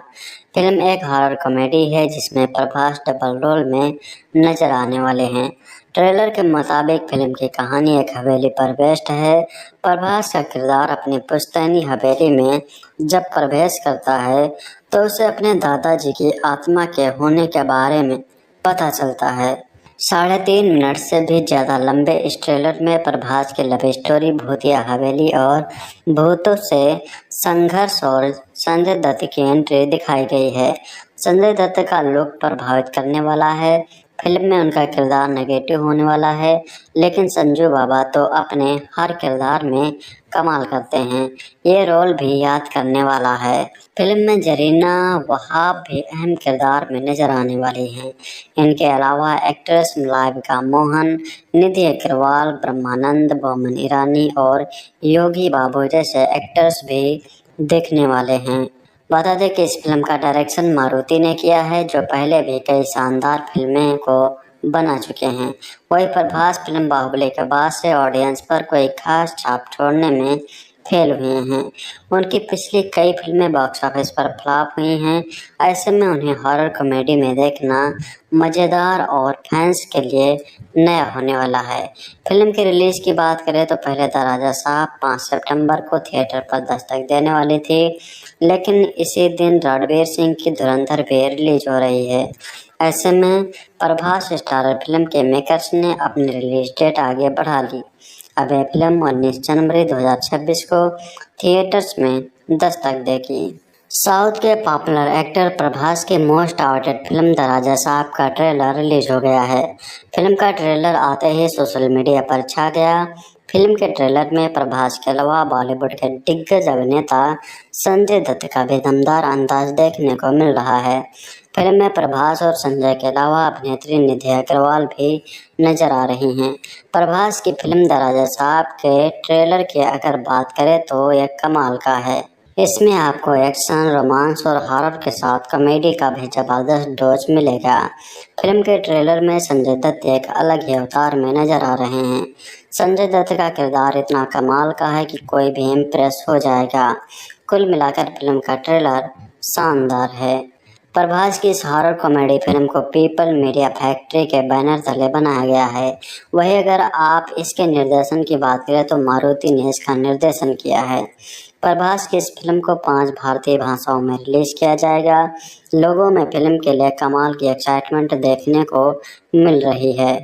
फिल्म एक हॉरर कॉमेडी है जिसमें प्रभास डबल रोल में नजर आने वाले हैं। ट्रेलर के मुताबिक फिल्म की कहानी एक हवेली पर बेस्ड है। प्रभास का किरदार अपनी पुश्तैनी हवेली में जब प्रवेश करता है तो उसे अपने दादाजी की आत्मा के होने के बारे में पता चलता है। 3.5 मिनट से भी ज़्यादा लंबे इस ट्रेलर में प्रभास की लव स्टोरी, भूतिया हवेली और भूतों से संघर्ष और संजय दत्त की एंट्री दिखाई गई है। संजय दत्त का लुक प्रभावित करने वाला है। फिल्म में उनका किरदार नेगेटिव होने वाला है, लेकिन संजू बाबा तो अपने हर किरदार में कमाल करते हैं। ये रोल भी याद करने वाला है। फिल्म में जरीना वहाब भी अहम किरदार में नजर आने वाली हैं। इनके अलावा एक्ट्रेस मलाइका मोहन, निधि अग्रवाल, ब्रह्मानंद, बोमन ईरानी और योगी बाबू जैसे एक्टर्स भी देखने वाले हैं। बता दें कि इस फिल्म का डायरेक्शन मारुति ने किया है, जो पहले भी कई शानदार फिल्में को बना चुके हैं। वही प्रभास फिल्म बाहुबली के बाद से ऑडियंस पर कोई खास छाप छोड़ने में फेल हुए हैं। उनकी पिछली कई फिल्में बॉक्स ऑफिस पर फ्लॉप हुई हैं। ऐसे में उन्हें हॉरर कॉमेडी में देखना मज़ेदार और फैंस के लिए नया होने वाला है। फिल्म की रिलीज़ की बात करें तो पहले द राजा साहब 5 सितंबर को थिएटर पर दस्तक देने वाली थी, लेकिन इसी दिन रणवीर सिंह की धुरंधर भी रिलीज हो रही है। ऐसे में प्रभास स्टारर फिल्म के मेकर्स ने अपनी रिलीज डेट आगे बढ़ा ली। अब यह फिल्म 19 जनवरी 2026 को थिएटर्स में दस्तक देगी। साउथ के पॉपुलर एक्टर प्रभास की most avoided film the Raja साहब का ट्रेलर रिलीज हो गया है। फिल्म का ट्रेलर आते ही सोशल मीडिया पर छा गया। फिल्म के ट्रेलर में प्रभास के अलावा बॉलीवुड के दिग्गज अभिनेता संजय दत्त का भी दमदार अंदाज देखने को मिल रहा है। फिल्म में प्रभास और संजय के अलावा अभिनेत्री निधि अग्रवाल भी नजर आ रही हैं। प्रभास की फिल्म द राजा साहब के ट्रेलर की अगर बात करें तो यह कमाल का है। इसमें आपको एक्शन, रोमांस और हॉरर के साथ कॉमेडी का भी जबरदस्त डोज मिलेगा। फिल्म के ट्रेलर में संजय दत्त एक अलग ही अवतार में नजर आ रहे हैं। संजय दत्त का किरदार इतना कमाल का है कि कोई भी इम्प्रेस हो जाएगा। कुल मिलाकर फिल्म का ट्रेलर शानदार है। प्रभास की इस हॉरर कॉमेडी फिल्म को पीपल मीडिया फैक्ट्री के बैनर तले बनाया गया है। वहीं अगर आप इसके निर्देशन की बात करें तो मारुति ने इसका निर्देशन किया है। प्रभास की इस फिल्म को 5 भारतीय भाषाओं में रिलीज किया जाएगा। लोगों में फिल्म के लिए कमाल की एक्साइटमेंट देखने को मिल रही है।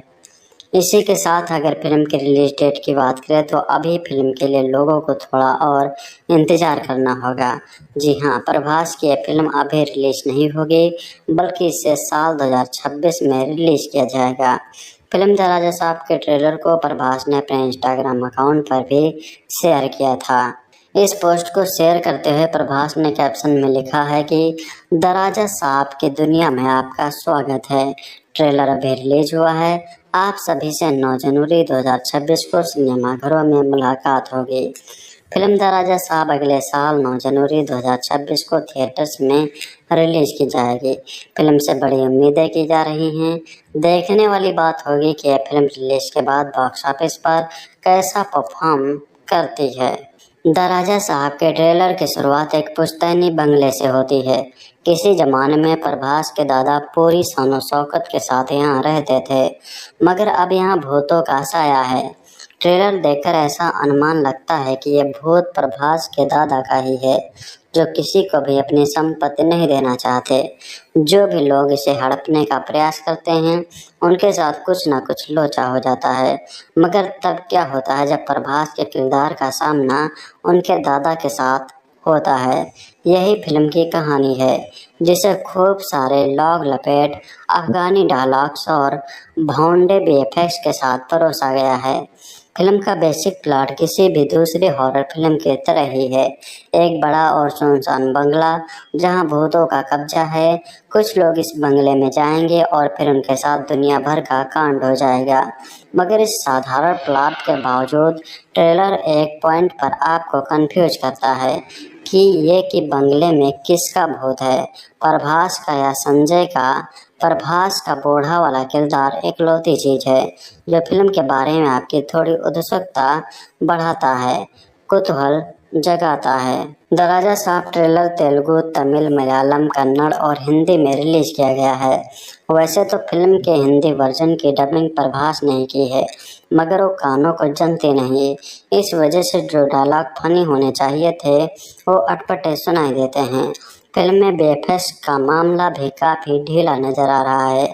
इसी के साथ अगर फिल्म की रिलीज डेट की बात करें तो अभी फिल्म के लिए लोगों को थोड़ा और इंतज़ार करना होगा। जी हाँ, प्रभास की यह फिल्म अभी रिलीज नहीं होगी, बल्कि इसे साल 2026 में रिलीज किया जाएगा। फिल्म द राजा साहब के ट्रेलर को प्रभास ने अपने इंस्टाग्राम अकाउंट पर भी शेयर किया था। इस पोस्ट को शेयर करते हुए प्रभास ने कैप्शन में लिखा है कि द राजा साहब की दुनिया में आपका स्वागत है। ट्रेलर अभी रिलीज हुआ है। आप सभी से 9 जनवरी 2026 को सिनेमाघरों में मुलाकात होगी। फिल्म द राजा साहब अगले साल 9 जनवरी 2026 को थिएटर्स में रिलीज की जाएगी। फिल्म से बड़ी उम्मीदें की जा रही हैं। देखने वाली बात होगी कि यह फिल्म रिलीज के बाद बॉक्स ऑफिस पर कैसा परफॉर्म करती है। द राजा साहब के ट्रेलर की शुरुआत एक पुश्तैनी बंगले से होती है। किसी जमाने में प्रभास के दादा पूरी शान शौकत के साथ यहाँ रहते थे, मगर अब यहाँ भूतों का साया है। ट्रेलर देखकर ऐसा अनुमान लगता है कि यह भूत प्रभास के दादा का ही है, जो किसी को भी अपनी संपत्ति नहीं देना चाहते। जो भी लोग इसे हड़पने का प्रयास करते हैं, उनके साथ कुछ ना कुछ लोचा हो जाता है। मगर तब क्या होता है जब प्रभास के किरदार का सामना उनके दादा के साथ होता है। यही फिल्म की कहानी है, जिसे खूब सारे लॉग लपेट, अफगानी डायलॉग्स और भौंडे वीएफएक्स के साथ परोसा गया है। फिल्म का बेसिक प्लॉट किसी भी दूसरी हॉरर फिल्म की तरह ही है। एक बड़ा और सुनसान बंगला जहां भूतों का कब्जा है। कुछ लोग इस बंगले में जाएंगे और फिर उनके साथ दुनिया भर का कांड हो जाएगा। मगर इस साधारण प्लॉट के बावजूद ट्रेलर एक पॉइंट पर आपको कंफ्यूज करता है कि बंगले में किसका भूत है, प्रभास का या संजय का। प्रभास का बूढ़ा वाला किरदार इकलौती चीज है जो फिल्म के बारे में आपकी थोड़ी उत्सुकता बढ़ाता है, कुतूहल जगाता है। द राजा साहब ट्रेलर तेलुगु, तमिल, मलयालम, कन्नड़ और हिंदी में रिलीज किया गया है। वैसे तो फिल्म के हिंदी वर्जन की डबिंग प्रभास ने की है, मगर वो कानों को जनते नहीं। इस वजह से जो डायलॉग फनी होने चाहिए थे वो अटपटे सुनाई देते हैं। फिल्म में वीएफएक्स का मामला भी काफी ढीला नजर आ रहा है।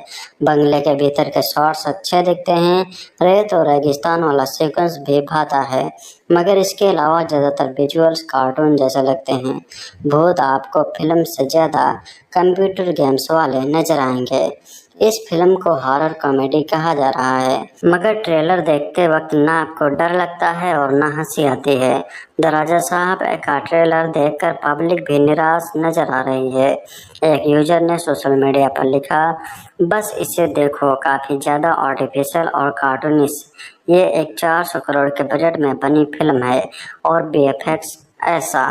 बंगले के भीतर के शॉट्स अच्छे दिखते हैं। रेत और रेगिस्तान वाला सीक्वेंस भी भाता है, मगर इसके अलावा ज्यादातर विजुअल्स कार्टून जैसे लगते हैं। भूत आपको फिल्म से ज्यादा कंप्यूटर गेम्स वाले नजर आएंगे। इस फिल्म को हॉरर कॉमेडी कहा जा रहा है, मगर ट्रेलर देखते वक्त ना आपको डर लगता है और ना हंसी आती है। द राजा साहब का ट्रेलर देखकर पब्लिक भी निराश नजर आ रही है। एक यूजर ने सोशल मीडिया पर लिखा, बस इसे देखो, काफी ज्यादा आर्टिफिशियल और कार्टूनिश। ये एक 400 करोड़ के बजट में बनी फिल्म है और वीएफएक्स ऐसा।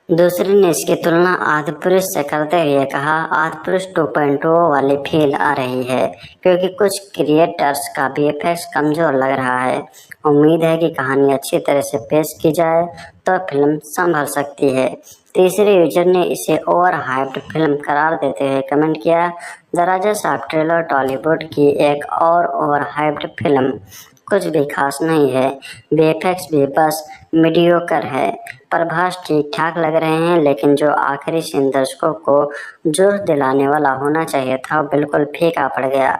दूसरी ने इसकी तुलना आदिपुरुष से करते हुए कहा, आदिपुरुष 2.0 वाली फील आ रही है क्योंकि कुछ क्रिएटर्स का वीएफएक्स कमजोर लग रहा है। उम्मीद है कि कहानी अच्छी तरह से पेश की जाए तो फिल्म संभल सकती है। तीसरे यूजर ने इसे ओवर हाइप्ड फिल्म करार देते हुए कमेंट किया, द राजा साहब ट्रेलर टॉलीवुड की एक और ओवर हाइप्ड फिल्म, कुछ भी खास नहीं है। वीएफएक्स भी बस मीडियोकर है। प्रभास ठीक ठाक लग रहे हैं, लेकिन जो आखिरी सीन दर्शकों को जोश दिलाने वाला होना चाहिए था वो बिल्कुल फीका पड़ गया।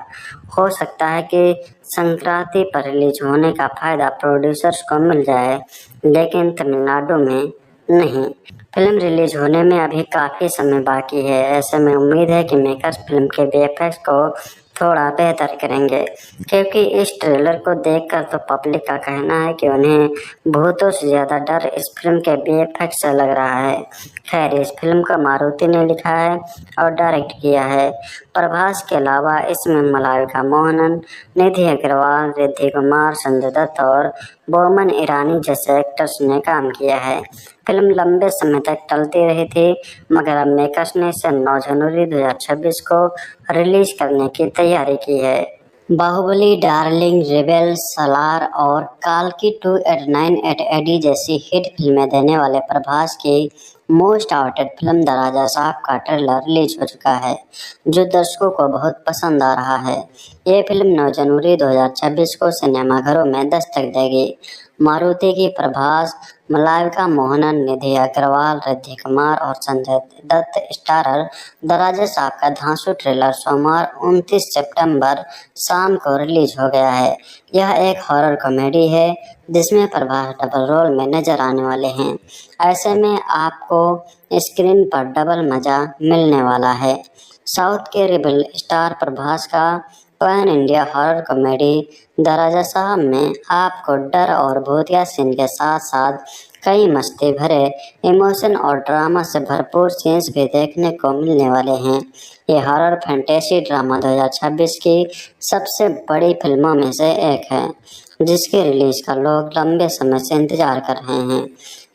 हो सकता है कि संक्रांति पर रिलीज होने का फायदा प्रोड्यूसर्स को मिल जाए, लेकिन तमिलनाडु में नहीं। फिल्म रिलीज होने में अभी काफी समय बाकी है। ऐसे में उम्मीद है कि मेकर्स फिल्म के वीएफएक्स को थोड़ा बेहतर करेंगे, क्योंकि इस ट्रेलर को देखकर तो पब्लिक का कहना है कि उन्हें भूतों से ज्यादा डर इस फिल्म के वीएफएक्स से लग रहा है। खैर, इस फिल्म को मारुति ने लिखा है और डायरेक्ट किया है। प्रभास के अलावा इसमें मलाइका मोहनन, निधि अग्रवाल, रिद्धि कुमार, संजय दत्त और बोमन ईरानी जैसे एक्टर्स ने काम किया है। फिल्म लंबे समय तक टलती रही थी, मगर अब मेकर्स ने इसे 9 जनवरी 2026 को रिलीज करने की तैयारी की है। बाहुबली, डार्लिंग, रेबेल, सलार और काल्की 2898 जैसी हिट फिल्में देने वाले प्रभास की most avoided film the Raja साहब का ट्रेलर रिलीज हो चुका है, जो दर्शकों को बहुत पसंद आ रहा है। ये फिल्म 9 जनवरी 2026 को सिनेमाघरों में दस्तक देगी। मारुति की प्रभास, मलाइका मोहनन, निधि अग्रवाल, रिद्धि कुमार और संजय दत्त स्टारर द राजा साहब का धांसू ट्रेलर सोमवार 29 सितंबर शाम को रिलीज हो गया है। यह एक हॉरर कॉमेडी है जिसमें प्रभास डबल रोल में नजर आने वाले हैं। ऐसे में आपको स्क्रीन पर डबल मजा मिलने वाला है। साउथ के रेबल स्टार प्रभास का pan India horror comedy the Raja Saab में आपको डर और भूतिया सीन के साथ साथ कई मस्ती भरे इमोशन और ड्रामा से भरपूर सीन्स भी देखने को मिलने वाले हैं। ये हॉरर फैंटेसी ड्रामा 2026 की सबसे बड़ी फिल्मों में से एक है, जिसके रिलीज का लोग लंबे समय से इंतजार कर रहे हैं।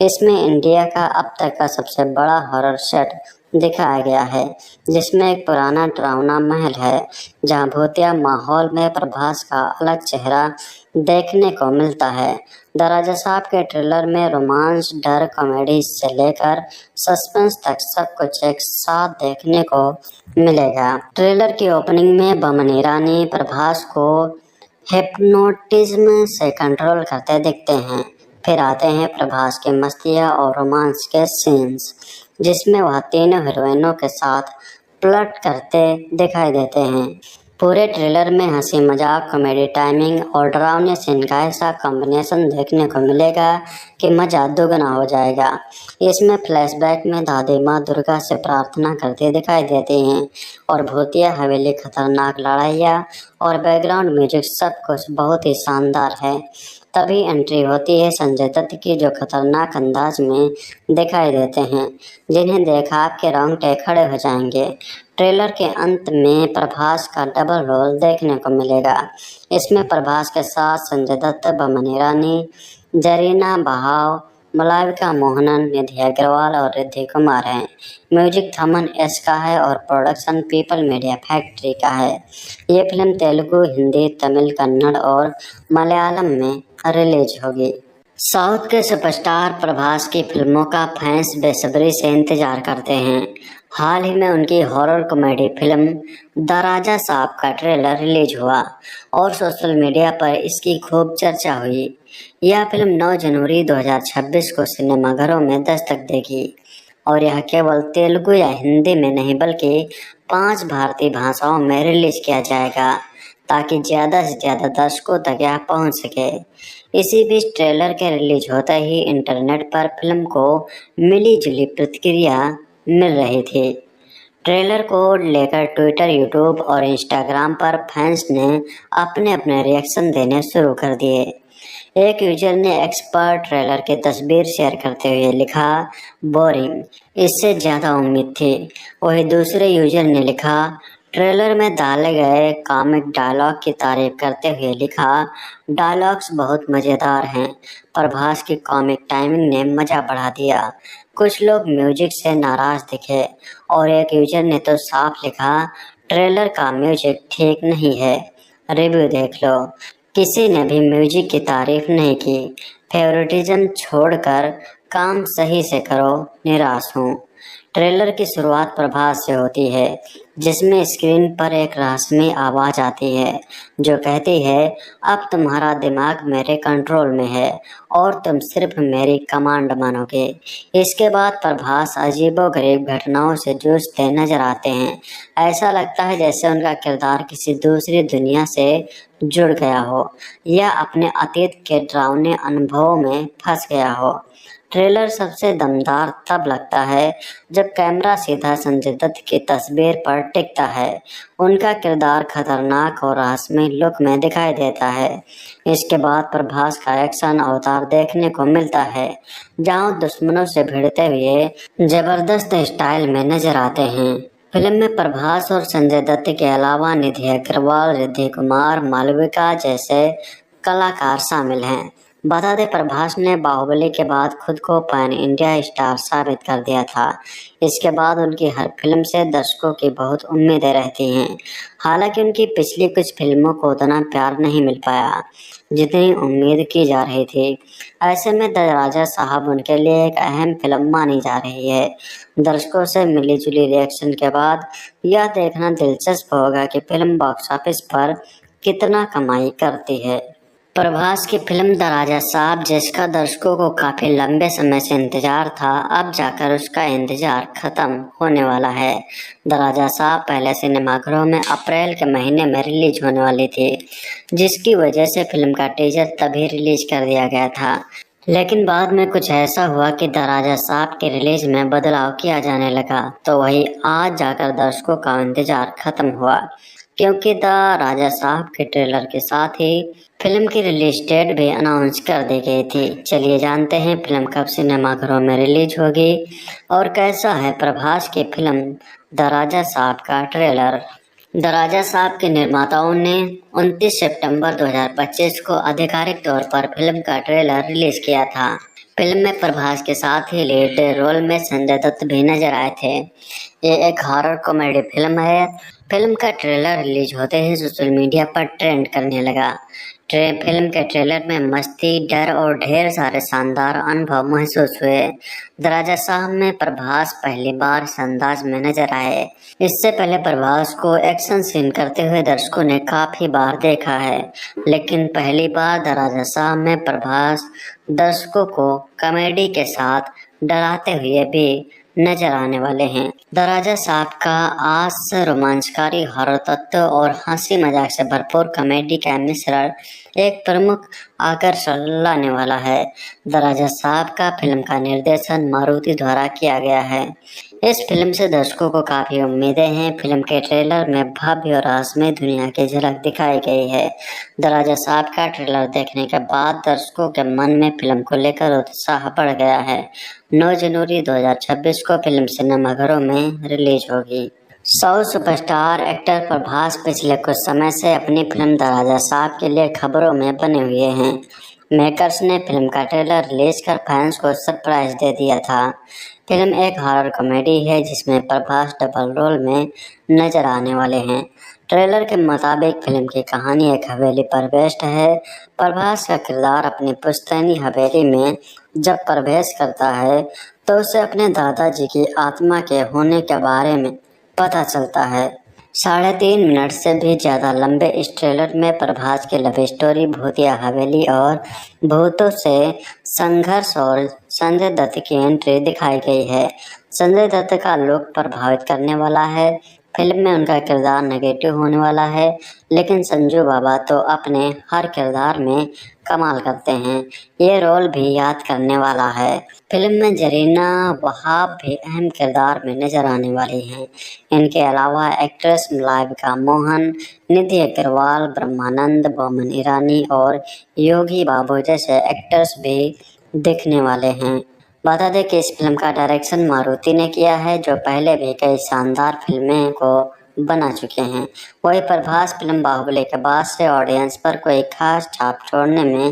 इसमें इंडिया का अब तक का सबसे बड़ा हॉरर सेट दिखाया गया है, जिसमें एक पुराना डरावना महल है जहां भूतिया माहौल में प्रभास का अलग चेहरा देखने को मिलता है। द राजा साहब के ट्रेलर में रोमांस, डर, कॉमेडी से लेकर सस्पेंस तक सब कुछ एक साथ देखने को मिलेगा। ट्रेलर की ओपनिंग में बोमन ईरानी प्रभास को हिप्नोटिज्म से कंट्रोल करते दिखते हैं। फिर आते हैं प्रभास के मस्तियाँ और रोमांस के सीन्स, जिसमें वह तीनों हीरोइनों के साथ फ्लर्ट करते दिखाई देते हैं। पूरे ट्रेलर में हंसी मजाक, कॉमेडी टाइमिंग और डरावने सीन का ऐसा कॉम्बिनेशन देखने को मिलेगा कि मजा दोगुना हो जाएगा। इसमें फ्लैशबैक में दादी माँ दुर्गा से प्रार्थना करते दिखाई देती हैं और भूतिया हवेली, खतरनाक लड़ाइयाँ और बैकग्राउंड म्यूजिक सब कुछ बहुत ही शानदार है। तभी एंट्री होती है संजय दत्त की, जो खतरनाक अंदाज में दिखाई देते हैं, जिन्हें देखा आपके रोंगटे खड़े हो जाएंगे। ट्रेलर के अंत में प्रभास का डबल रोल देखने को मिलेगा। इसमें प्रभास के साथ संजय दत्त, बमन ईरानी, जरीना बहाव, मलाविका मोहनन, निधि अग्रवाल और रिद्धि कुमार हैं। म्यूजिक थमन एस का है और प्रोडक्शन पीपल मीडिया फैक्ट्री का है। ये फिल्म तेलुगु, हिंदी, तमिल, कन्नड़ और मलयालम में रिलीज होगी। साउथ के सुपरस्टार प्रभास की फिल्मों का फैंस बेसब्री से इंतजार करते हैं। हाल ही में उनकी horror comedy film the Raja साहब का ट्रेलर रिलीज हुआ और सोशल मीडिया पर इसकी खूब चर्चा हुई। यह फिल्म 9 जनवरी 2026 को सिनेमाघरों में दस्तक देगी और यह केवल तेलुगु या हिंदी में नहीं बल्कि 5 भारतीय भाषाओं में रिलीज किया जाएगा ताकि ज़्यादा से ज़्यादा दर्शकों तक यह पहुंच सके। इसी बीच ट्रेलर के रिलीज होते ही इंटरनेट पर फिल्म को मिली जुली प्रतिक्रिया मिल रही थी। ट्रेलर को लेकर ट्विटर, यूट्यूब और इंस्टाग्राम पर फैंस ने अपने अपने रिएक्शन देने शुरू कर दिए। एक यूजर ने एक्सपर्ट ट्रेलर की तस्वीर शेयर करते हुए लिखा, बोरिंग, इससे ज़्यादा उम्मीद थी। वही दूसरे यूजर ने लिखा, ट्रेलर में डाले गए कॉमिक डायलॉग की तारीफ करते हुए लिखा, डायलॉग्स बहुत मज़ेदार हैं। प्रभास की कॉमिक टाइमिंग ने मज़ा बढ़ा दिया। कुछ लोग म्यूजिक से नाराज़ दिखे और एक यूजर ने तो साफ लिखा, ट्रेलर का म्यूजिक ठीक नहीं है, रिव्यू देख लो। किसी ने भी म्यूजिक की तारीफ नहीं की। फेवरेटिज्म छोड़कर काम सही से करो, निराश हूँ। ट्रेलर की शुरुआत प्रभास से होती है, जिसमें स्क्रीन पर एक रहस्यमय आवाज़ आती है जो कहती है, अब तुम्हारा दिमाग मेरे कंट्रोल में है और तुम सिर्फ मेरी कमांड मानोगे। इसके बाद प्रभास अजीबोगरीब घटनाओं से जूझते नजर आते हैं। ऐसा लगता है जैसे उनका किरदार किसी दूसरी दुनिया से जुड़ गया हो या अपने अतीत के डरावने अनुभवों में फंस गया हो। ट्रेलर सबसे दमदार तब लगता है जब कैमरा सीधा संजय दत्त की तस्वीर पर टिकता है। उनका किरदार खतरनाक और रहस्यमय लुक में दिखाई देता है। इसके बाद प्रभास का एक्शन अवतार देखने को मिलता है, जहां दुश्मनों से भिड़ते हुए जबरदस्त स्टाइल में नजर आते हैं। फिल्म में प्रभास और संजय दत्त के अलावा निधि अग्रवाल, रिद्धि कुमार, मालविका जैसे कलाकार शामिल हैं। बता दें, प्रभास ने बाहुबली के बाद खुद को पैन इंडिया स्टार साबित कर दिया था। इसके बाद उनकी हर फिल्म से दर्शकों की बहुत उम्मीदें रहती हैं। हालांकि उनकी पिछली कुछ फिल्मों को उतना प्यार नहीं मिल पाया जितनी उम्मीद की जा रही थी। ऐसे में द राजा साहब उनके लिए एक अहम फिल्म मानी जा रही है। दर्शकों से मिली जुली रिएक्शन के बाद यह देखना दिलचस्प होगा कि फिल्म बॉक्स ऑफिस पर कितना कमाई करती है। प्रभास की फिल्म द राजा साहब, जिसका दर्शकों को काफ़ी लंबे समय से इंतजार था, अब जाकर उसका इंतजार खत्म होने वाला है। द राजा साहब पहले सिनेमाघरों में अप्रैल के महीने में रिलीज होने वाली थी, जिसकी वजह से फिल्म का टीजर तभी रिलीज कर दिया गया था। लेकिन बाद में कुछ ऐसा हुआ कि द राजा साहब के रिलीज में बदलाव किया जाने लगा, तो वही आज जाकर दर्शकों का इंतजार खत्म हुआ, क्योंकि द राजा साहब के ट्रेलर के साथ ही फिल्म की रिलीज डेट भी अनाउंस कर दी गई थी। चलिए जानते हैं फिल्म कब सिनेमाघरों में रिलीज होगी और कैसा है प्रभास की फिल्म द राजा साहब का ट्रेलर। द राजा साहब के निर्माताओं ने 29 सितंबर 2025 को आधिकारिक तौर पर फिल्म का ट्रेलर रिलीज किया था। फिल्म में प्रभास के साथ ही लीड रोल में संजय दत्त भी नजर आए थे। ये एक हॉरर कॉमेडी फिल्म है। फिल्म का ट्रेलर रिलीज होते ही सोशल मीडिया पर ट्रेंड करने लगा। फिल्म के ट्रेलर में मस्ती, डर और ढेर सारे शानदार अनुभव महसूस हुए। द राजा साहब में प्रभास पहली बार इस अंदाज में नजर आए। इससे पहले प्रभास को एक्शन सीन करते हुए दर्शकों ने काफी बार देखा है, लेकिन पहली बार द राजा साहब में प्रभास दर्शकों को कॉमेडी के साथ डराते हुए भी नजर आने वाले हैं। द राजा साहब का आज रोमांचकारी हॉरर तत्व और हंसी मजाक से भरपूर कॉमेडी का मिश्रण एक प्रमुख आकर्षण लाने वाला है। द राजा साहब का फिल्म का निर्देशन मारुति द्वारा किया गया है। इस फिल्म से दर्शकों को काफी उम्मीदें हैं। फिल्म के ट्रेलर में भव्य और रहस्यमय दुनिया की झलक दिखाई गई है। द राजा साहब का ट्रेलर देखने के बाद दर्शकों के मन में फिल्म को लेकर उत्साह बढ़ गया है। 9 जनवरी 2026 को फिल्म सिनेमाघरों में रिलीज होगी। साउथ सुपरस्टार एक्टर प्रभास पिछले कुछ समय से अपनी फिल्म द राजा साहब के लिए खबरों में बने हुए हैं। मेकर्स ने फिल्म का ट्रेलर रिलीज कर फैंस को सरप्राइज दे दिया था। फिल्म एक हॉरर कॉमेडी है जिसमें प्रभास डबल रोल में नजर आने वाले हैं। ट्रेलर के मुताबिक फिल्म की कहानी एक हवेली पर बेस्ड है। प्रभास का किरदार अपनी पुश्तैनी हवेली में जब प्रवेश करता है तो उसे अपने दादाजी की आत्मा के होने के बारे में पता चलता है। 3.5 मिनट से भी ज़्यादा लंबे इस ट्रेलर में प्रभास की लव स्टोरी, भूतिया हवेली और भूतों से संघर्ष और संजय दत्त की एंट्री दिखाई गई है। संजय दत्त का लुक प्रभावित करने वाला है। फिल्म में उनका किरदार नेगेटिव होने वाला है, लेकिन संजू बाबा तो अपने हर किरदार में कमाल करते हैं। ये रोल भी याद करने वाला है। फिल्म में जरीना वहाब भी अहम किरदार में नजर आने वाली हैं। इनके अलावा एक्ट्रेस मलाइका मोहन, निधि अग्रवाल, ब्रह्मानंद, बोमन ईरानी और योगी बाबू जैसे एक्टर्स भी दिखने वाले हैं। बता दें कि इस फिल्म का डायरेक्शन मारुति ने किया है, जो पहले भी कई शानदार फिल्में को बना चुके हैं। वही प्रभास फिल्म बाहुबली के बाद से ऑडियंस पर कोई खास छाप छोड़ने में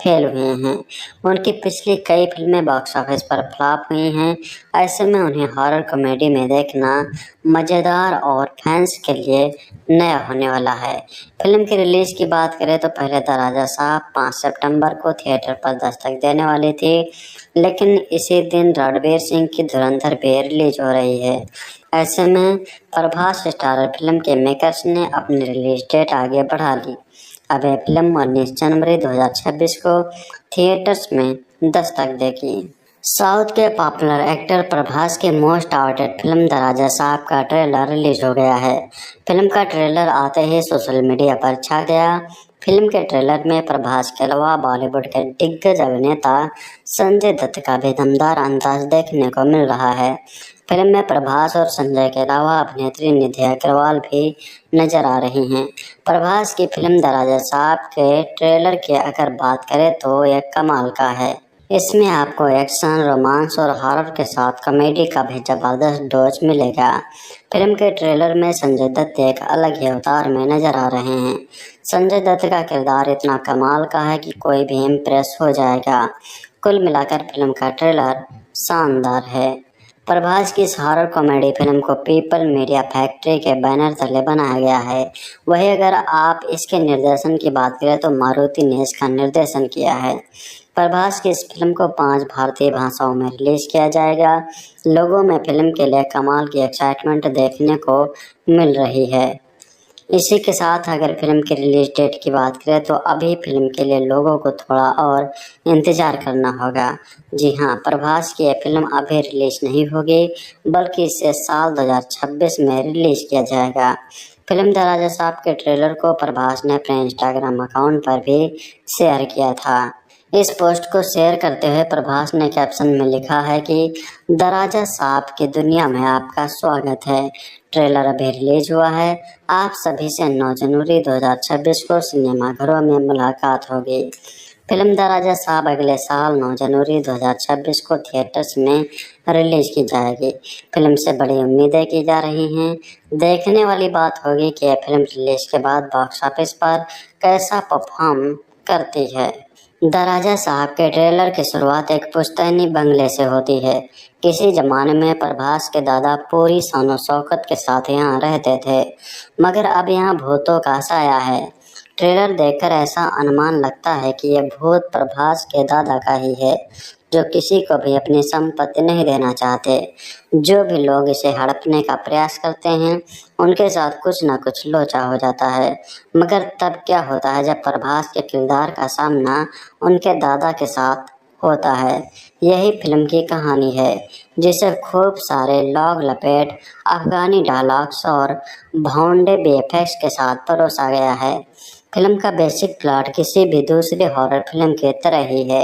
फेल हुए हैं। उनकी पिछली कई फिल्में बॉक्स ऑफिस पर फ्लॉप हुई हैं। ऐसे में उन्हें हॉरर कॉमेडी में देखना मज़ेदार और फैंस के लिए नया होने वाला है। फिल्म की रिलीज़ की बात करें तो पहले द राजा साहब 5 सितंबर को थिएटर पर दस्तक देने वाली थी, लेकिन इसी दिन रणवीर सिंह की धुरंधर भी रिलीज हो रही है। ऐसे में प्रभास स्टारर फिल्म के मेकर्स ने अपनी रिलीज डेट आगे बढ़ा ली। अब यह फिल्म 19 जनवरी 2026 को थिएटर्स में दस्तक देगी। साउथ के पॉपुलर एक्टर प्रभास के most avoided film the Raja साहब का ट्रेलर रिलीज हो गया है। फिल्म का ट्रेलर आते ही सोशल मीडिया पर छा गया। फिल्म के ट्रेलर में प्रभास के अलावा बॉलीवुड के दिग्गज अभिनेता संजय दत्त का भी दमदार अंदाज देखने को मिल रहा है। फिल्म में प्रभास और संजय के अलावा अभिनेत्री निधि अग्रवाल भी नजर आ रही हैं। प्रभास की फिल्म द राजा साहब के ट्रेलर की अगर बात करें तो यह कमाल का है। इसमें आपको एक्शन, रोमांस और हॉरर के साथ कॉमेडी का भी जबरदस्त डोज मिलेगा। फिल्म के ट्रेलर में संजय दत्त एक अलग ही अवतार में नजर आ रहे हैं। संजय दत्त का किरदार इतना कमाल का है कि कोई भी इम्प्रेस हो जाएगा। कुल मिलाकर फिल्म का ट्रेलर शानदार है। प्रभास की इस हॉरर कॉमेडी फिल्म को पीपल मीडिया फैक्ट्री के बैनर तले बनाया गया है। वहीं अगर आप इसके निर्देशन की बात करें तो मारुति ने इसका निर्देशन किया है। प्रभास की इस फिल्म को 5 भारतीय भाषाओं में रिलीज किया जाएगा। लोगों में फिल्म के लिए कमाल की एक्साइटमेंट देखने को मिल रही है। इसी के साथ अगर फिल्म की रिलीज डेट की बात करें तो अभी फिल्म के लिए लोगों को थोड़ा और इंतज़ार करना होगा। जी हाँ, प्रभास की यह फिल्म अभी रिलीज नहीं होगी, बल्कि इसे साल 2026 में रिलीज किया जाएगा। फिल्म द राजा साहब के ट्रेलर को प्रभास ने अपने इंस्टाग्राम अकाउंट पर भी शेयर किया था। इस पोस्ट को शेयर करते हुए प्रभास ने कैप्शन में लिखा है कि द राजा साहब की दुनिया में आपका स्वागत है। ट्रेलर अभी रिलीज हुआ है। आप सभी से 9 जनवरी 2026 को सिनेमाघरों में मुलाकात होगी। फिल्म द राजा साहब अगले साल 9 जनवरी 2026 को थिएटर्स में रिलीज की जाएगी। फिल्म से बड़ी उम्मीदें की जा रही हैं। देखने वाली बात होगी कि यह फिल्म रिलीज के बाद बॉक्स ऑफिस पर कैसा परफॉर्म करती है। द राजा साहब के ट्रेलर की शुरुआत एक पुश्तैनी बंगले से होती है। किसी जमाने में प्रभास के दादा पूरी शान शौकत के साथ यहाँ रहते थे, मगर अब यहाँ भूतों का साया है। ट्रेलर देखकर ऐसा अनुमान लगता है कि यह भूत प्रभास के दादा का ही है, जो किसी को भी अपनी संपत्ति नहीं देना चाहते। जो भी लोग इसे हड़पने का प्रयास करते हैं उनके साथ कुछ न कुछ लोचा हो जाता है। मगर तब क्या होता है जब प्रभास के किरदार का सामना उनके दादा के साथ होता है। यही फिल्म की कहानी है, जिसे खूब सारे लॉग लपेट, अफगानी डायलॉग्स और भौंडे वीएफएक्स के साथ परोसा गया है। फिल्म का बेसिक प्लॉट किसी भी दूसरी हॉरर फिल्म की तरह ही है।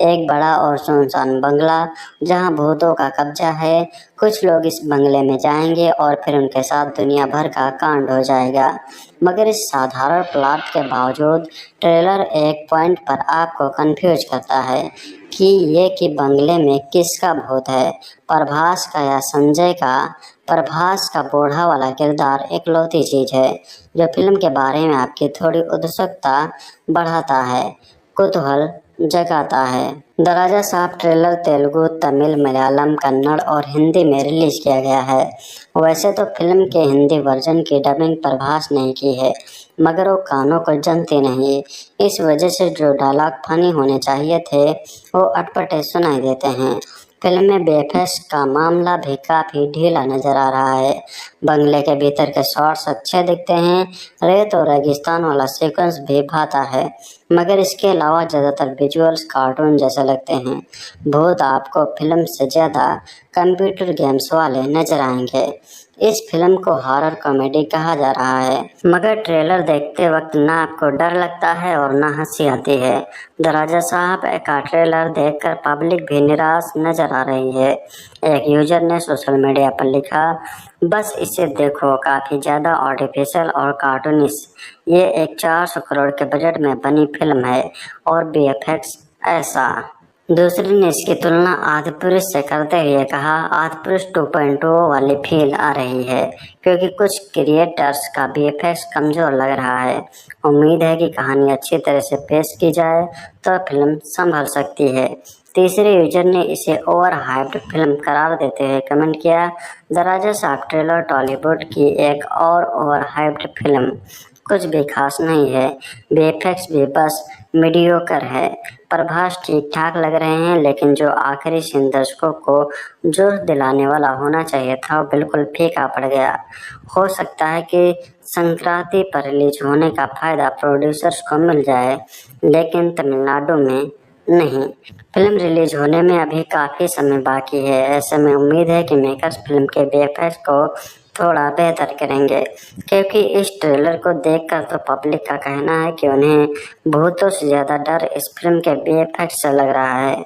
एक बड़ा और सुनसान बंगला जहां भूतों का कब्जा है। कुछ लोग इस बंगले में जाएंगे और फिर उनके साथ दुनिया भर का कांड हो जाएगा। मगर इस साधारण प्लॉट के बावजूद ट्रेलर एक पॉइंट पर आपको कंफ्यूज करता है कि बंगले में किसका भूत है, प्रभास का या संजय का। प्रभास का बूढ़ा वाला किरदार इकलौती चीज है जो फिल्म के बारे में आपकी थोड़ी उत्सुकता बढ़ाता है, कुतूहल जगाता है। द राजा साहब ट्रेलर तेलुगु, तमिल, मलयालम, कन्नड़ और हिंदी में रिलीज किया गया है। वैसे तो फिल्म के हिंदी वर्जन की डबिंग प्रभास ने की है, मगर वो कानों को जमती नहीं। इस वजह से जो डायलॉग फनी होने चाहिए थे वो अटपटे सुनाई देते हैं। फिल्म में वीएफएक्स का मामला भी काफ़ी ढीला नजर आ रहा है। बंगले के भीतर के शॉट्स अच्छे दिखते हैं। रेत और रेगिस्तान वाला सीक्वेंस भी भाता है, मगर इसके अलावा ज़्यादातर विजुअल्स कार्टून जैसे लगते हैं। भूत आपको फिल्म से ज़्यादा कंप्यूटर गेम्स वाले नजर आएंगे। इस फिल्म को हॉरर कॉमेडी कहा जा रहा है, मगर ट्रेलर देखते वक्त ना आपको डर लगता है और ना हंसी आती है। द राजा साहब का ट्रेलर देखकर पब्लिक भी निराश नजर आ रही है। एक यूजर ने सोशल मीडिया पर लिखा, बस इसे देखो, काफ़ी ज़्यादा आर्टिफिशियल और कार्टूनिश। ये एक 400 करोड़ के बजट में बनी फिल्म है और वीएफएक्स ऐसा। दूसरी ने इसकी तुलना आदिपुरुष से करते हुए कहा, आदिपुरुष 2.0 वाली फील आ रही है क्योंकि कुछ क्रिएटर्स का वीएफएक्स कमज़ोर लग रहा है। उम्मीद है कि कहानी अच्छी तरह से पेश की जाए तो फिल्म संभल सकती है। तीसरे यूजर ने इसे ओवर हाइप्ड फिल्म करार देते हुए कमेंट किया, द राजा साहब ट्रेलर टॉलीवुड की एक और ओवर हाइप्ड फिल्म, कुछ भी खास नहीं है, वीएफएक्स भी बस मीडियोकर है। प्रभास ठीक ठाक लग रहे हैं, लेकिन जो आखिरी सीन दर्शकों को जोश दिलाने वाला होना चाहिए था वो बिल्कुल फीका पड़ गया। हो सकता है कि संक्रांति पर रिलीज होने का फायदा प्रोड्यूसर्स को मिल जाए, लेकिन तमिलनाडु में नहीं। फिल्म रिलीज होने में अभी काफ़ी समय बाकी है। ऐसे में उम्मीद है कि मेकर्स फिल्म के वीएफएक्स को थोड़ा बेहतर करेंगे, क्योंकि इस ट्रेलर को देखकर तो पब्लिक का कहना है कि उन्हें भूतों से ज़्यादा डर इस फिल्म के वीएफएक्स से लग रहा है।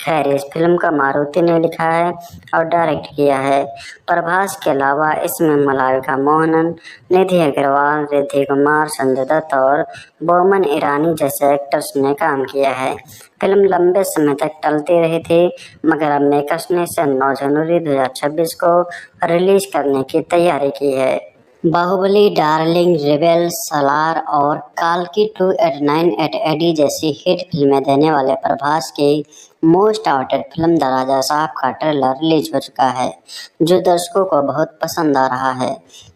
खैर, इस फिल्म का मारुति ने लिखा है और डायरेक्ट किया है। प्रभास के अलावा इसमें मलाइका मोहनन, निधि अग्रवाल, रिद्धि कुमार, संजय दत्त और बोमन ईरानी जैसे एक्टर्स ने काम किया है। फिल्म लंबे समय तक टलती रही थी, मगर अब मेकर्स ने इसे 9 जनवरी 2026 को रिलीज करने की तैयारी की है। बाहुबली, डार्लिंग, रेबेल, सलार और काल्की 2 at 9 at AD जैसी हिट फिल्में देने वाले प्रभास की most avoided film the Raja साहब का ट्रेलर रिलीज हो चुका है, जो दर्शकों को बहुत पसंद आ रहा है।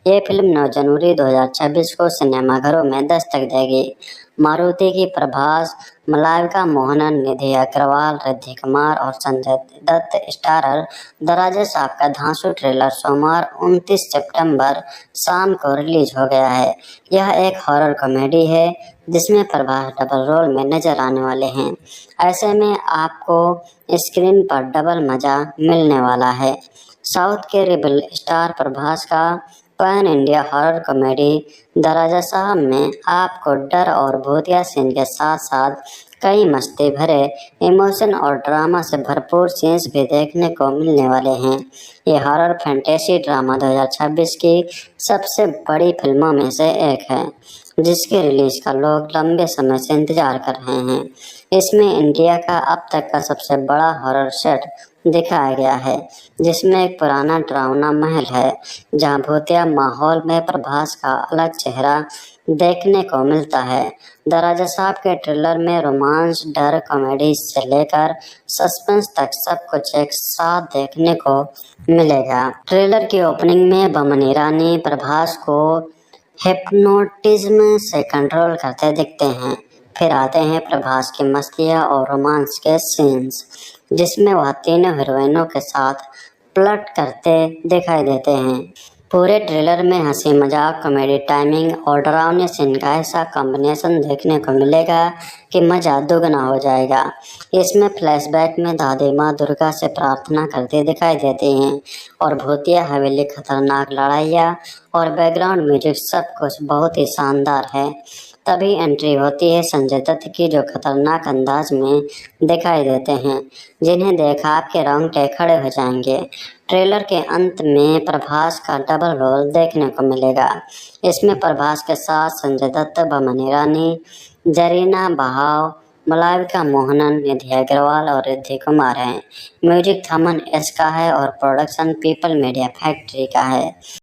ये फिल्म 9 जनवरी 2026 को सिनेमाघरों में दस्तक देगी। मारुति की प्रभास, मलाइका मोहनन, निधि अग्रवाल, रिद्धि कुमार और संजय दत्त स्टारर द राजा साहब का धांसू ट्रेलर सोमवार 29 सितंबर शाम को रिलीज हो गया है। यह एक हॉरर कॉमेडी है जिसमें प्रभास डबल रोल में नजर आने वाले हैं। ऐसे में आपको स्क्रीन पर डबल मजा मिलने वाला है। साउथ के रेबल स्टार प्रभास का pan India horror comedy the Raja Saab में आपको डर और भूतिया सीन के साथ साथ कई मस्ती भरे इमोशन और ड्रामा से भरपूर सीन्स भी देखने को मिलने वाले हैं। ये हॉरर फैंटेसी ड्रामा 2026 की सबसे बड़ी फिल्मों में से एक है, जिसके रिलीज का लोग लंबे समय से इंतजार कर रहे हैं। इसमें इंडिया का अब तक का सबसे बड़ा हॉरर सेट दिखाया गया है, जिसमें एक पुराना डरावना महल है जहां भूतिया माहौल में प्रभास का अलग चेहरा देखने को मिलता है। द राजा साहब के ट्रेलर में रोमांस, डर, कॉमेडी से लेकर सस्पेंस तक सब कुछ एक साथ देखने को मिलेगा। ट्रेलर की ओपनिंग में बोमन ईरानी प्रभास को हिप्नोटिज्म से कंट्रोल करते दिखते हैं। फिर आते हैं प्रभास की मस्तियाँ और रोमांस के सीन्स, जिसमें वह तीनों हीरोइनों के साथ फ्लर्ट करते दिखाई देते हैं। पूरे ट्रेलर में हंसी मजाक, कॉमेडी टाइमिंग और डरावने सीन का ऐसा कॉम्बिनेशन देखने को मिलेगा कि मजा दोगुना हो जाएगा। इसमें फ्लैशबैक में दादी माँ दुर्गा से प्रार्थना करते दिखाई देती हैं और भूतिया हवेली, खतरनाक लड़ाइयाँ और बैकग्राउंड म्यूजिक सब कुछ बहुत ही शानदार है। तभी एंट्री होती है संजय दत्त की, जो खतरनाक अंदाज में दिखाई देते हैं, जिन्हें देख आपके रोंगटे खड़े हो जाएंगे। ट्रेलर के अंत में प्रभास का डबल रोल देखने को मिलेगा। इसमें प्रभास के साथ संजय दत्त, बमन ईरानी, जरीना बहाव, मलाइका मोहनन, निधि अग्रवाल और रिद्धि कुमार हैं। म्यूजिक थमन एस का है और प्रोडक्शन पीपल मीडिया फैक्ट्री का है।